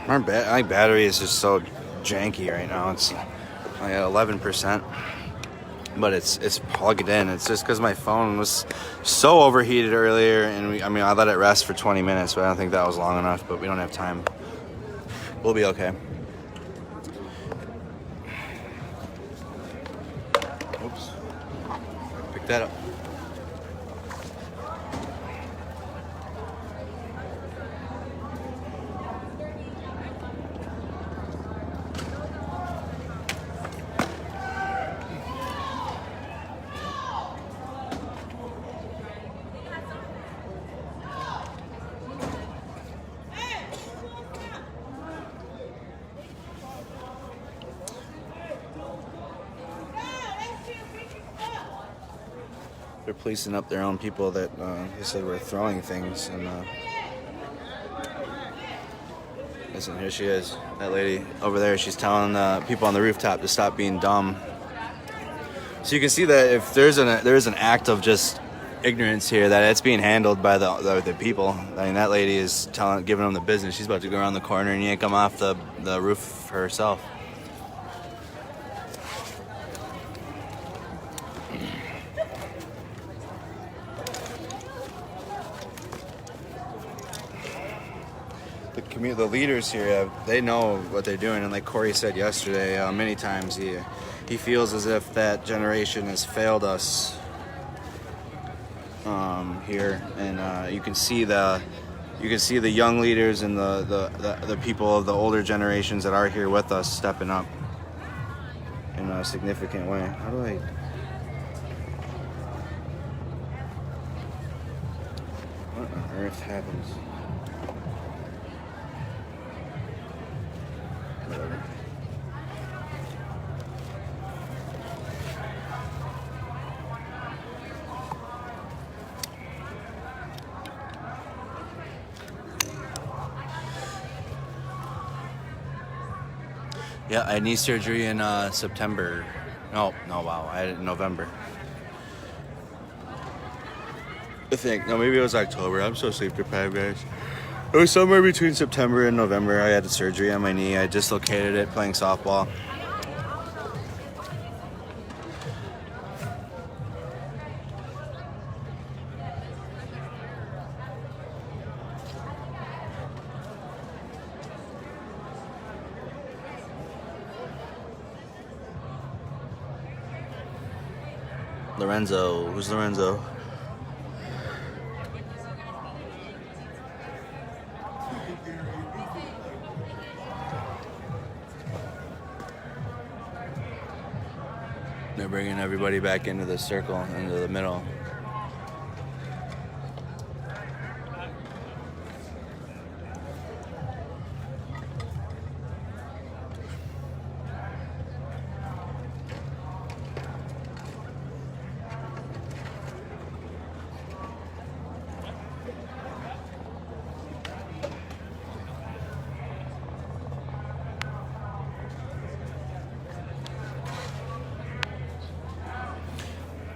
My battery is just so janky right now. It's like at 11%, but it's plugged in. It's just because my phone was so overheated earlier, and I let it rest for 20 minutes, but I don't think that was long enough. But we don't have time. We'll be okay. Oops. Pick that up. they're policing up their own people that they said were throwing things. And listen, here she is, that lady over there. She's telling people on the rooftop to stop being dumb. So you can see that if there's an act of just ignorance here, that it's being handled by the people. I mean, that lady is giving them the business. She's about to go around the corner and yank them off the roof herself. The leaders here, they know what they're doing, and like Corey said yesterday, many times he feels as if that generation has failed us here, and you can see the young leaders and the people of the older generations that are here with us stepping up in a significant way. How do I? What on earth happens? Whatever. Yeah, I had knee surgery in September. No, wow, I had it in November. I think. No, maybe it was October. I'm so sleep deprived, guys. It was somewhere between September and November. I had the surgery on my knee. I dislocated it playing softball. Lorenzo. Who's Lorenzo? They're bringing everybody back into the circle, into the middle.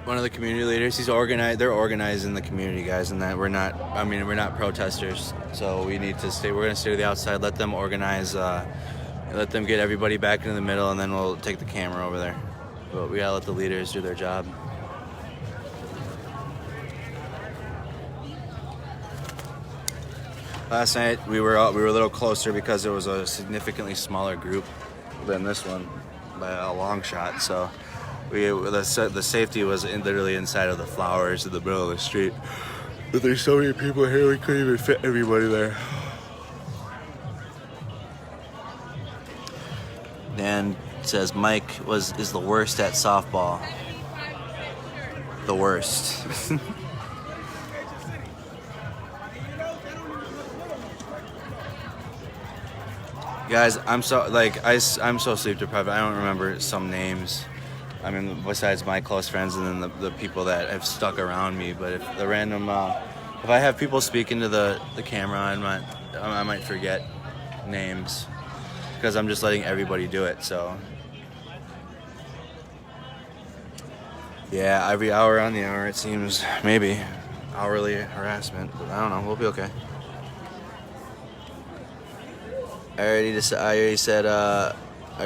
One of the community leaders, they're organizing the community, guys, and that we're not protesters, so we need to stay. We're going to stay to the outside, let them organize, let them get everybody back into the middle, and then we'll take the camera over there. But we got to let the leaders do their job. Last night we were a little closer because it was a significantly smaller group than this one by a long shot, so the safety was literally inside of the flowers in the middle of the street. But there's so many people here, we couldn't even fit everybody there. Dan says Mike is the worst at softball. The worst. Guys, I'm so sleep deprived. I don't remember some names. I mean, besides my close friends and then the people that have stuck around me. But if the random, if I have people speak into the camera, I might forget names because I'm just letting everybody do it. So yeah, every hour on the hour it seems, maybe hourly harassment. But I don't know. We'll be okay. I already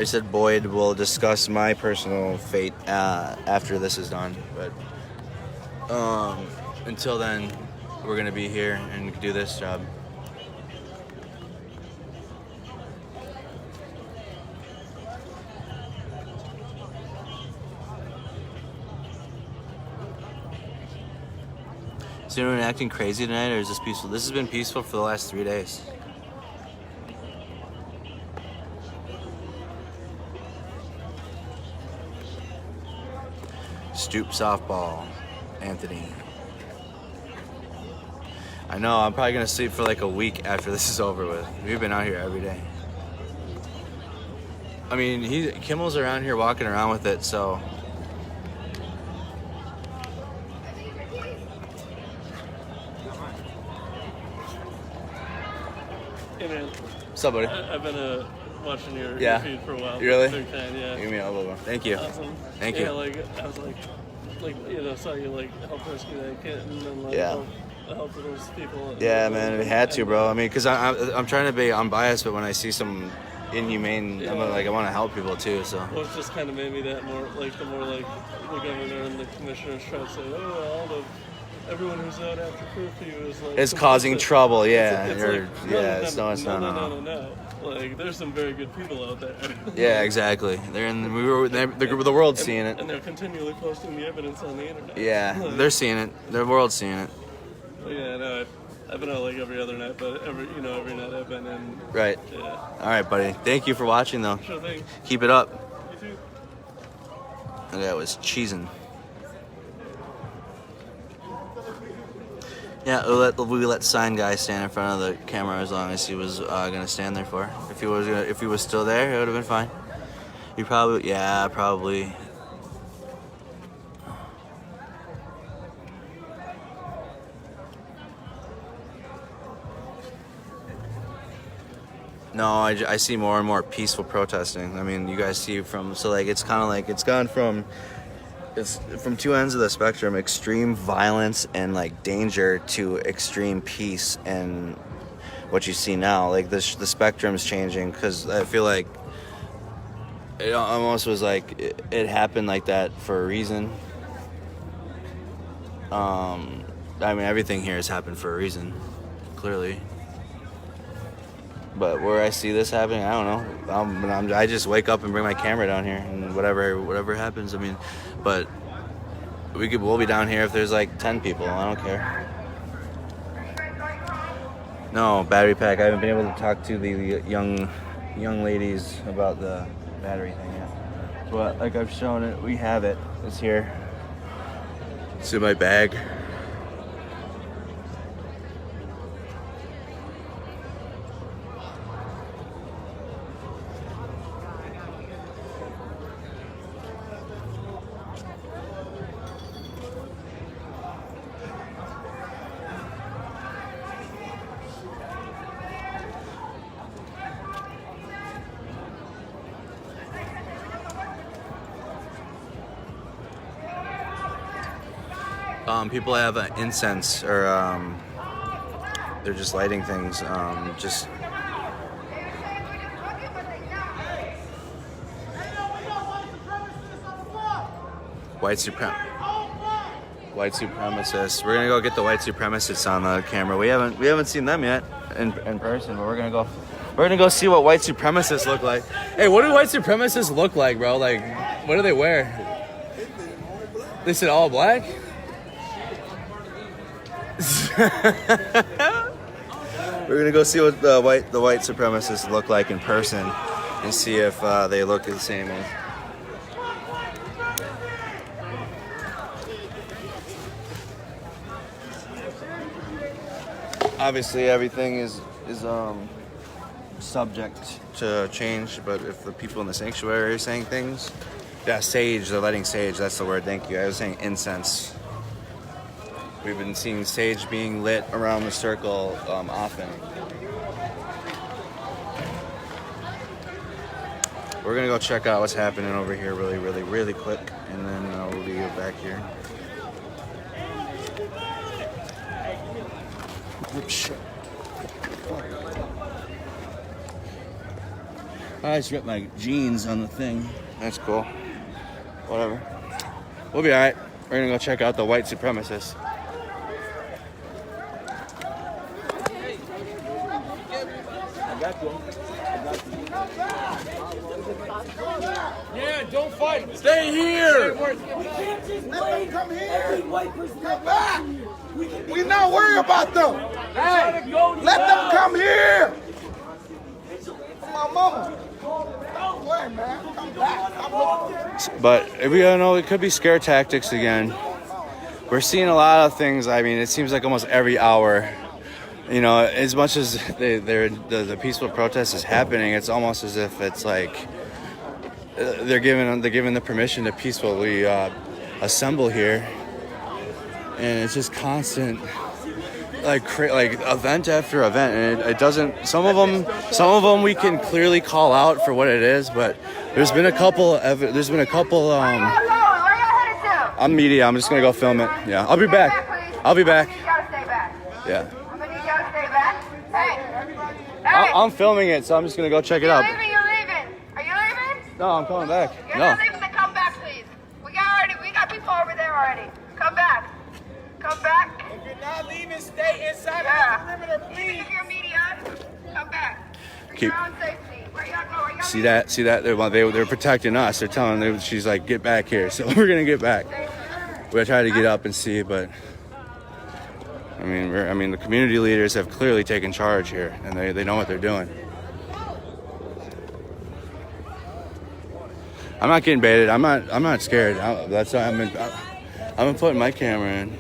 said Boyd will discuss my personal fate after this is done. But until then, we're gonna be here and do this job. Is anyone acting crazy tonight, or is this peaceful? This has been peaceful for the last 3 days. Stoop softball, Anthony. I know, I'm probably gonna sleep for like a week after this is over with. We've been out here every day. I mean, Kimmel's around here walking around with it, so. Hey man. Somebody. I've been watching your feed for a while. Really? Big fan, yeah. Give me a little one. Thank you. Awesome. Thank yeah, you. like I was like saw you like help rescue that kid and then like Yeah. help those people. Yeah, man, we had to, bro. I mean, because I'm trying to be unbiased, but when I see some inhumane, I want to help people too. So. Well, it just kind of made me that more like the more like the governor and the commissioners try to say, everyone who's out after curfew is like It's causing trouble, yeah. It's no. Like, there's some very good people out there. Yeah, exactly. The world's seeing it. And they're continually posting the evidence on the internet. Yeah, they're seeing it. The world's seeing it. Yeah, no, I've been out like every other night, but every night I've been in. Right. Yeah. All right, buddy. Thank you for watching, though. Sure thing. Keep it up. You too. And that was cheesing. Yeah, we let sign guy stand in front of the camera as long as he was gonna stand there for. If he was still there, it would have been fine. He probably. No, I see more and more peaceful protesting. I mean, you guys see it's kind of like it's gone from. It's from two ends of the spectrum: extreme violence and like danger to extreme peace. And what you see now, like the spectrum's changing, because I feel like it almost was like it happened like that for a reason. I mean, everything here has happened for a reason, clearly. But where I see this happening, I don't know. I just wake up and bring my camera down here, and whatever happens. I mean, but we'll be down here if there's like 10 people. I don't care. No battery pack. I haven't been able to talk to the young ladies about the battery thing yet. But like I've shown it, we have it. It's here. It's in my bag. People have incense, or they're just lighting things. White supremacists. We're gonna go get the white supremacists on the camera. We haven't seen them yet in person, but we're gonna go see what white supremacists look like. Hey, what do white supremacists look like, bro? Like, what do they wear? They said all black. We're gonna go see what the white supremacists look like in person and see if they look the same as. Obviously, everything is subject to change, but if the people in the sanctuary are saying things, sage, they're lighting sage. That's the word. Thank you. I was saying incense. We've been seeing sage being lit around the circle often. We're gonna go check out what's happening over here really quick, and then we'll be back here. Oops. I just ripped my jeans on the thing. That's cool. Whatever. We'll be alright. We're gonna go check out the white supremacists. Yeah, don't fight. Stay here. Let them come here. Come back. We not worried about them. Hey, let them come here. My mama. Don't worry, man. Come back. But we don't know. It could be scare tactics again. We're seeing a lot of things. I mean, it seems like almost every hour. You know, as much as the peaceful protest is happening, it's almost as if it's like they're given the permission to peacefully assemble here, and it's just constant like event after event, and it doesn't. Some of them we can clearly call out for what it is, but there's been a couple. I'm media. I'm just gonna go film it. Yeah, I'll be back. I'll be back. You gotta stay back. Yeah. I'm gonna need you to stay back. Hey. I'm filming it, so I'm just gonna go check it out. You're leaving. Are you leaving? No, I'm coming back. You're No. not leaving, then come back, please. We got people over there already. Come back. Come back. If you're not leaving, stay inside Yeah. the perimeter, please. If you're media, come back. For Keep- your own safety. Where y'all go? Where y'all See that? They're protecting us. They're telling them. She's like, get back here. So we're gonna get back. We're trying to get up and see, but I mean, the community leaders have clearly taken charge here, and they know what they're doing. I'm not getting baited. I'm not scared. That's why I'm putting my camera in.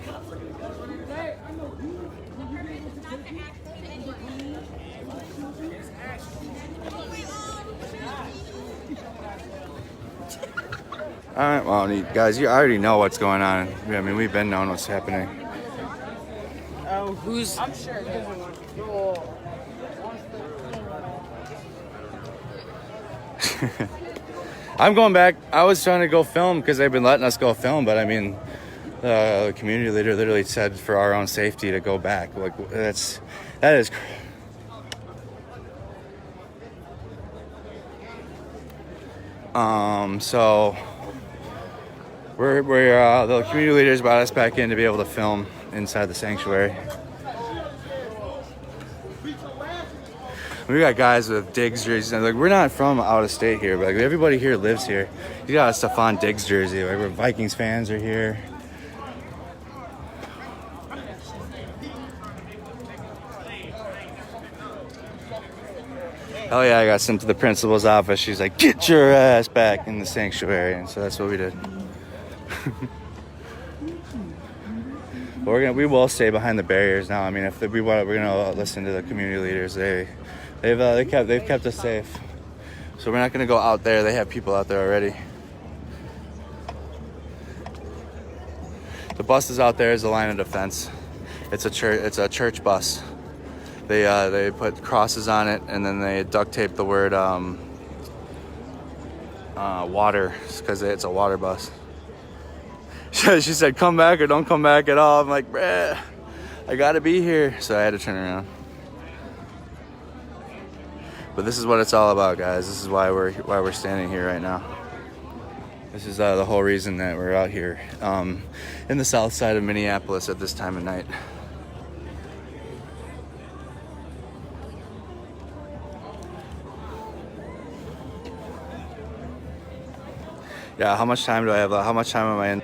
All right, well, guys, you already know what's going on. I mean, we've been knowing what's happening. Oh, who's? I'm sure it doesn't want to go. I'm going back. I was trying to go film because they've been letting us go film, but I mean, the community leader literally said for our own safety to go back. Like that is. So we're the community leaders brought us back in to be able to film inside the sanctuary. We got guys with Diggs jerseys, and like we're not from out of state here, but like, everybody here lives here. You got a Stephon Diggs jersey. Like, we're Vikings fans are here. Hell yeah, I got sent to the principal's office. She's like, get your ass back in the sanctuary, and so that's what we did. But we will stay behind the barriers now. I mean, if we're gonna listen to the community leaders. They've kept us safe. So we're not gonna go out there. They have people out there already. The bus is out there as a line of defense. It's a church bus. They put crosses on it, and then they duct tape the word water, because it's a water bus. She said, come back or don't come back at all. I'm like, bruh, I gotta be here. So I had to turn around. But this is what it's all about, guys. This is why we're standing here right now. This is the whole reason that we're out here in the south side of Minneapolis at this time of night. Yeah, how much time do I have? How much time am I in?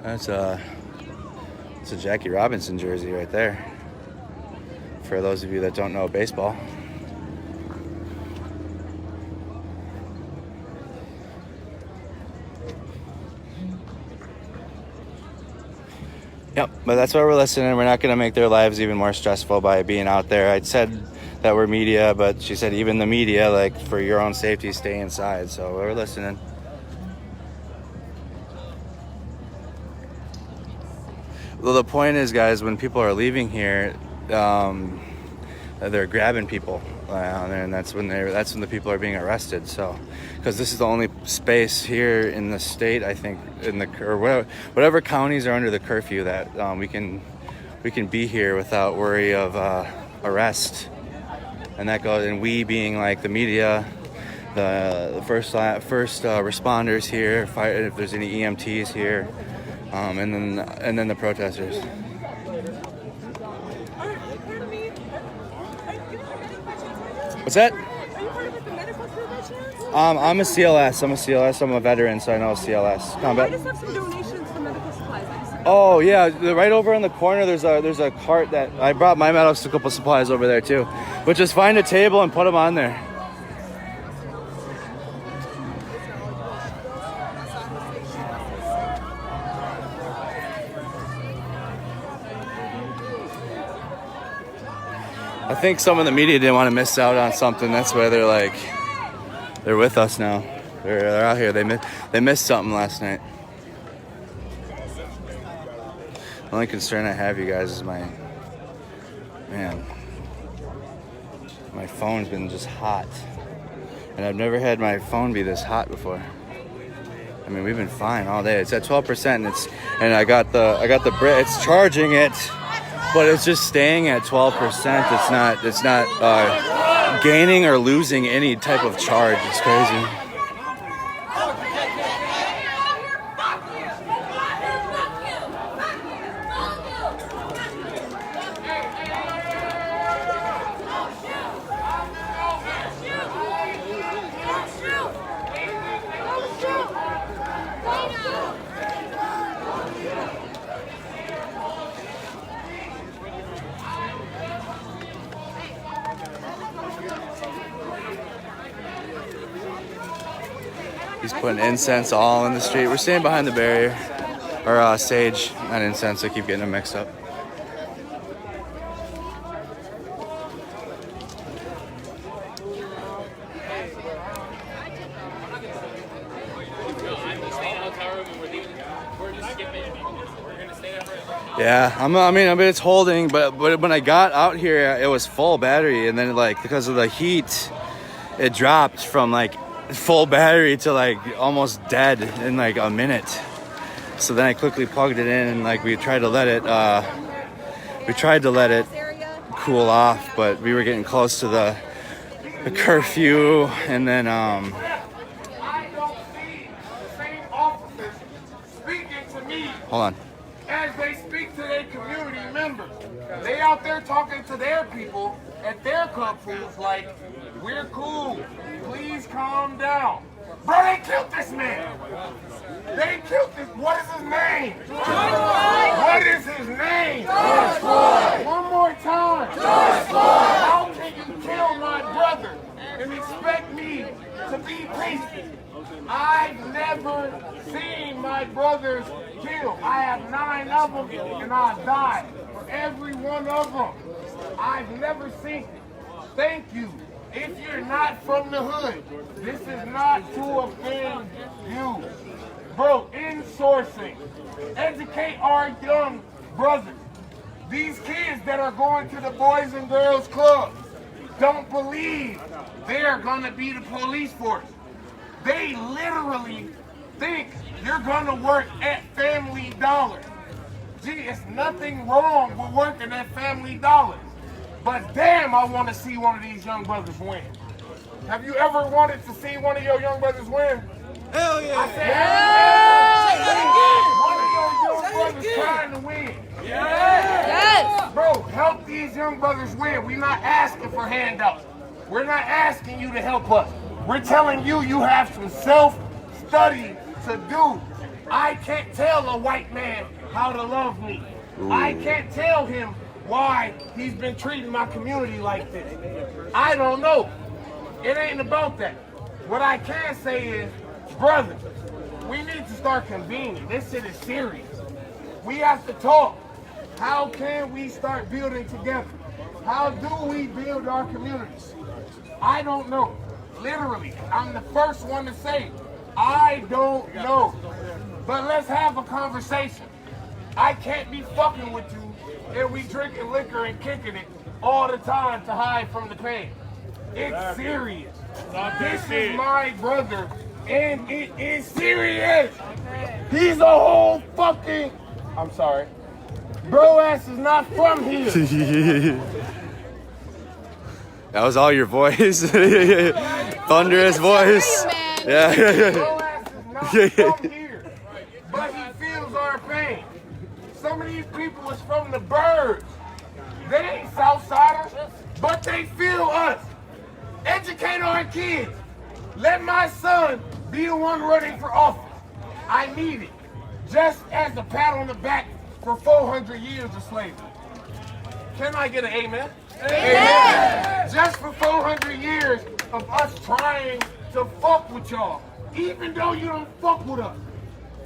It's a Jackie Robinson jersey right there. For those of you that don't know baseball. Yep, but that's why we're listening. We're not going to make their lives even more stressful by being out there. I said that we're media, but she said even the media, like, for your own safety, stay inside. So we're listening. Well, the point is, guys, when people are leaving here, they're grabbing people, and that's when the people are being arrested. So, because this is the only space here in the state, I think, or whatever counties are under the curfew, that we can be here without worry of arrest. And that goes, and we being like the media, the first responders here, if there's any EMTs here. And then the protesters. What's that? I'm a CLS. I'm a veteran, so I know CLS combat. I just have some donations for medical supplies. Oh yeah, right over in the corner. There's a cart that I brought my medical supplies over there too. But just find a table and put them on there. I think some of the media didn't want to miss out on something. That's why they're with us now. They're out here. They missed something last night. The only concern I have, you guys, is my phone's been just hot. And I've never had my phone be this hot before. I mean, we've been fine all day. It's at 12%, and I got the it's charging it, but it's just staying at 12%. It's not gaining or losing any type of charge. It's crazy. He's putting incense all in the street. We're staying behind the barrier. Or sage, not incense. I keep getting them mixed up. Yeah, I mean, it's holding, but when I got out here, it was full battery, and then like because of the heat, it dropped from like full battery to like almost dead in like a minute. So then I quickly plugged it in, and like we tried to let it cool off, but we were getting close to the curfew, and then hold on. As they speak to their community members, they out there talking to their people at their companies like, we're cool, please calm down. Bro, they killed this man. They killed this, what is his name? What is his name? One more time. How can you kill my brother and expect me to be peaceful? I've never seen my brothers killed. I have 9 of them, and I died for every one of them. I've never seen it. Thank you. If you're not from the hood, this is not to offend you. Bro, insourcing. Educate our young brothers. These kids that are going to the Boys and Girls Club don't believe they're going to be the police force. They literally think you're gonna work at Family Dollar. Gee, it's nothing wrong with working at Family Dollar. But damn, I want to see one of these young brothers win. Have you ever wanted to see one of your young brothers win? Hell yeah! I said, one of your young brothers trying to win. Yes! Bro, help these young brothers win. We're not asking for handouts. We're not asking you to help us. We're telling you you have some self-study to do. I can't tell a white man how to love me. Ooh. I can't tell him why he's been treating my community like this. I don't know. It ain't about that. What I can say is, brother, we need to start convening. This shit is serious. We have to talk. How can we start building together? How do we build our communities? I don't know. Literally, I'm the first one to say, I don't know. But let's have a conversation. I can't be fucking with you and we drinking liquor and kicking it all the time to hide from the pain. It's serious. This is my brother, and it is serious. He's a whole fucking, I'm sorry. Bro ass is not from here. That was all your voice. Thunderous voice. Yeah. Bro ass is not from here, but he feels our pain. Some of these people is from the burbs. They ain't Southsiders, but they feel us. Educate our kids. Let my son be the one running for office. I need it. Just as a pat on the back for 400 years of slavery. Can I get an amen? Amen. Just for 400 years of us trying to fuck with y'all, even though you don't fuck with us.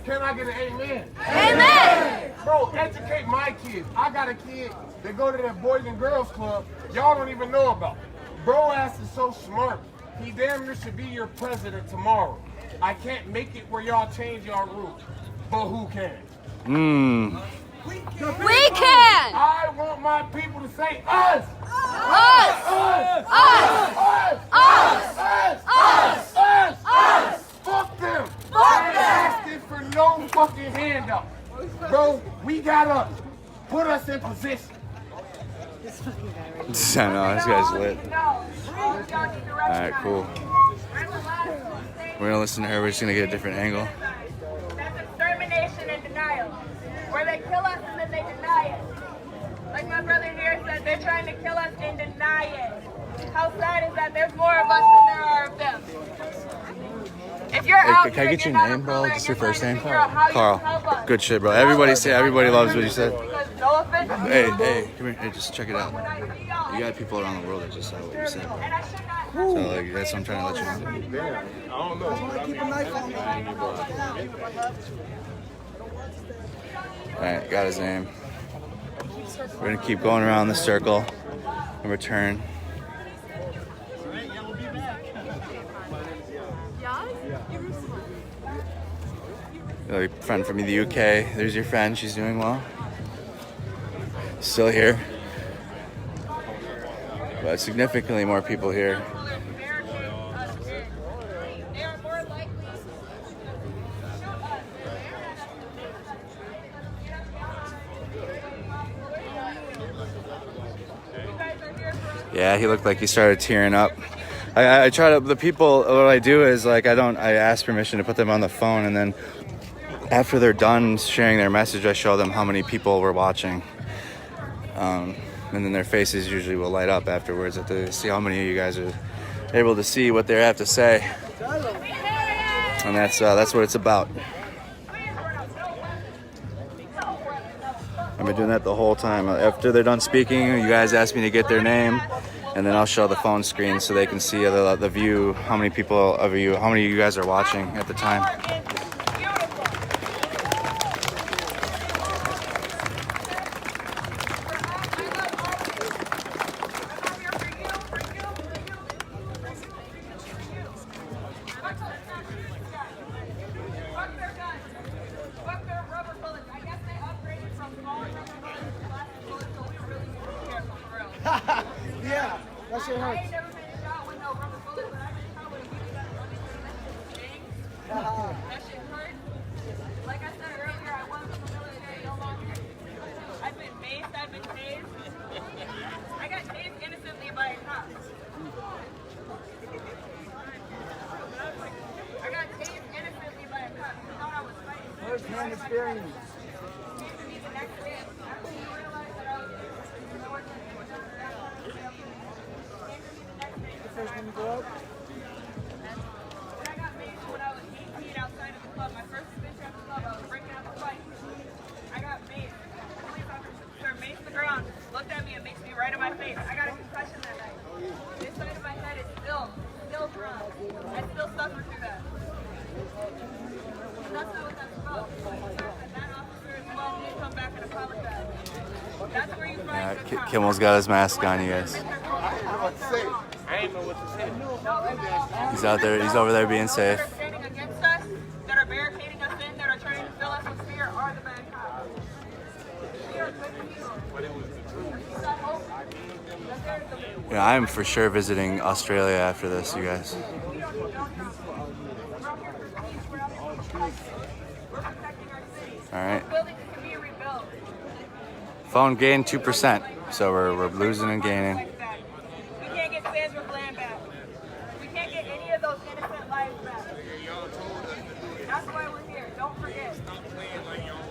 Can I get an amen? Amen. Bro, educate my kids. I got a kid that go to that Boys and Girls Club y'all don't even know about. Bro ass is so smart. He damn near should be your president tomorrow. I can't make it where y'all change y'all rules, but who can? We can! I want my people to say us! Us! Fuck them! I ain't asking for no fucking handout. Bro, we gotta put us in position. I know, this guy's lit. Alright, cool. We're gonna listen to her, we're just gonna get a different angle. That's extermination and denial. Where they kill us and then they deny it. Like my brother here said, they're trying to kill us and deny it. How sad is that? There's more of us than there are of them. If you're out Can I get your name, bro? Just your first name? Carl. Good shit, bro. Everybody loves what you said. No offense. Hey, come here. Hey, just check it out. You got people around the world that just saw what you said. So, like, that's what I'm trying to let you know. I don't know. Keep a knife on Alright, got his name. We're gonna keep going around the circle and return. A friend from the UK. There's your friend. She's doing well. Still here. But significantly more people here. Yeah, he looked like he started tearing up. I try to, the people, what I do is like, I ask permission to put them on the phone, and then after they're done sharing their message, I show them how many people were watching. And then their faces usually will light up afterwards if they see how many of you guys are able to see what they have to say. And that's what it's about. I've been doing that the whole time. After they're done speaking, you guys ask me to get their name, and then I'll show the phone screen so they can see the view, how many of you guys are watching at the time. Yeah, that shit hurts. That shit hurt. Like I said earlier, I wasn't in the military no longer. I've been maced, I've been tased. I got tased innocently by a cop. I got tased innocently by a cop. He thought I was fighting. First-hand experience. First one to go up. I got maced when I was 18 outside of the club. My first adventure at the club, I was breaking out the fight. I got maced. The police officer maced the ground, looked at me and makes me right in my face. I got a concussion that night. This side of my head is still drunk. I still suffer through that. That's not what that's about. And that officer as well did come back and apologize. That's where you find good time. Kimmel's got his mask on, you guys. I ain't know what to say. He's out there. He's over there being safe. That are standing against us, that are barricading us in, that are trying to fill us with fear are the bad cops. We are good people. Yeah, I'm for sure visiting Australia after this, you guys. All right. Phone gained 2%, so we're losing and gaining. We can't get Sandra's land back. We can't get any of those innocent lives back. That's why we're here. Don't forget.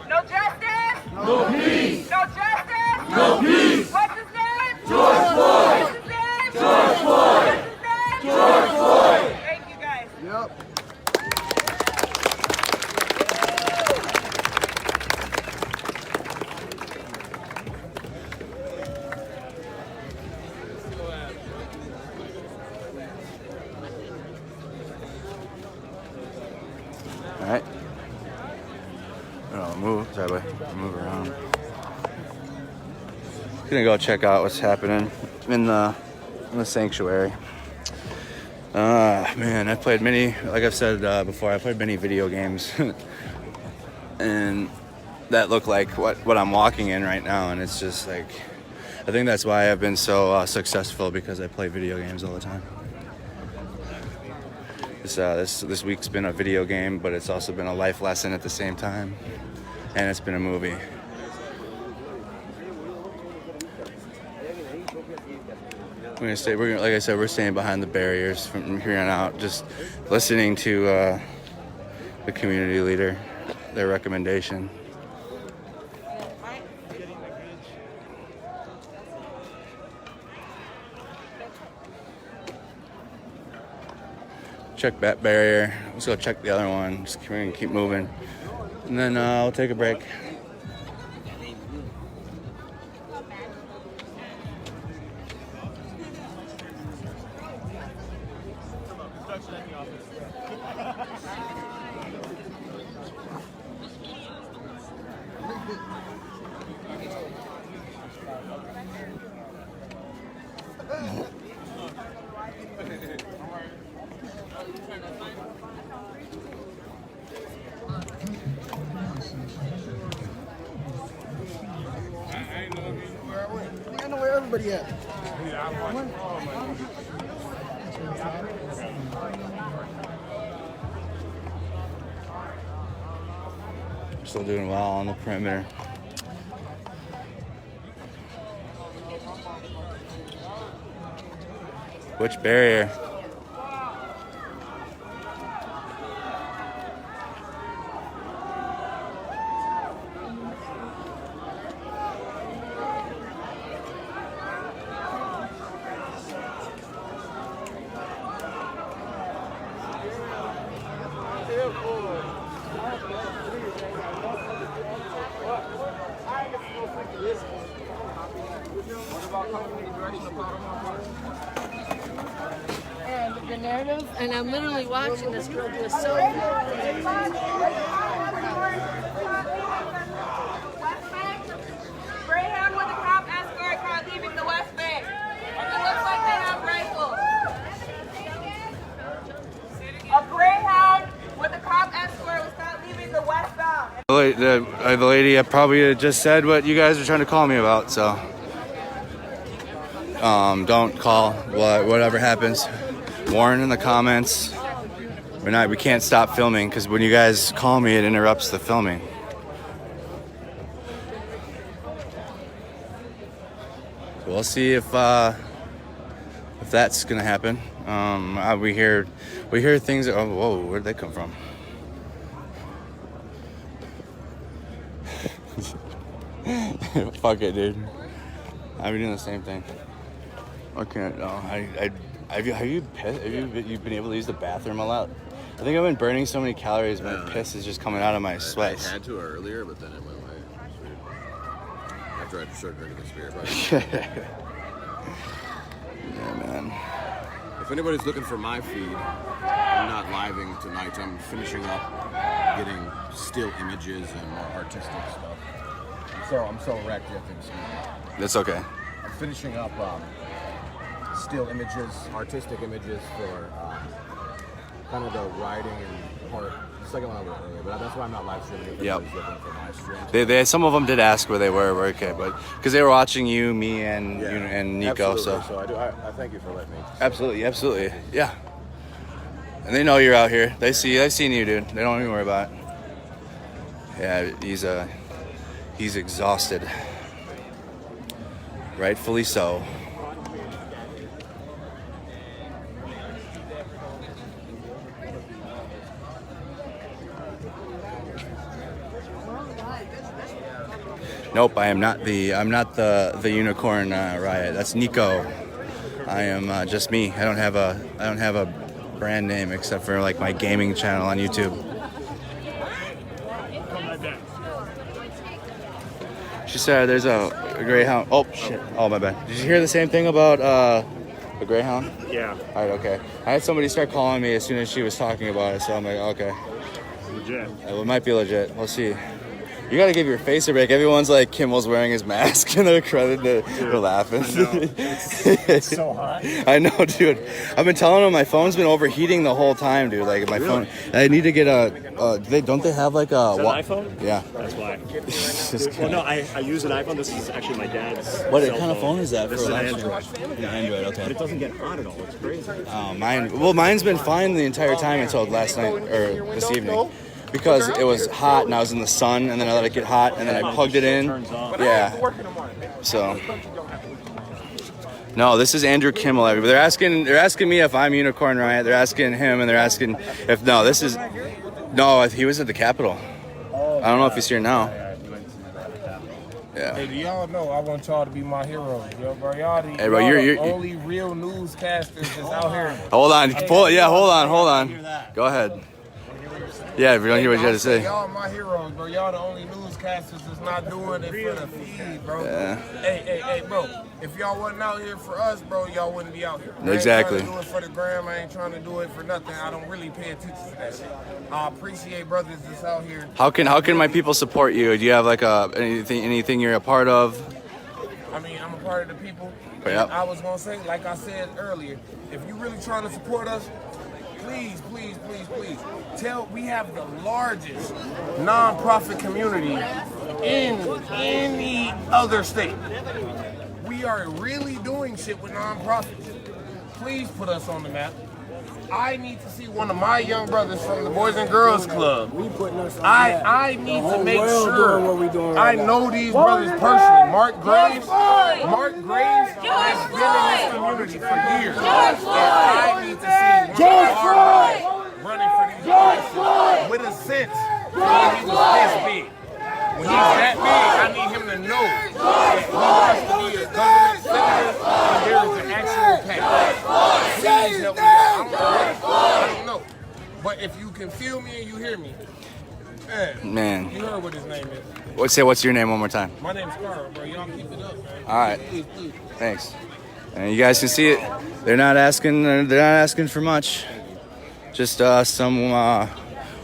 No justice. No peace. No justice. No peace. What's his name? George Floyd. What's his name? George Floyd. What's his name? George Floyd. Thank you guys. Yep. All right. Move around. Gonna go check out what's happening in the sanctuary. Man, I've played many, like I've said before, I played many video games. And that look like what I'm walking in right now, and it's just like, I think that's why I've been so successful, because I play video games all the time. This week's been a video game, but it's also been a life lesson at the same time, and it's been a movie. Like I said, we're staying behind the barriers from here on out, just listening to the community leader, their recommendation. Check that barrier. Let's go check the other one. Just keep moving, and then we'll take a break. I know where everybody at. Still doing well on the perimeter. Which barrier? And the narrative, and I'm literally watching this girl do a selfie. Greyhound with a cop escort car leaving the West Bank. And it looks like they have rifles. A Greyhound with a cop escort was caught leaving the westbound. The lady probably just said what you guys are trying to call me about, so don't call. Whatever happens, warn in the comments. We can't stop filming, because when you guys call me, it interrupts the filming. So we'll see if that's gonna happen. We hear things. Oh, whoa! Where'd they come from? Fuck it, dude. I've been doing the same thing. Okay, no, have you been able to use the bathroom a lot? I think I've been burning so many calories, my piss is just coming out of my sweats. I had to earlier, but then it went away. After I started drinking this beer. Yeah, man. If anybody's looking for my feed, I'm not living tonight. I'm finishing up getting still images and more artistic stuff. I'm so wrecked, you have to excuse me. That's okay. I'm finishing up still images, artistic images for kind of the writing and part. The second one I wrote earlier, but that's why I'm not live streaming. If anybody's looking for my stream. They some of them did ask where they were okay, but because they were watching you, me, and you and Nico. Absolutely. So I thank you for letting me. Absolutely, yeah. And they know you're out here. They've seen you, dude. They don't even worry about it. Yeah, he's exhausted. Rightfully so. Nope, I'm not the unicorn riot. That's Nico. I am just me. I don't have a brand name except for like my gaming channel on YouTube. She said there's a Greyhound. Oh shit! Oh my bad. Did you hear the same thing about a Greyhound? Yeah. All right. Okay. I had somebody start calling me as soon as she was talking about it, so I'm like, okay. Legit. It might be legit. We'll see. You gotta give your face a break. Everyone's like, Kimmel's wearing his mask, and they're credited. They're laughing. It's so hot. I know, dude. I've been telling them my phone's been overheating the whole time, dude. Like my phone. I need to get don't they have like a Is that an iPhone? Yeah. That's why. Well, no, I use an iPhone. This is actually my dad's. What cell kind of phone is that? This for is a an laptop? Android. An Android, okay. But it doesn't get hot at all. It's crazy. Oh, mine's been fine the entire time until last night or this evening. Because it was hot and I was in the sun, and then I let it get hot, and then I plugged it in. Yeah. So. No, this is Andrew Kimmel. They're asking me if I'm Unicorn Riot. They're asking him, and they're asking if he was at the Capitol. I don't know if he's here now. Yeah. Hey, do y'all know I want y'all to be my heroes, yo, bro? Y'all you're the only real newscasters that's out here. Hold on. Hold on. Go ahead. Yeah, if you don't hear what you had to say. Y'all my heroes, bro. Y'all the only newscasters that's not doing it for the feed, bro. Yeah. Hey, bro. If y'all wasn't out here for us, bro, y'all wouldn't be out here. Exactly. I ain't trying to do it for the gram. I ain't trying to do it for nothing. I don't really pay attention to that shit. I appreciate brothers that's out here. How can my people support you? Do you have like anything you're a part of? I mean, I'm a part of the people. Yep. I was gonna say, like I said earlier, if you really trying to support us, please, we have the largest non-profit community in any other state. We are really doing shit with non-profits. Please put us on the map. I need to see one of my young brothers from the Boys and Girls Club. I need to make sure I know these brothers personally. Mark Graves has been in this community for years. And I need to see one of our running for these guys with a sense when he was this big. When he's that big, I need him to know that he wants to be a government senator and there is an actual pact. Please help me out. I don't know. But if you can feel me and you hear me, man. You heard what his name is. What's your name one more time? My name's Carl, bro. Y'all keep it up, man. All right. Please. Thanks. And you guys can see it. They're not asking for much. Just some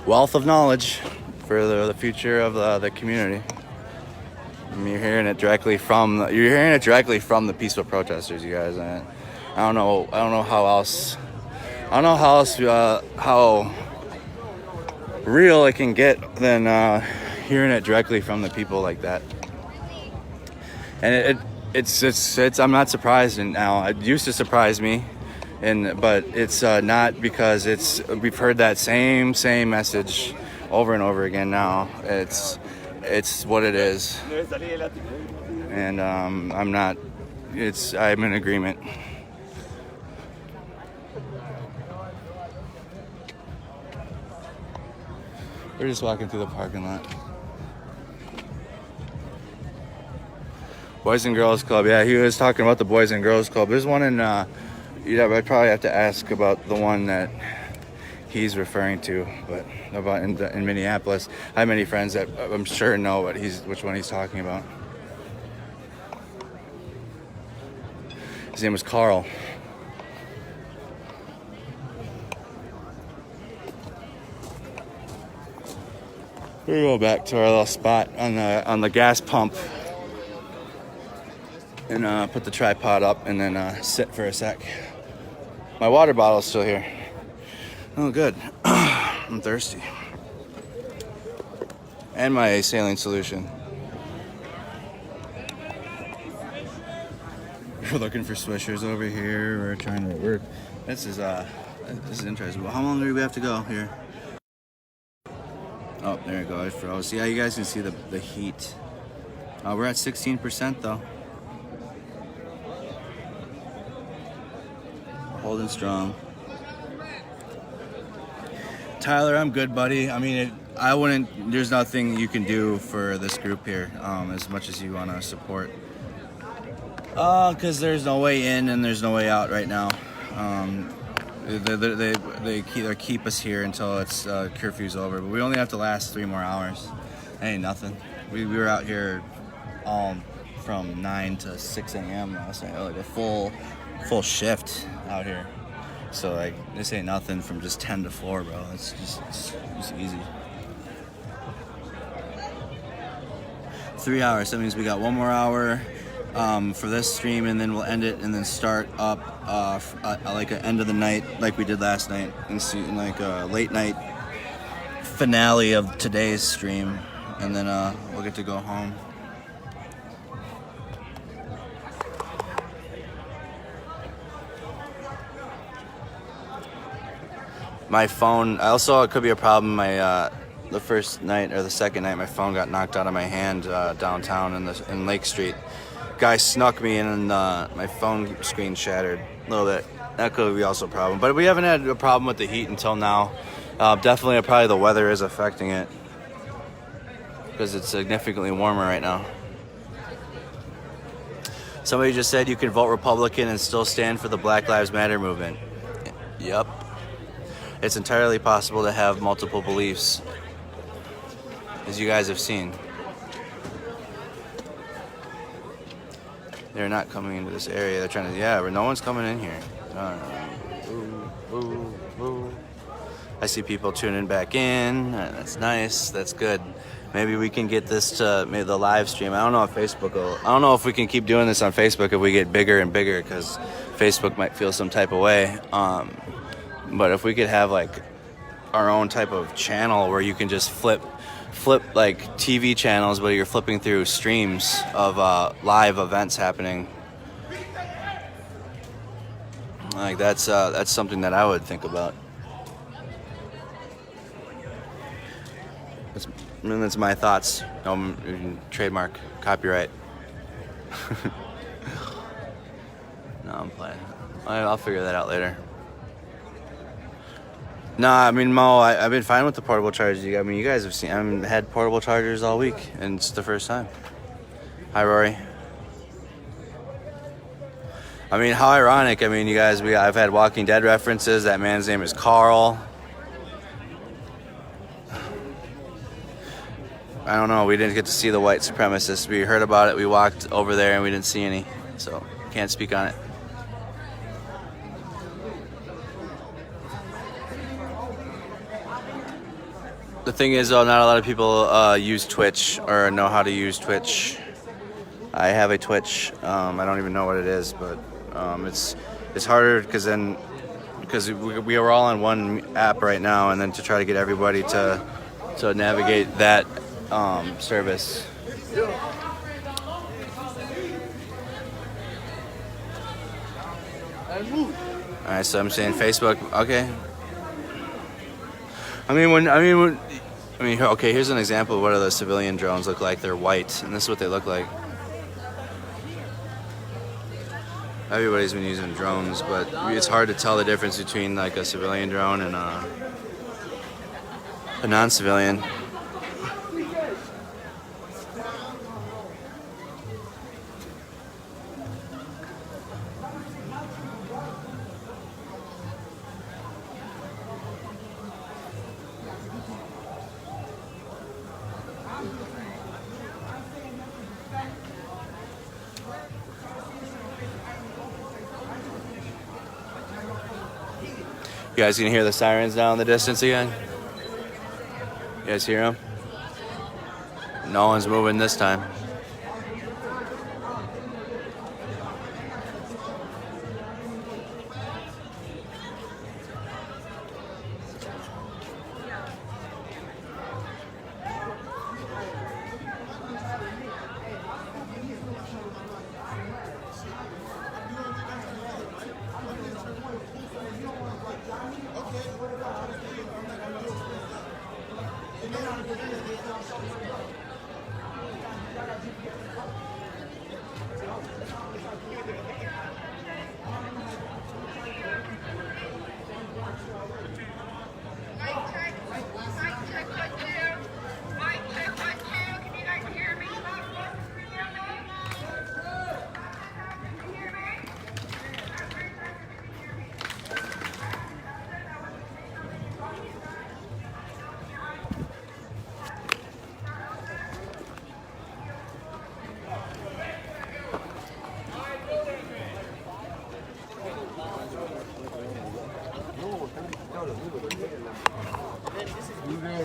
wealth of knowledge for the future of the community. I mean, you're hearing it directly from the peaceful protesters, you guys. I don't know how else how real it can get than hearing it directly from the people like that. And it's I'm not surprised now. It used to surprise me, but it's not, because we've heard that same message over and over again now. It's what it is, and I'm in agreement. We're just walking through the parking lot. Boys and Girls Club. Yeah, he was talking about the Boys and Girls Club. There's one in, I'd probably have to ask about the one that he's referring to, but about in Minneapolis. I have many friends that I'm sure know which one he's talking about. His name was Carl. We go back to our little spot on the gas pump and put the tripod up and then sit for a sec. My water bottle's still here. Oh, good. I'm thirsty. And my saline solution. We're looking for swishers over here. This is interesting. Well, how long do we have to go here? Oh, there it goes. Froze. Yeah, you guys can see the heat. We're at 16% though. Holding strong. Tyler, I'm good, buddy. I mean, there's nothing you can do for this group here, as much as you want to support. Because there's no way in and there's no way out right now. They keep us here until it's curfew's over, but we only have to last 3 more hours. That ain't nothing. We were out here from 9 to 6 a.m. last night, like a full shift out here. So like this ain't nothing from just 10 to 4, bro. It's easy. 3 hours. That means we got 1 more hour for this stream, and then we'll end it and then start up like an end of the night like we did last night, and see like a late night finale of today's stream, and then we'll get to go home. My phone, also it could be a problem, the first night or the second night my phone got knocked out of my hand downtown in Lake Street. Guy snuck me in and my phone screen shattered a little bit. That could be also a problem. But we haven't had a problem with the heat until now. Definitely probably the weather is affecting it because it's significantly warmer right now. Somebody just said you can vote Republican and still stand for the Black Lives Matter movement. Yep. It's entirely possible to have multiple beliefs, as you guys have seen. They're not coming into this area. They're trying to, yeah, no one's coming in here. I see people tuning back in. That's nice. That's good. Maybe we can get this to maybe the live stream. I don't know if Facebook will, I don't know if we can keep doing this on Facebook if we get bigger and bigger, because Facebook might feel some type of way. But if we could have like our own type of channel where you can just flip like TV channels, but you're flipping through streams of live events happening. Like that's something that I would think about. That's my thoughts. Trademark, copyright. No, I'm playing. I'll figure that out later. Nah, I mean, Mo, I've been fine with the portable chargers. I mean, you guys have seen, I've had portable chargers all week, and it's the first time. Hi, Rory. I mean, how ironic. I mean, you guys, I've had Walking Dead references. That man's name is Carl. I don't know. We didn't get to see the white supremacists. We heard about it. We walked over there, and we didn't see any. So, can't speak on it. The thing is, though, not a lot of people use Twitch or know how to use Twitch. I have a Twitch. I don't even know what it is, but it's harder because we are all on one app right now, and then to try to get everybody to navigate that service. All right, so I'm saying Facebook. Okay. I mean, okay, here's an example of what the civilian drones look like. They're white, and this is what they look like. Everybody's been using drones, but it's hard to tell the difference between like a civilian drone and a non-civilian. You guys can hear the sirens down in the distance again? You guys hear them? No one's moving this time.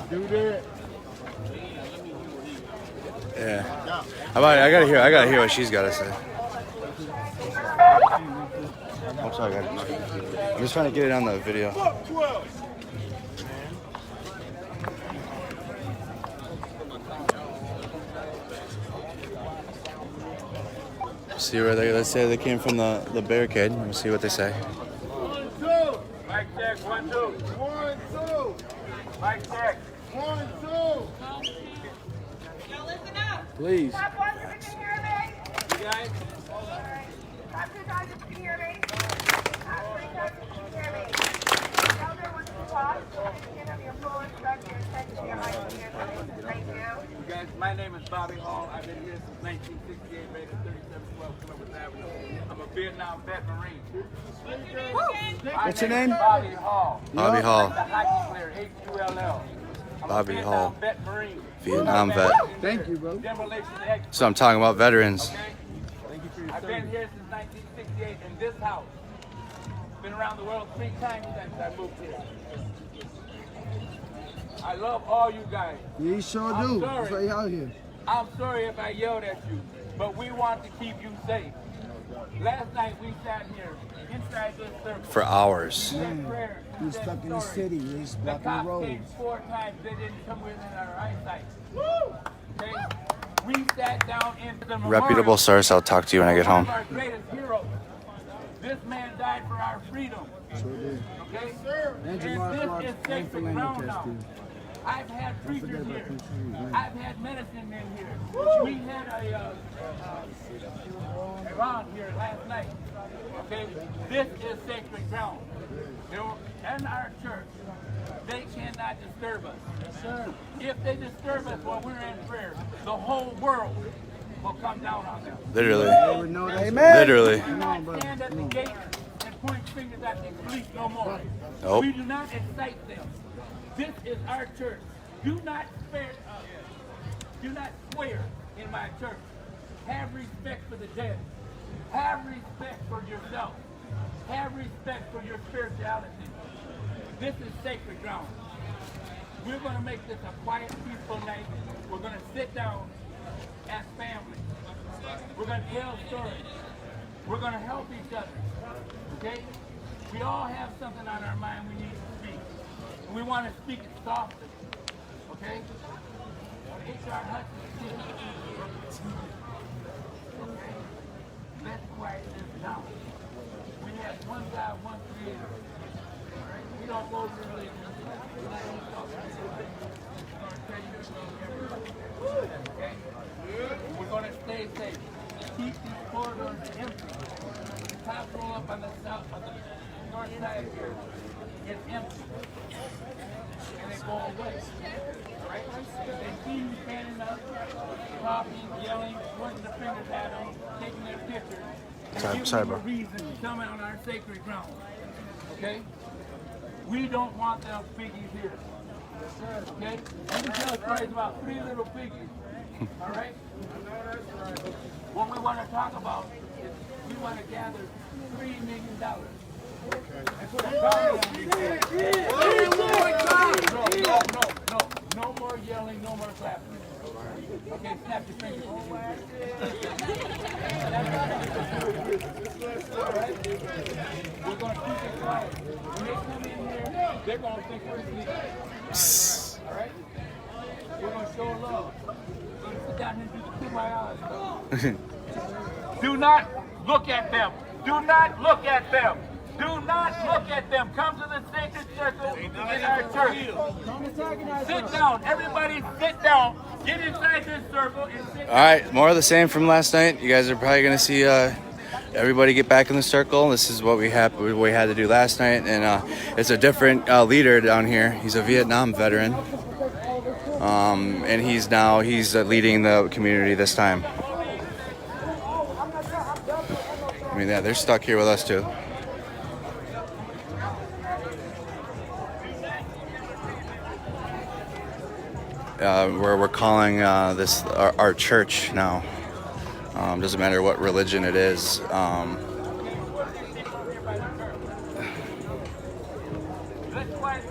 Do that. Yeah. I gotta hear what she's gotta say. I'm sorry, I'm just trying to get it on the video. See where let's say they came from the barricade. We'll see what they say. 1, 2. Mic check, 1, 2. 1, 2. Mic check. 1, 2. Now listen up. Please. Stop one if you can hear me. You guys? Stop 2 times if you can hear me. Stop 3 times if you can hear me. Tell them when to talk. Give them your full instruction. Send to your mic to hear them. Thank you. You guys, my name is Bobby Hall. I've been here since 1968, raised at 3712 Columbus Avenue. I'm a Vietnam vet Marine. What's your name? Bobby Hall. Bobby Hall. The hockey player, H-U-L-L. Bobby Hall. Vet Marine. Vietnam vet. Thank you, bro. Demolition expert. So I'm talking about veterans. I've been here since 1968 in this house. Been around the world 3 times since I moved here. I love all you guys. You sure I'm do. sorry. That's why you out here. I'm sorry if I yelled at you, but we want to keep you safe. Last night we sat here inside this circle. For hours. Man, you stuck in the city. You just The blocking the cops roads. came 4 times. They didn't come within our eyesight. Okay? We sat down into the Reputable memorial. source. I'll talk to you when I get One home. of our greatest heroes. This man died for our freedom. Sure did. Okay? And And Jamar this Clark is and sacred Philando ground now. Castillo. I've had Don't preachers forget about here. them trees, man. I've had medicine men here. We had a Iran here last night. Okay? This is sacred ground. In our church, they cannot disturb us. If they disturb us while we're in prayer, the whole world will come down on them. Literally. Amen. Literally. We do not stand at the gate and point fingers at the police no more. Nope. We do not excite them. This is our church. Do not swear in my church. Have respect for the dead. Have respect for yourself. Have respect for your spirituality. This is sacred ground. We're going to make this a quiet, peaceful night. We're going to sit down as family. We're going to tell stories. We're going to help each other. Okay? We all have something on our mind we need to speak. We want to speak it softly. Okay? H.R. Hudson. Okay? Let's quiet this down. We have one God, one creator. All right? We don't go to religion. Okay? We're going to stay safe. Keep these corridors empty. The top roll up on the south, on the north side here is empty. And they go away. Alright? They see you standing up, talking, yelling, pointing the fingers at them, taking their pictures. And Sorry, giving them bro. a reason to come on our sacred ground. Okay? We don't want them piggies here. Okay? I'm going to tell stories about 3 little piggies. Alright? What we want to talk about is we want to gather $3 million. And put a bounty on these guys. No more yelling, no more clapping. Okay, snap your fingers. Alright? We're going to keep it quiet. When they come in here, they're going to think we're sleeping. Alright? We're going to show love. We're going to sit down here and do the kumbaya. Do not look at them. Do not look at them. Do not look at them. Come to the sacred circle in our church. Sit down. Everybody sit down. Get inside this circle and sit down. All right, more of the same from last night. You guys are probably going to see everybody get back in the circle. This is what we had to do last night, and it's a different leader down here. He's a Vietnam veteran, and he's leading the community this time. I mean, yeah, they're stuck here with us too. We're calling this our church now. Doesn't matter what religion it is. Let's quiet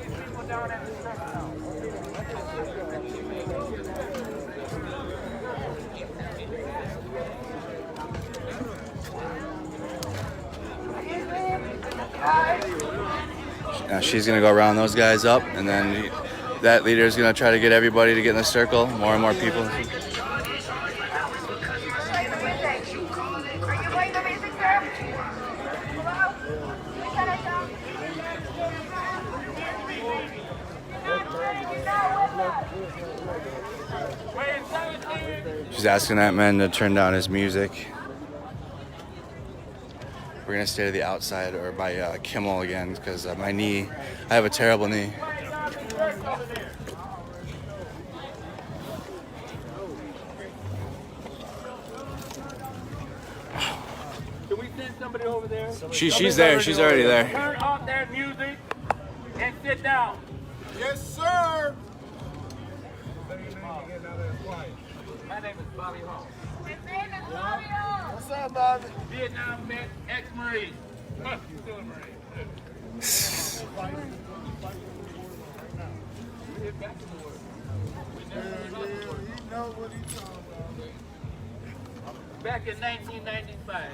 Now she's gonna go round those guys up, and then that leader is gonna try to get everybody to get in the circle. More and more people. She's asking that man to turn down his music. We're gonna stay to the outside or by Kimmel again because my knee, I have a terrible knee. Can we send somebody over there? She's there. She's already there. Turn off their music and sit down. Yes, sir. My name is Bobby Hall. His name is Bobby Hall. What's up, Bobby? Vietnam vet, ex-Marine. Still a Marine. Back in 1995,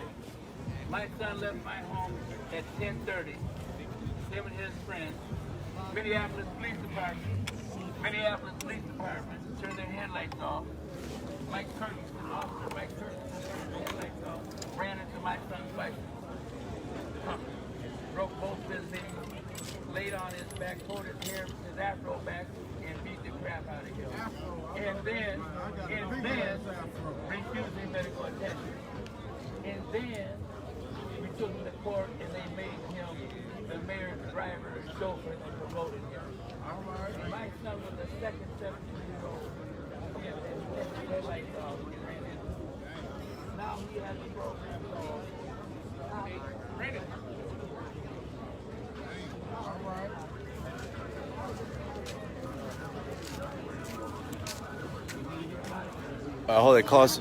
my son left my home at 10:30. Him and his friends, Minneapolis Police Department, turned their headlights off. Officer Mike Curtis turned their headlights off, ran into my son's bicycle, broke both his knees, laid on his back, pulled his hair, his afro back, and beat the crap out of him. And then refusing medical attention. And then we took him to court and they made him the mayor's driver and chauffeur and promoted him. And my son was the second 17-year-old. He had his headlights off and ran into. Now he has a program called Ready. Hold it close.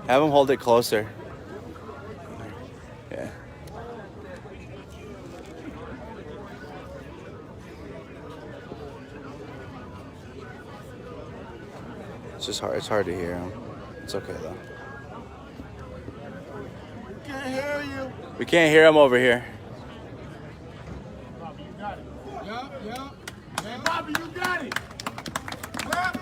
Have him hold it closer. Yeah. It's just hard. It's hard to hear him. It's okay though. We can't hear you. We can't hear him over here. Yup. Hey, Bobby, you got it. Clap.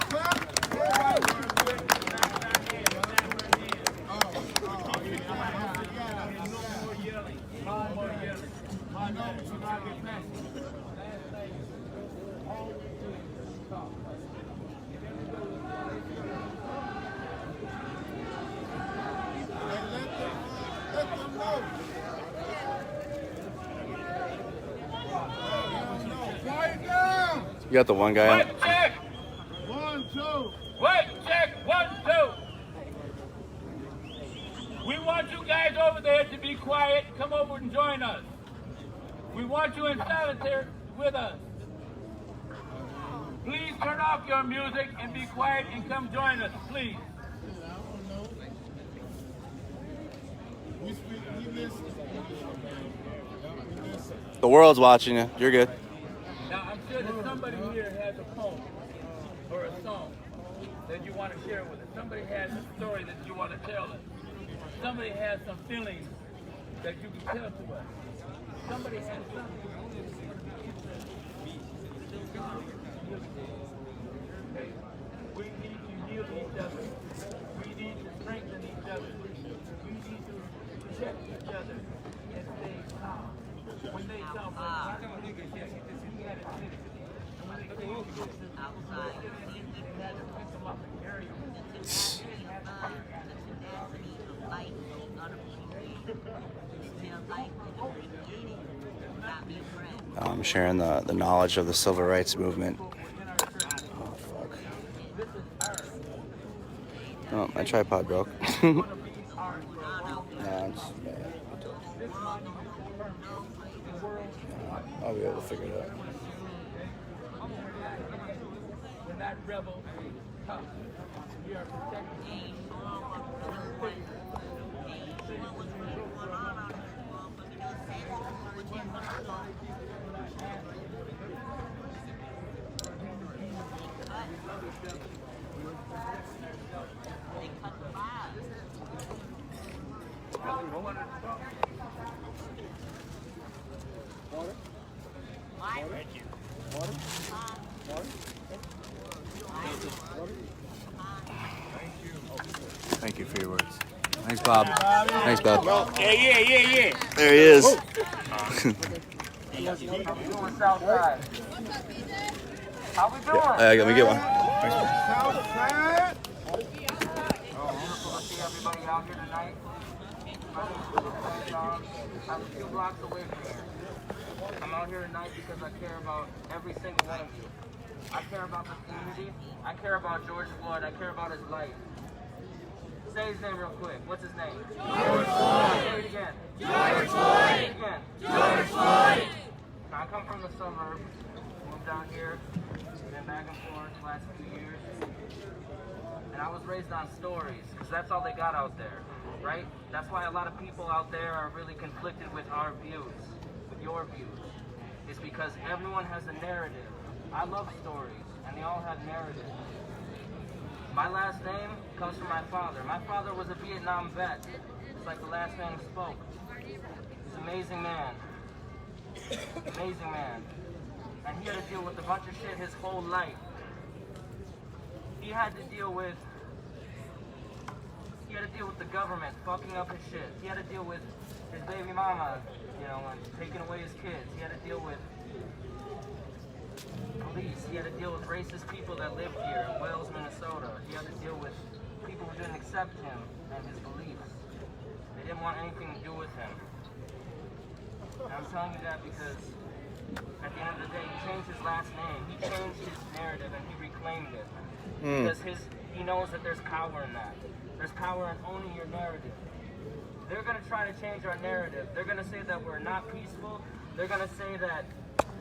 You got the one guy Mic up. check. 1, 2. Mic check. 1, 2. We want you guys over there to be quiet. Come over and join us. We want you in solitary with us. Please turn off your music and be quiet and come join us, please. The world's watching you. You're good. Now, I'm sure that somebody here has a poem or a song that you want to share with us. Somebody has a story that you want to tell us. Somebody has some feelings that you can tell to us. Somebody has something. We need to heal each other. We need to strengthen each other. We need to check each other and stay calm. When they come I'm sharing the knowledge of the civil rights movement. Oh, fuck. Oh, my tripod broke. Nah, I'll be able to figure it out. When that rebel comes, we are protecting. Thank you. Thank you for your words. Thanks, Bob. Thanks, Bob. Yeah. There he is. Southside. How we doing? Let me get one. Southside. Wonderful to see everybody out here tonight. I'm a few blocks away from here. I'm out here tonight because I care about every single one of you. I care about the community. I care about George Floyd. I care about his life. Say his name real quick. What's his name? George Floyd. Say it again. George Floyd. Say it again. George Floyd. Now, I come from the suburbs. Moved down here. Been back and forth the last few years. And I was raised on stories, because that's all they got out there, right? That's why a lot of people out there are really conflicted with our views, with your views. It's because everyone has a narrative. I love stories, and they all have narratives. My last name comes from my father. My father was a Vietnam vet. It's like the last name spoke. He's an amazing man. Amazing man. And he had to deal with a bunch of shit his whole life. He had to deal with the government fucking up his shit. He had to deal with his baby mama, you know, and taking away his kids. He had to deal with police. He had to deal with racist people that lived here in Wales, Minnesota. He had to deal with people who didn't accept him and his beliefs. They didn't want anything to do with him. And I'm telling you that because at the end of the day, he changed his last name. He changed his narrative and he reclaimed it. Because he knows that there's power in that. There's power in owning your narrative. They're going to try to change our narrative. They're going to say that we're not peaceful. They're going to say that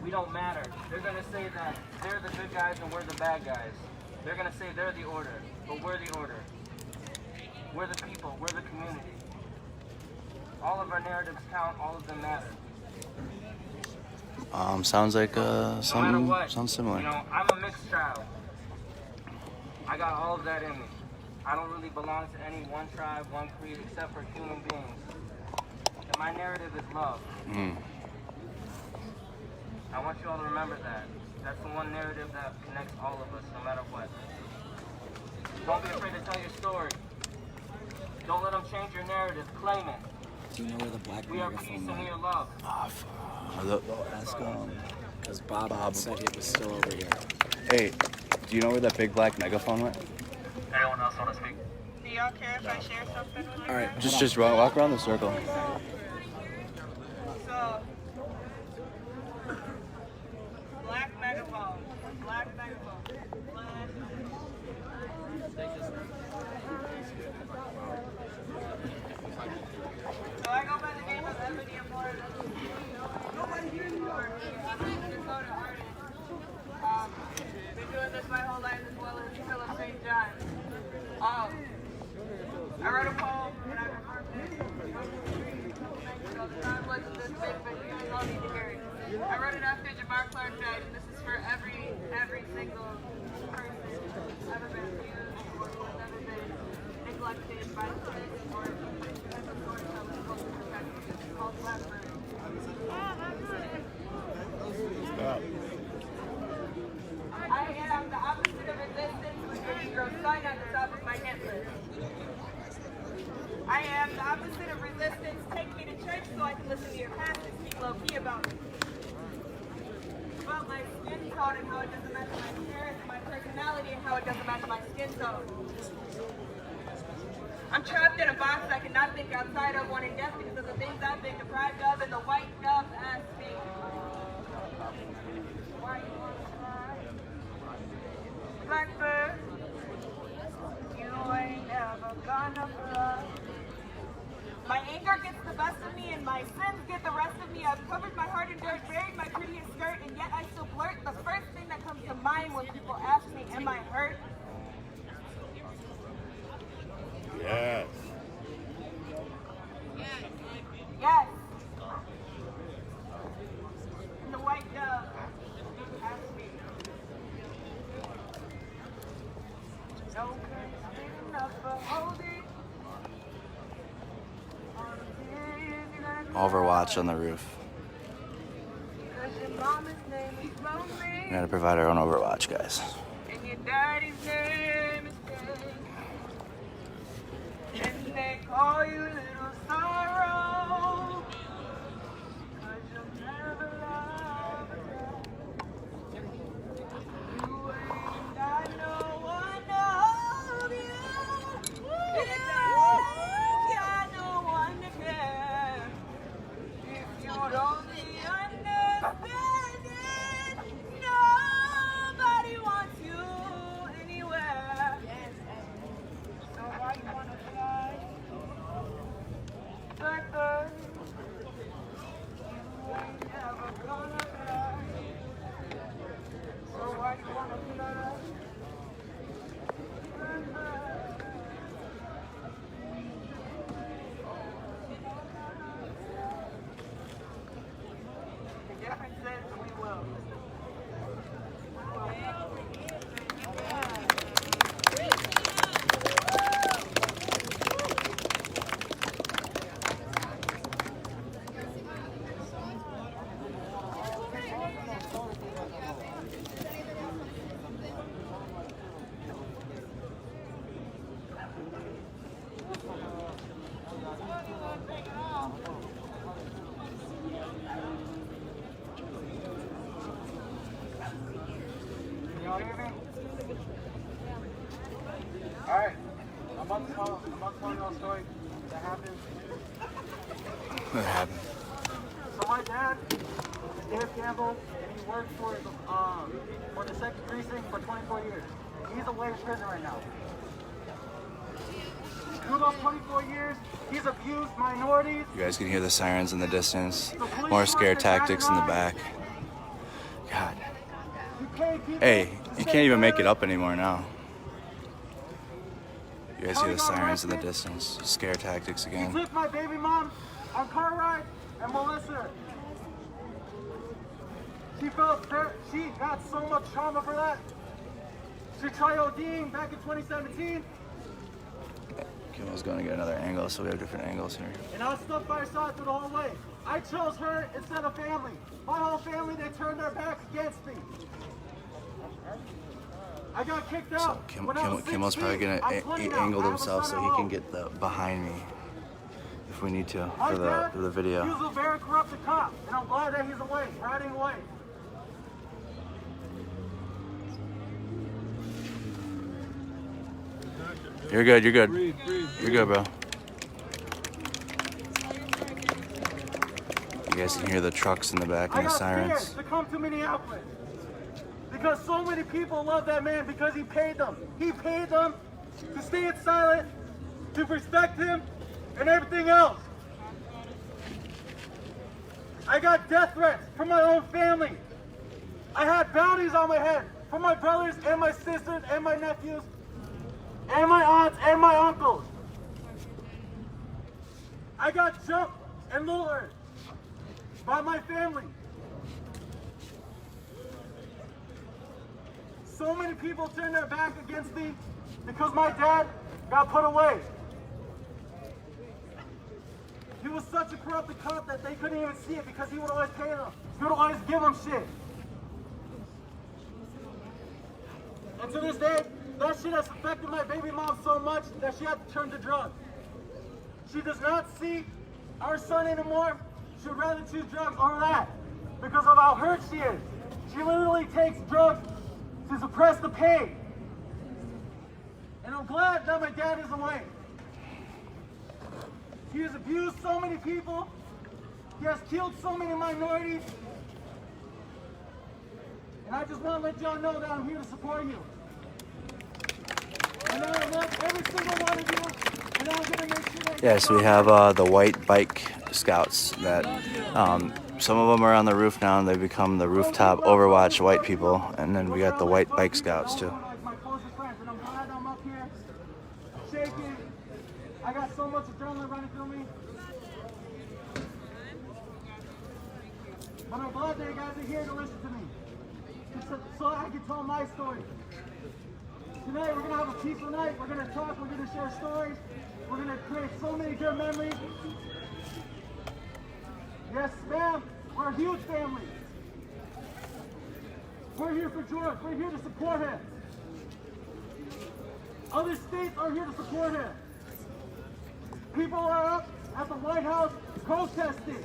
we don't matter. They're going to say that they're the good guys and we're the bad guys. They're going to say they're the order, but we're the order. We're the people. We're the community. All of our narratives count. All of them matter. Sounds like No matter what, sounds similar. You know, I'm a mixed child. I got all of that in me. I don't really belong to any one tribe, one creed, except for human beings. And my narrative is love. I want you all to remember that. That's the one narrative that connects all of us, no matter what. Don't be afraid to tell your story. Don't let them change your narrative. Claim it. Do you know where the black We are peace megaphone and we went? are love. Ask because Bob said it was still over here. Hey, do you know where that big black megaphone went? Anyone else want to speak? Do y'all care if I share something with you? All right, just walk around the circle. So, black megaphone. Black megaphone. So I go by the name of Ebony Amore. Nobody here anymore. I'm a Minnesota artist. Been doing this my whole life as well as Philip St. John. I wrote a poem when I was all the time wasn't this big, but you guys all need to hear it. I wrote it after Jamar Clark died, and this is for every single person who's ever been abused or who's ever been neglected by the police or as a storyteller supposed to protect you. It's called Blackbird. I am the opposite of resistance with a Negro sign on the top of my necklace. I am the opposite of resistance. Take me to church so I can listen to your pastor speak low-key about me. About my skin tone and how it doesn't match my appearance, my personality and how it doesn't match my skin tone. I'm trapped in a box I cannot think outside of, wanting death because of the things I've been deprived of, and the white dove asked me, why you want to cry? Blackbird, you ain't never gonna fly. My anger gets the best of me and my sins get the rest of me. I've covered my heart in dirt, buried my prettiest skirt, and yet I still blurt the first thing that comes to mind when people ask me, am I hurt? Yes. Yes. And the white dove asked me, no curse big enough for holding. Overwatch on the roof. Cause We gotta provide our own Overwatch, guys. And your daddy's name is Dave. And they call you Little Sorrow. 'Cause you'll never love again. You ain't got no one of you. You ain't got no one to care. If you'd only understand it, nobody wants you anywhere. So why you wanna fly? Like birds, you ain't never gonna fly. So why you wanna fly? Like birds. The difference is we will. Y'all hear me? Alright, I'm about to tell you a story that happened. What happened? So my dad is Dave Campbell, and he worked for the 2nd Precinct for 24 years. He's away in prison right now. Through those 24 years, he's abused minorities. You guys can hear the sirens in the distance. More scare tactics in the back. God. Hey, you can't even make it up anymore now. You guys hear the sirens in the distance. Scare tactics He again. took my baby mom on car ride and molested her. She got so much trauma for that. She tried ODing back in 2017. Kimmel's going to get another angle, so we have different angles here. And I was stuck by her side through the whole way. I chose her instead of family. My whole family, they turned their back against me. I got kicked out. So Kimmel's probably going to angle himself so he can get the behind me if we need to for the video. He was a very corrupted cop, and I'm glad that he's away, riding away. You're good, you're good. You're good, bro. You guys can hear the trucks in the back and the sirens. I got scared to come to Minneapolis because so many people love that man because he paid them. He paid them to stay silent, to respect him, and everything else. I got death threats from my own family. I had bounties on my head from my brothers and my sisters and my nephews and my aunts and my uncles. I got jumped and lured by my family. So many people turned their back against me because my dad got put away. He was such a corrupted cop that they couldn't even see it because he would always pay them. He would always give them shit. And to this day, that shit has affected my baby mom so much that she had to turn to drugs. She does not see our son anymore. She would rather choose drugs over that because of how hurt she is. She literally takes drugs to suppress the pain. And I'm glad that my dad is away. He has abused so many people. He has killed so many minorities. And I just want to let y'all know that I'm here to support you. And I love every single one of you. And I'm going to make sure that Yes, we have the white bike scouts that some of them are on the roof now and they become the rooftop Overwatch white people. And then we got the white bike scouts too. my closest friends. And I'm glad I'm up here shaking. I got so much adrenaline running through me. But I'm glad that you guys are here to listen to me. So I can tell my story. Tonight we're going to have a peaceful night. We're going to talk. We're going to share stories. We're going to create so many good memories. Yes, ma'am. We're a huge family. We're here for George. We're here to support him. Other states are here to support him. People are up at the White House protesting.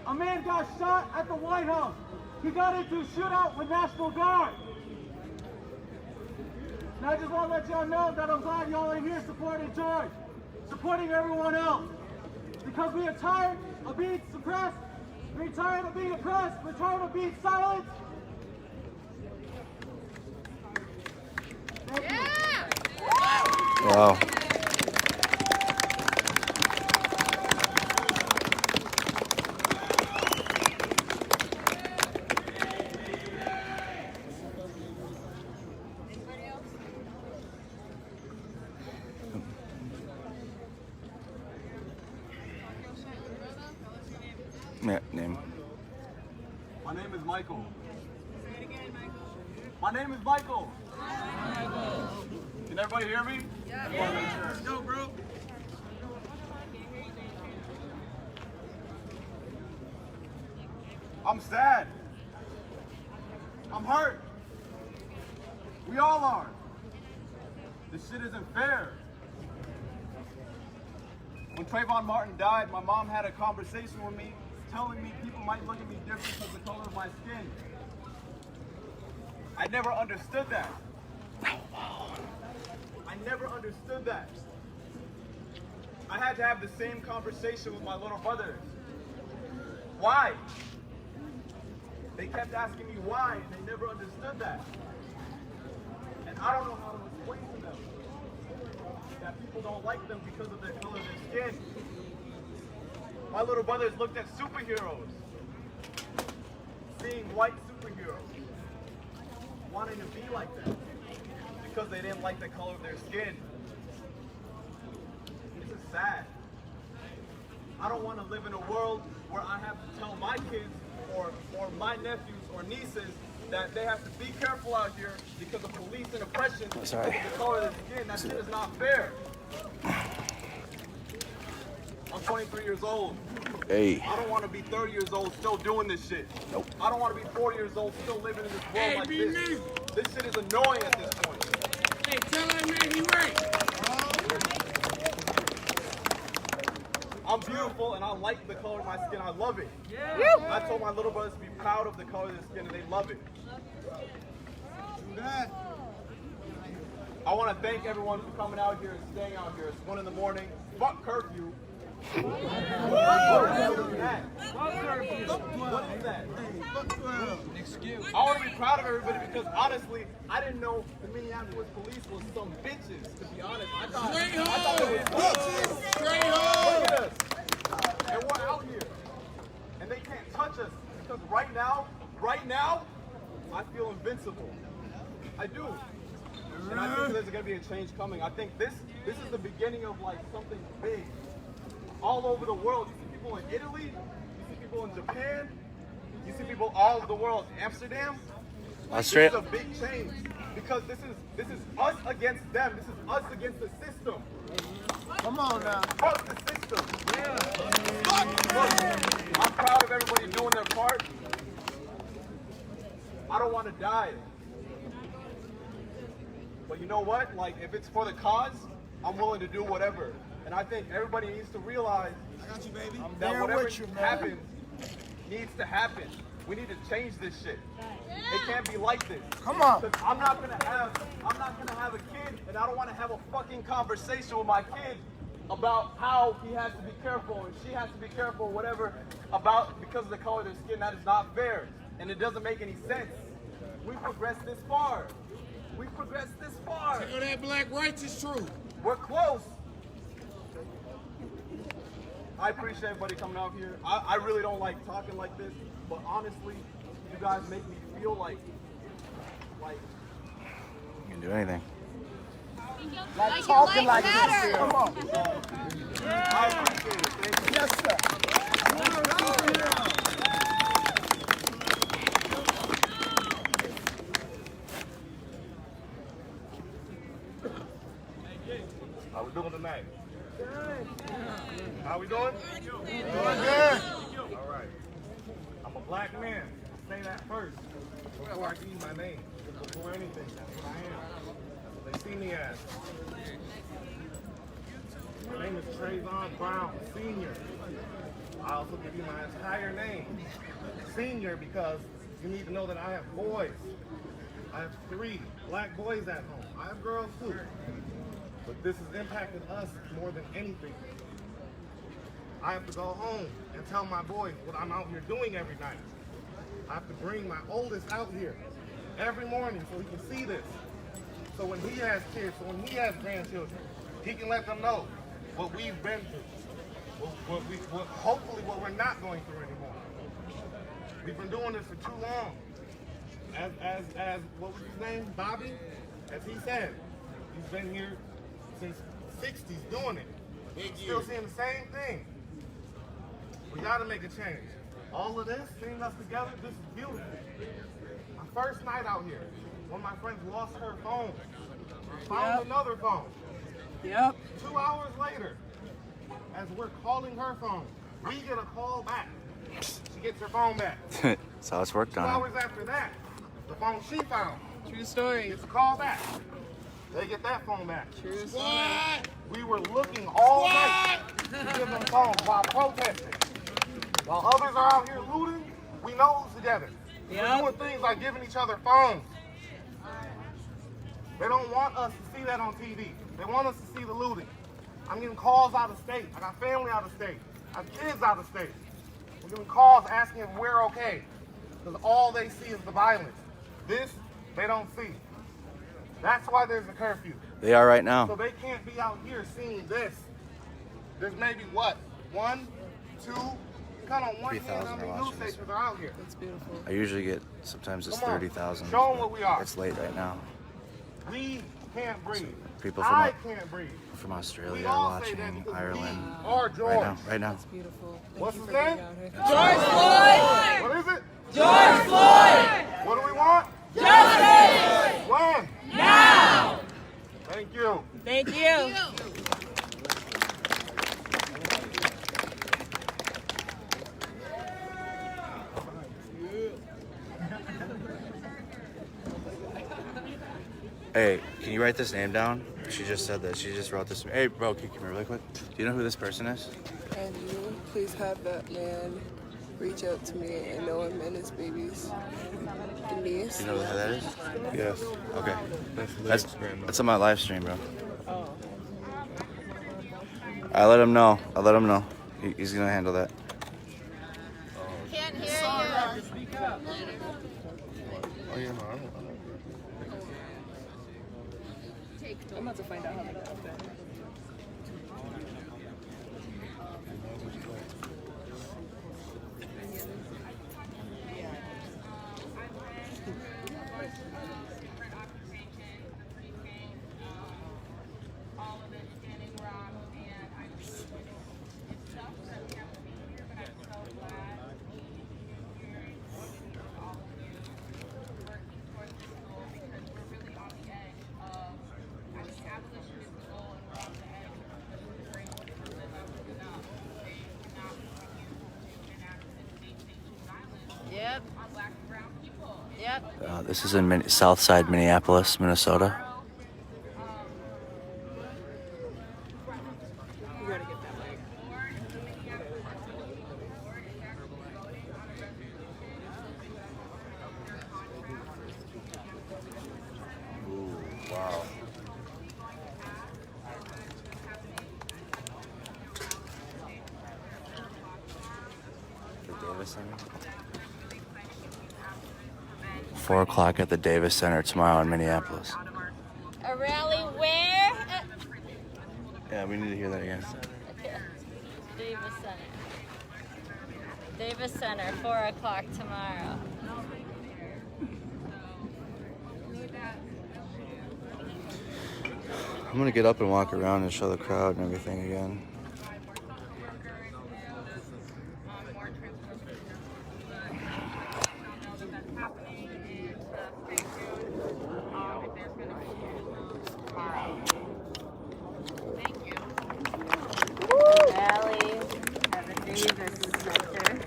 A man got shot at the White House. He got into a shootout with National Guard. And I just want to let y'all know that I'm glad y'all are here supporting George, supporting everyone else. Because we are tired of being suppressed, we're tired of being oppressed, we're tired of being silenced. Yeah! Wow. Yeah, name. My name is Michael. My name is Michael. Can everybody hear me? Yeah. Yo, bro. I'm sad. I'm hurt. We all are. This shit isn't fair. When Trayvon Martin died, my mom had a conversation with me telling me people might look at me different because of the color of my skin. I never understood that. I never understood that. I had to have the same conversation with my little brothers. Why? They kept asking me why, and they never understood that. And I don't know how to explain to them that people don't like them because of their color of their skin. My little brothers looked at superheroes, seeing white superheroes, wanting to be like them because they didn't like the color of their skin. This is sad. I don't want to live in a world where I have to tell my kids or my nephews or nieces that they have to be careful out here because of police and oppression because of the color of their skin. That shit is not fair. I'm 23 years old. Hey. I don't want to be 30 years old still doing this shit. Nope. I don't want to be 40 years old still living in this world like this. This shit is annoying at this point. Hey, tell that man he right. I'm beautiful and I like the color of my skin. I love it. Yeah. I told my little brothers to be proud of the color of their skin and they love it. I want to thank everyone for coming out here and staying out here. It's 1 in the morning. Fuck curfew. What is that? What is that? I want to be proud of everybody because honestly, I didn't know the Minneapolis police was some bitches, to be honest. I thought it was bitches. Straight home. Look at us. And we're out here. And they can't touch us because right now, I feel invincible. I do. And I think there's going to be a change coming. I think this is the beginning of like something big. All over the world. You see people in Italy, you see people in Japan, you see people all over the world. Amsterdam. Australia. This is a big change because this is us against them. This is us against the system. Come on now. Fuck the system. Yeah. Look, I'm proud of everybody doing their part. I don't want to die. But you know what? Like, if it's for the cause, I'm willing to do whatever. And I think everybody needs to realize that whatever happens needs to happen. We need to change this shit. It can't be like this. Come on. I'm not gonna have a kid, and I don't want to have a fucking conversation with my kid about how he has to be careful and she has to be careful, whatever, about because of the color of their skin. That is not fair, and it doesn't make any sense. We progressed this far. We progressed this far. Tell that black righteous truth. We're close. I appreciate everybody coming out here. I really don't like talking like this, but honestly, you guys make me feel like You can do anything. Like talking like this. Come on. I appreciate it. Thank you. Yes, sir. How we doing tonight? How we doing? Doing good. All right. I'm a black man. say that first before I give you my name. Before anything, that's what I am. That's what they see me as. My name is Trayvon Brown, Senior. I also give you my entire name. Senior, because you need to know that I have boys. I have 3 black boys at home. I have girls too. But this has impacted us more than anything. I have to go home and tell my boys what I'm out here doing every night. I have to bring my oldest out here every morning so he can see this. So when he has kids, so when he has grandchildren, he can let them know what we've been through. Hopefully what we're not going through anymore. We've been doing this for too long. As what was his name? Bobby? As he said, he's been here since the 60s doing it. Still seeing the same thing. We gotta make a change. All of this, seeing us together, this is beautiful. My first night out here, one of my friends lost her phone. Found another phone. 2 hours later, as we're calling her phone, we get a call back. She gets her phone back. That's how it's worked 2 on. hours after that, the phone she found. True story. Gets a call back. They get that phone back. True story. We were looking all night to give them phones while protesting. While others are out here looting, we know who's together. We're doing things like giving each other phones. They don't want us to see that on TV. They want us to see the looting. I'm getting calls out of state. I got family out of state. I have kids out of state. We're getting calls asking if we're okay. Because all they see is the violence. This, they don't see. That's why there's a curfew. They are right now. So they can't be out here seeing this. There's maybe what? 1, 2, kind of one hand how many news stations are out here. That's beautiful. I usually get sometimes it's 30,000. Show them what we are. It's late right now. We can't breathe. People I can't breathe. from Australia We are all say watching, that Ireland. Or George. Right now. That's beautiful. What's his name? George Floyd! What is it? George Floyd! What do we want? Justice! When? Now! Thank you. Thank you. Hey, can you write this name down? She just said that. She just wrote this. Hey, bro, can you come here really quick? Do you know who this person is? And you please have that man reach out to me. I know him and his babies. Denise. Do you know who that is? Yes. Okay. That's on my live stream, bro. Oh. I let him know. He's gonna handle that. Can't hear you. Oh, yeah, no, I don't. I'm about to find out how they got up there. Yep. Yep. This is in Southside Minneapolis, Minnesota. You gotta get that leg. Ooh, wow. The Davis Center. 4 o'clock at the Davis Center tomorrow in Minneapolis. A rally where? Yeah, we need to hear that again. Davis Center. Davis Center, 4 o'clock tomorrow. I'm gonna get up and walk around and show the crowd and everything again. Rally at the Davis Center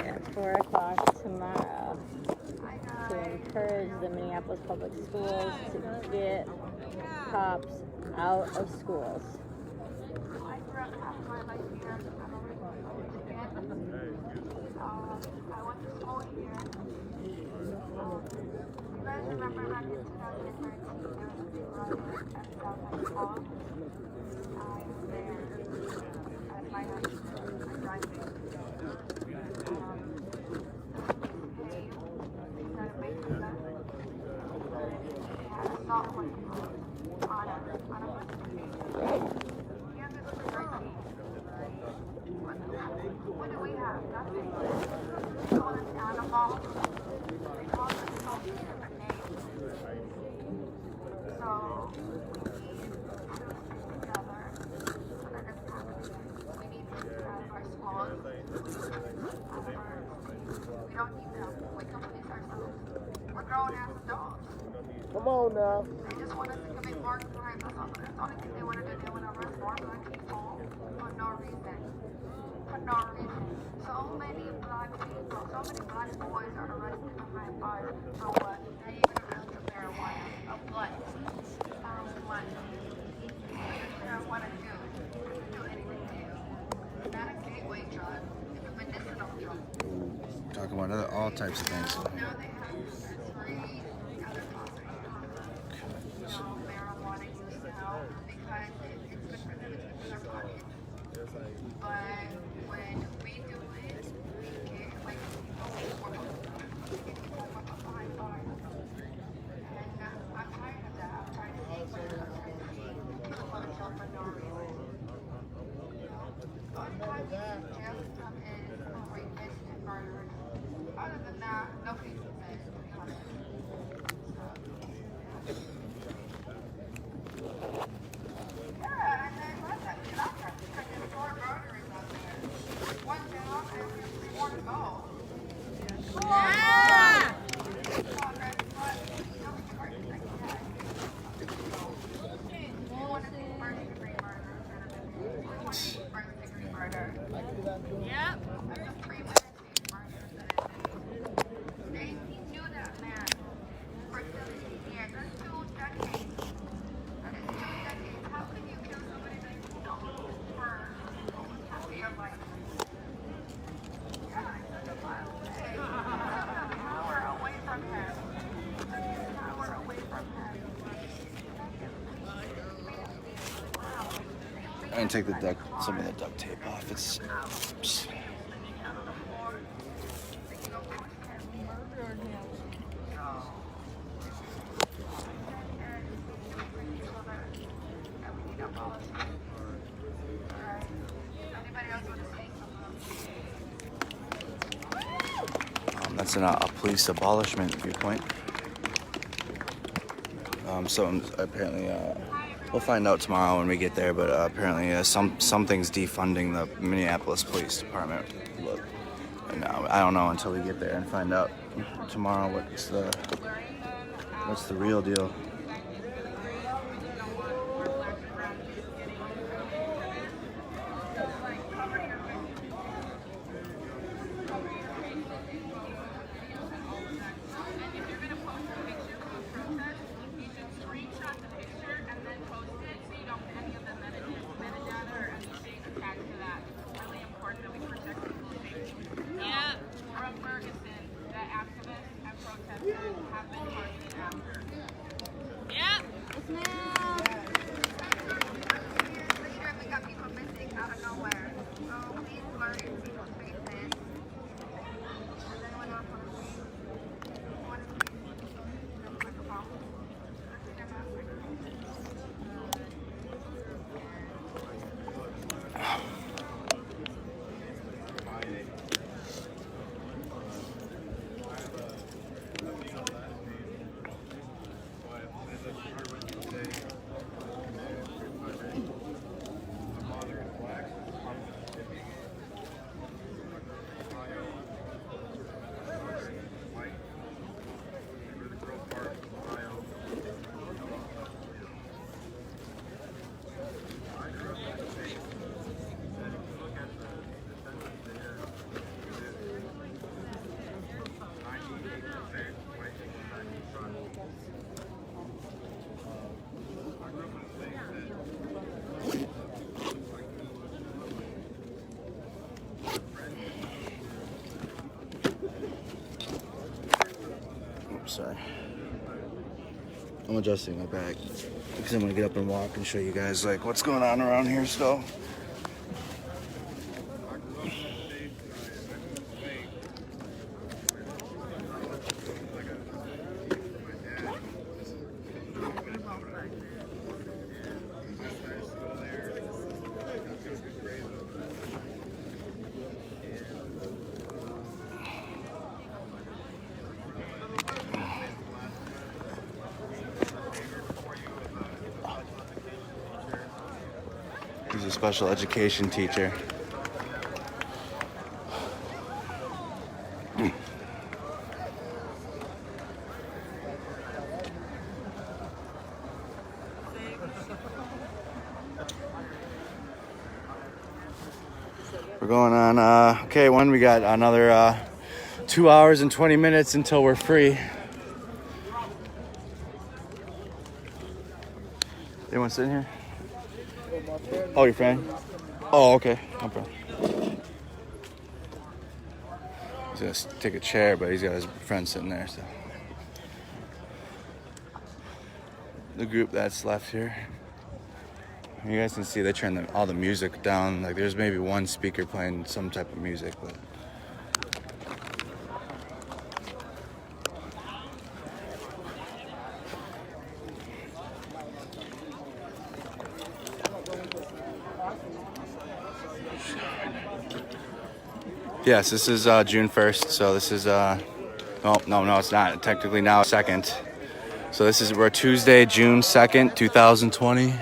at 4 o'clock tomorrow to encourage the Minneapolis Public Schools to get cops out of schools. I grew up half my life here. I'm originally from Michigan. I went to school here. You guys remember back in 2019 there was a big riot at South High School? I was there at my house. I'm driving. Assault was on a what do we have? Nothing. They call us animals. They call us so many different names. So we need to stick together so that doesn't happen again. We need to get out of our schools. We don't need them. We can police ourselves. We're grown-ass adults. Come on now. They just want us to commit more crimes. That's the only thing they want to do. They want to arrest more black people for no reason. For no reason. So many black people, so many black boys are arrested behind bars for what? Not even a ounce of marijuana. Of what? What? Marijuana do anything to you. It's not a gateway drug. It's a medicinal drug. Talking about all types of things. Now they have free other marijuana use now because it's good for them, it's good for their pockets. But when we do it, we get like people behind bars. And I'm tired of that. I'm tired of seeing people want to kill for no reason. The only time we see jail system is rapist and murdered. Other than that, nobody's innocent, to be honest. Yeah, and then let that get out there because there's more murderers out there. One down and we have 3 more to go. Yeah! You want to see first-degree murder instead of we want to see first-degree murder. Yep. There's a premeditated murder instead of they knew that man for 17 years. That's 2 decades. That is 2 decades. How can you kill somebody that you know for almost half of your life? Yeah, it's such a far away. An hour away from him. An hour away from him. I didn't take some of the duct tape off. It's that's a police abolishment viewpoint. So apparently, we'll find out tomorrow when we get there. But apparently, something's defunding the Minneapolis Police Department. Look, and I don't know until we get there and find out tomorrow what's the real deal. sorry. I'm adjusting my back because I'm gonna get up and walk and show you guys like what's going on around here still. He's a special education teacher. We're going on, okay, we got another 2 hours and 20 minutes until we're free. Anyone sitting here? Oh, your friend? Oh, okay. No problem. He's gonna take a chair, but he's got his friend sitting there, so. The group that's left here. You guys can see they turn all the music down. Like there's maybe one speaker playing some type of music, but. Yes, this is June 1st, so this is, no, it's not. Technically now 2nd. So we're Tuesday, June 2nd, 2020.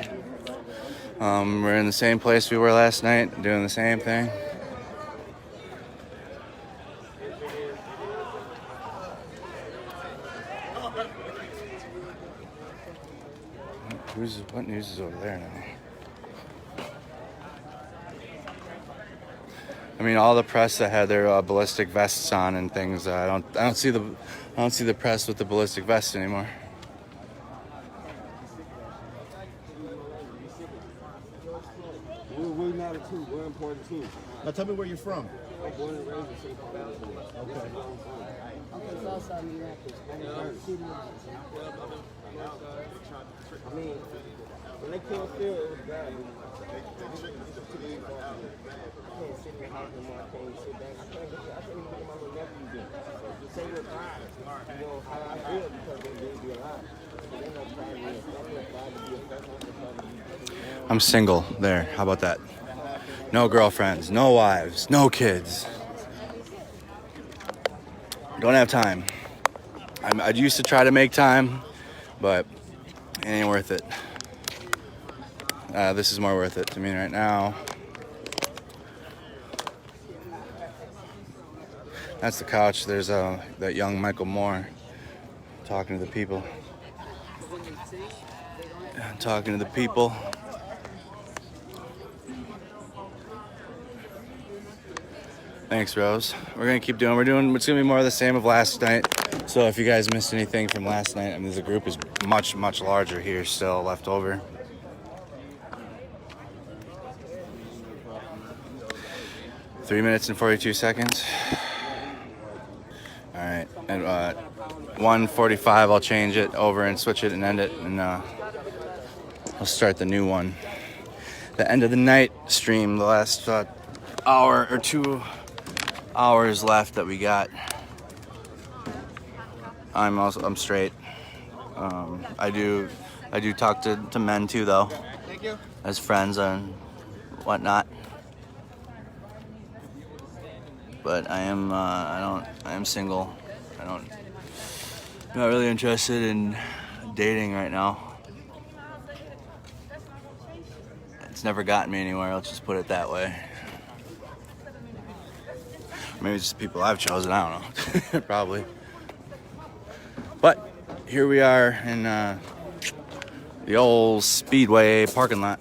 We're in the same place we were last night, doing the same thing. What news is over there now? I mean, all the press that had their ballistic vests on and things. I don't see the press with the ballistic vests anymore. We're not a two. We're important too. Now tell me where you're from. I'm born and raised in St. Paul. Okay. I'm Southside Minneapolis. I mean, when they killed Phil, it was bad. I can't sit in the house no more. I can't sit down. I can't even look at my little nephew again. Just say you're proud. You know how I feel because they didn't be alive. So they're not proud of me. They're proud to be a first. I'm single. There. How about that? No girlfriends, no wives, no kids. Don't have time. I used to try to make time, but it ain't worth it. This is more worth it to me right now. That's the couch. There's that young Michael Moore talking to the people. Talking to the people. Thanks, Rose. We're gonna keep doing. It's gonna be more of the same of last night. So if you guys missed anything from last night, I mean, the group is much larger here still left over. Three minutes and 42 seconds. All right, and 1:45, I'll change it over and switch it and end it, and I'll start the new one. The end of the night stream, the last hour or 2 hours left that we got. I'm straight. I do talk to men too, though, as friends and whatnot. But I am single. I'm not really interested in dating right now. It's never gotten me anywhere, let's just put it that way. Maybe it's just the people I've chosen, I don't know. Probably. But here we are in the old Speedway parking lot.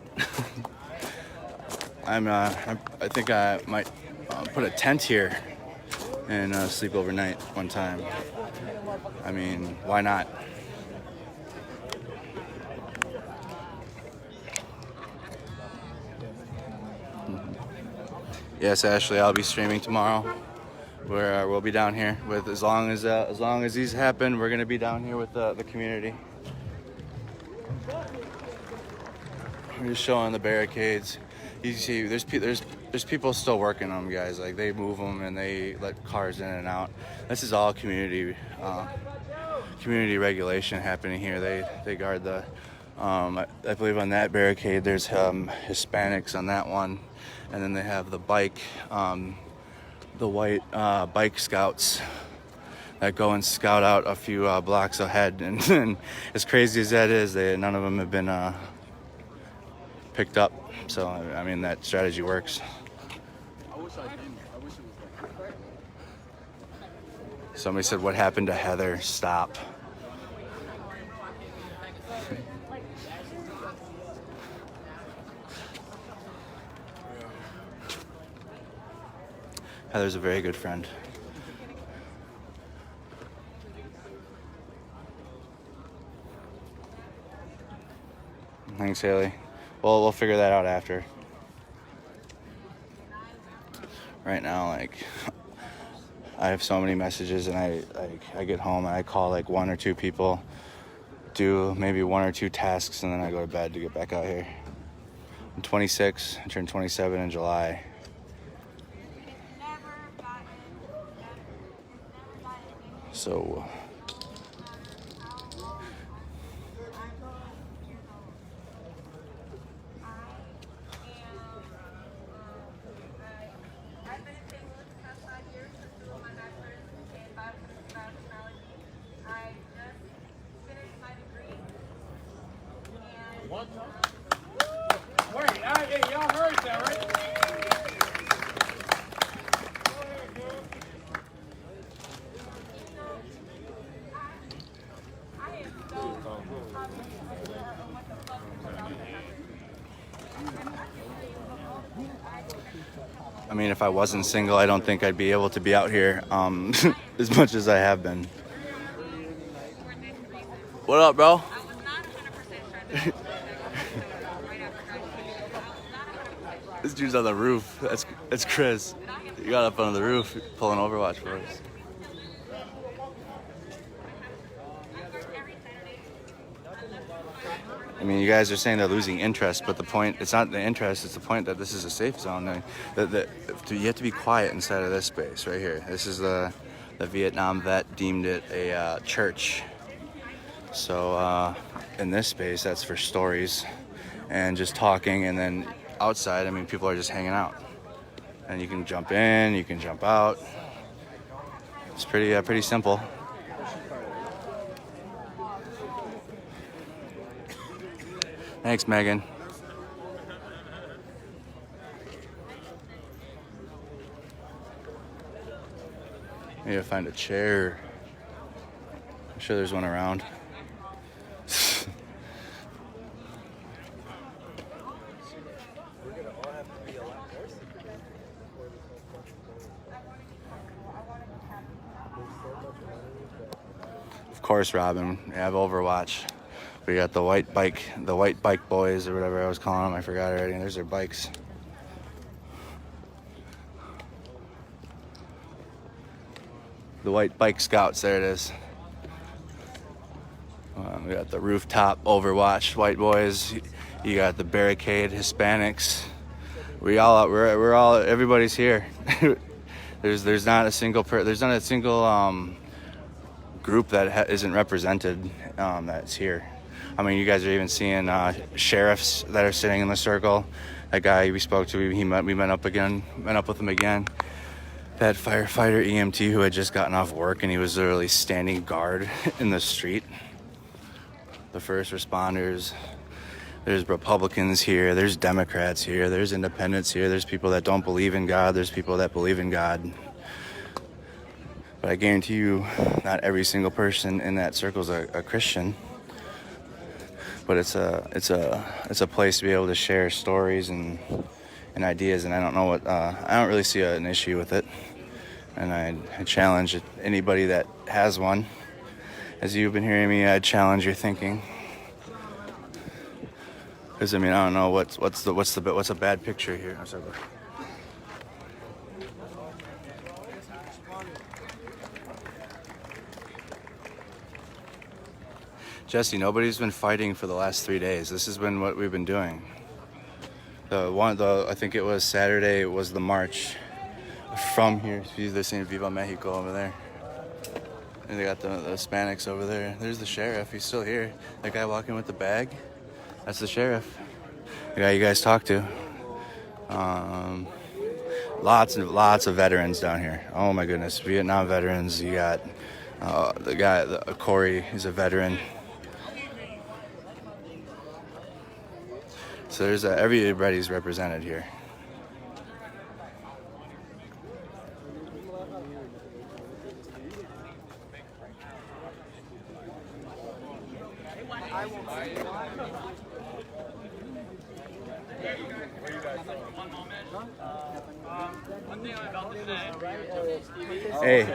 I think I might put a tent here and sleep overnight one time. I mean, why not? Yes, Ashley, I'll be streaming tomorrow. we'll be down here with as long as these happen. We're gonna be down here with the community. We're just showing the barricades. You see, there's people still working them, guys. Like they move them and they let cars in and out. This is all community regulation happening here. They guard the. I believe on that barricade there's Hispanics on that one, and then they have the white bike scouts that go and scout out a few blocks ahead. And as crazy as that is, none of them have been picked up. So I mean that strategy works. Somebody said, "What happened to Heather?" Stop. Heather's a very good friend. Thanks, Haley. Well, we'll figure that out after. Right now, like, I have so many messages, and I get home and I call like 1 or 2 people, do maybe 1 or 2 tasks, and then I go to bed to get back out here. I'm 26. I turned 27 in July. So Y'all heard that, right? I mean, if I wasn't single, I don't think I'd be able to be out here as much as I have been. What up, bro? This dude's on the roof. That's Chris. He got up on the roof pulling Overwatch for us. I mean, you guys are saying they're losing interest, but the point, it's not the interest, it's the point that this is a safe zone. You have to be quiet inside of this space right here. This is the Vietnam vet deemed it a church. So in this space, that's for stories and just talking, and then outside, I mean, people are just hanging out. And you can jump in, you can jump out. It's pretty simple. Thanks, Megan. Maybe I'll find a chair. I'm sure there's one around. Of course, Robin. We have Overwatch. We got the white bike boys or whatever I was calling them. I forgot already. There's their bikes. The white bike scouts. There it is. We got the rooftop Overwatch white boys. You got the barricade Hispanics. We're all. Everybody's here. There's not a single group that isn't represented that's here. I mean, you guys are even seeing sheriffs that are sitting in the circle. That guy we spoke to, we met up with him again. That firefighter EMT who had just gotten off work, and he was literally standing guard in the street. The first responders. There's Republicans here. There's Democrats here. There's independents here. There's people that don't believe in God. There's people that believe in God. But I guarantee you, not every single person in that circle is a Christian. But it's a place to be able to share stories and ideas, and I don't really see an issue with it. And I challenge anybody that has one. As you've been hearing me, I challenge your thinking. Because I mean, I don't know what's a bad picture here. I'm sorry. Jesse, nobody's been fighting for the last 3 days. This has been what we've been doing. I think it was Saturday, it was the march from here. They're saying Viva Mexico over there. And they got the Hispanics over there. There's the sheriff, he's still here. That guy walking with the bag, that's the sheriff. The guy you guys talked to. Lots of veterans down here. Oh my goodness, Vietnam veterans. You got the guy, Corey, he's a veteran. So there's everybody's represented here. Hey.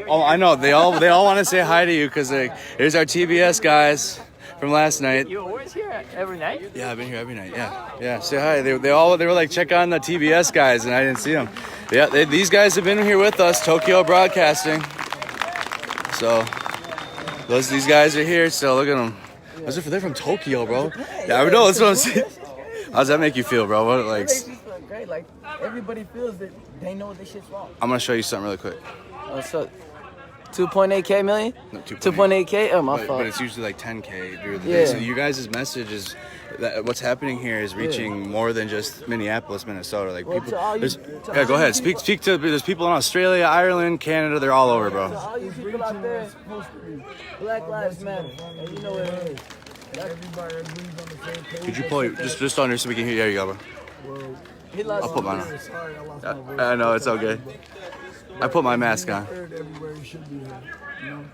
Oh, I know. They all want to say hi to you because here's our TBS guys from last night. You always here every night? Yeah, I've been here every night. Yeah. Say hi. They were like, check on the TBS guys, and I didn't see them. Yeah, these guys have been here with us, Tokyo Broadcasting. So these guys are here. So look at them. They're from Tokyo, bro. Yeah, I know. That's what I'm saying. How does that make you feel, bro? What like? Great. Like everybody feels that they know this shit's wrong. I'm gonna show you something really quick. What's up? 2.8K million? No, 2.8K? Oh, my fault. But it's usually like 10K during the Yeah. day. So you guys' message is that what's happening here is reaching more than just Minneapolis, Minnesota. Like Well, people. to all you- There's, to yeah, all go you ahead. people- Speak to. There's people in Australia, Ireland, Canada. They're all over, bro. To all you people out there, Black Lives Matter. And you know what it is. Everybody agrees on the same page. Could you pull it just under so we can hear? There you go, bro. Well, He lost I'll put mine on. sorry, I lost my voice. I know, it's okay. I put my mask on. Heard everywhere you should be heard. You know,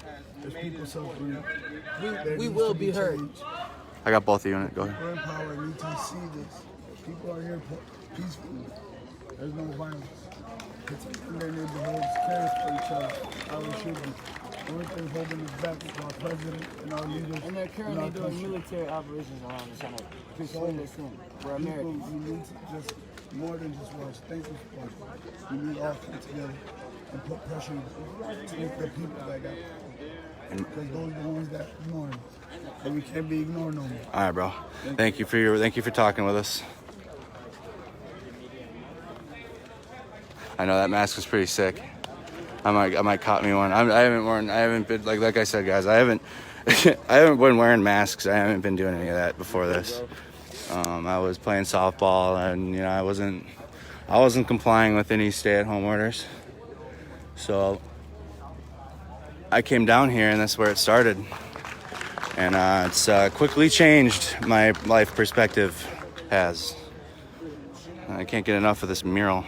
there's people suffering. We will be heard. I got both of you in it. Go ahead. We're empowered. We need to see this. People are here peacefully. There's no violence. Protecting their neighborhoods, caring for each other, how we should be. The only thing holding us back is our president and our leaders. And they're currently doing military operations around us trying to persuade us in. We're People, Americans. we need to just more than just watch. Thank you for watching. We need all come together and put pressure to make the people that got because those are the ones that ignore them. And we can't be ignored no more. All right, bro. Thank you for talking with us. I know that mask was pretty sick. I might cop me one. I haven't been like I said, guys. I haven't been wearing masks. I haven't been doing any of that before this. I was playing softball, and I wasn't complying with any stay-at-home orders. So I came down here, and that's where it started. And it's quickly changed my life perspective. Has. I can't get enough of this mural.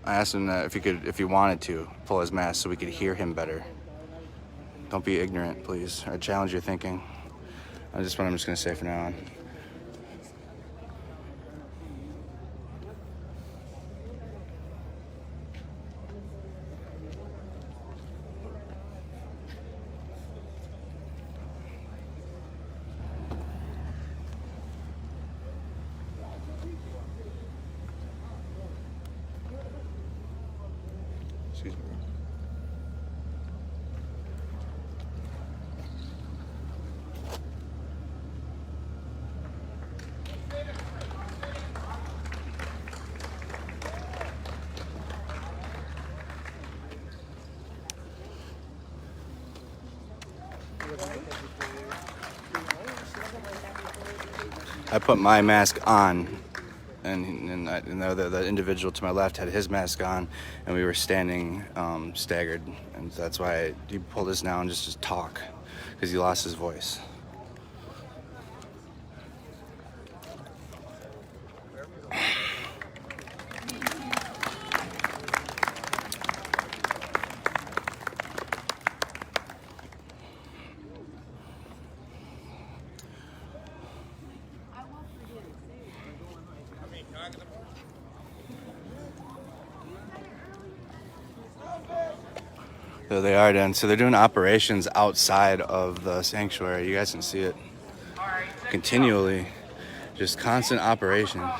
I asked him that if he wanted to pull his mask so we could hear him better. Don't be ignorant, please. I challenge your thinking. That's what I'm just gonna say from now on. Excuse me. I put my mask on, and the individual to my left had his mask on, and we were standing staggered, and that's why he pulled us down just to talk, because he lost his voice. There they are, Dan. So they're doing operations outside of the sanctuary. You guys can see it continually, just constant operations.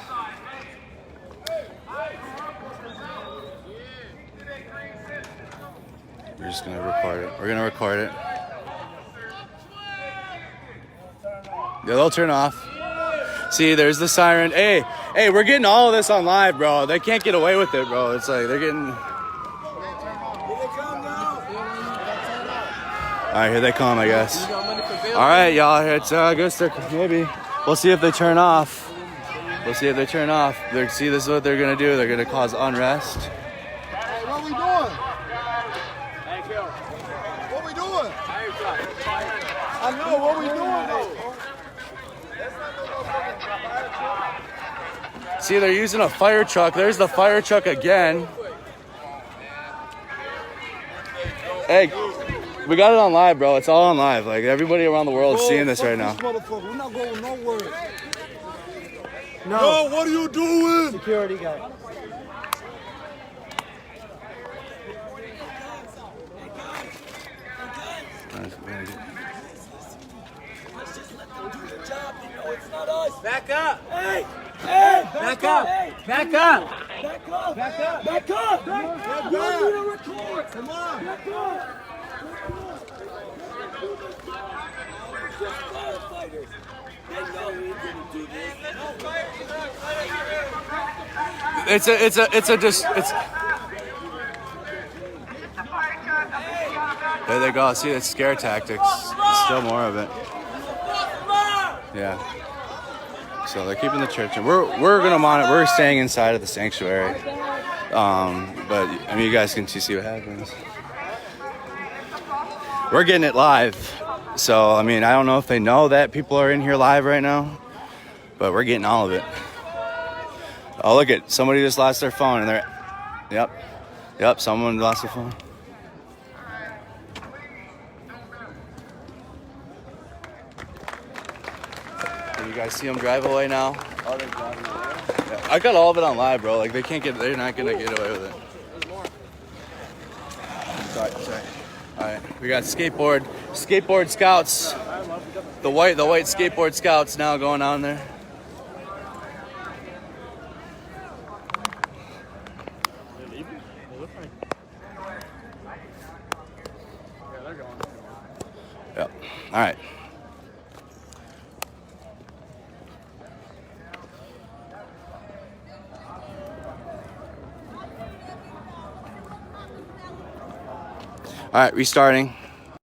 We're just gonna record it. We're gonna record it. Yeah, they'll turn off. See, there's the siren. Hey, we're getting all of this on live, bro. They can't get away with it, bro. It's like they're getting. All right, here they come, I guess. All right, y'all. It's I guess they're maybe. We'll see if they turn off. We'll see if they turn off. See, this is what they're gonna do. They're gonna cause unrest. Hey, what we doing? Thank you. What we doing? I know, what we doing though? See, they're using a fire truck. There's the fire truck again. Hey, we got it on live, bro. It's all on live. Like, everybody around the world is seeing this right now. We're not going nowhere. No. Yo, what are you doing? Security guy. Back up! Hey! Back up! Back up! Back up! Back up! Back up! Back You up. need to record! Come on. Back up! Just firefighters. They know we didn't do this. There they go. See, it's scare tactics. There's still more of it. Yeah. So they're keeping the church, and we're gonna monitor. We're staying inside of the sanctuary. But I mean, you guys can see what happens. We're getting it live. So I mean, I don't know if they know that people are in here live right now, but we're getting all of it. Oh, look at somebody just lost their phone, and they're. Yep. Someone lost their phone. You guys see them drive away now? Oh, they're driving away. Yeah, I got all of it on live, bro. Like they're not gonna get away with it. Sorry. All right, we got skateboard scouts. The white skateboard scouts now going on there. Yep. All right. All right, restarting.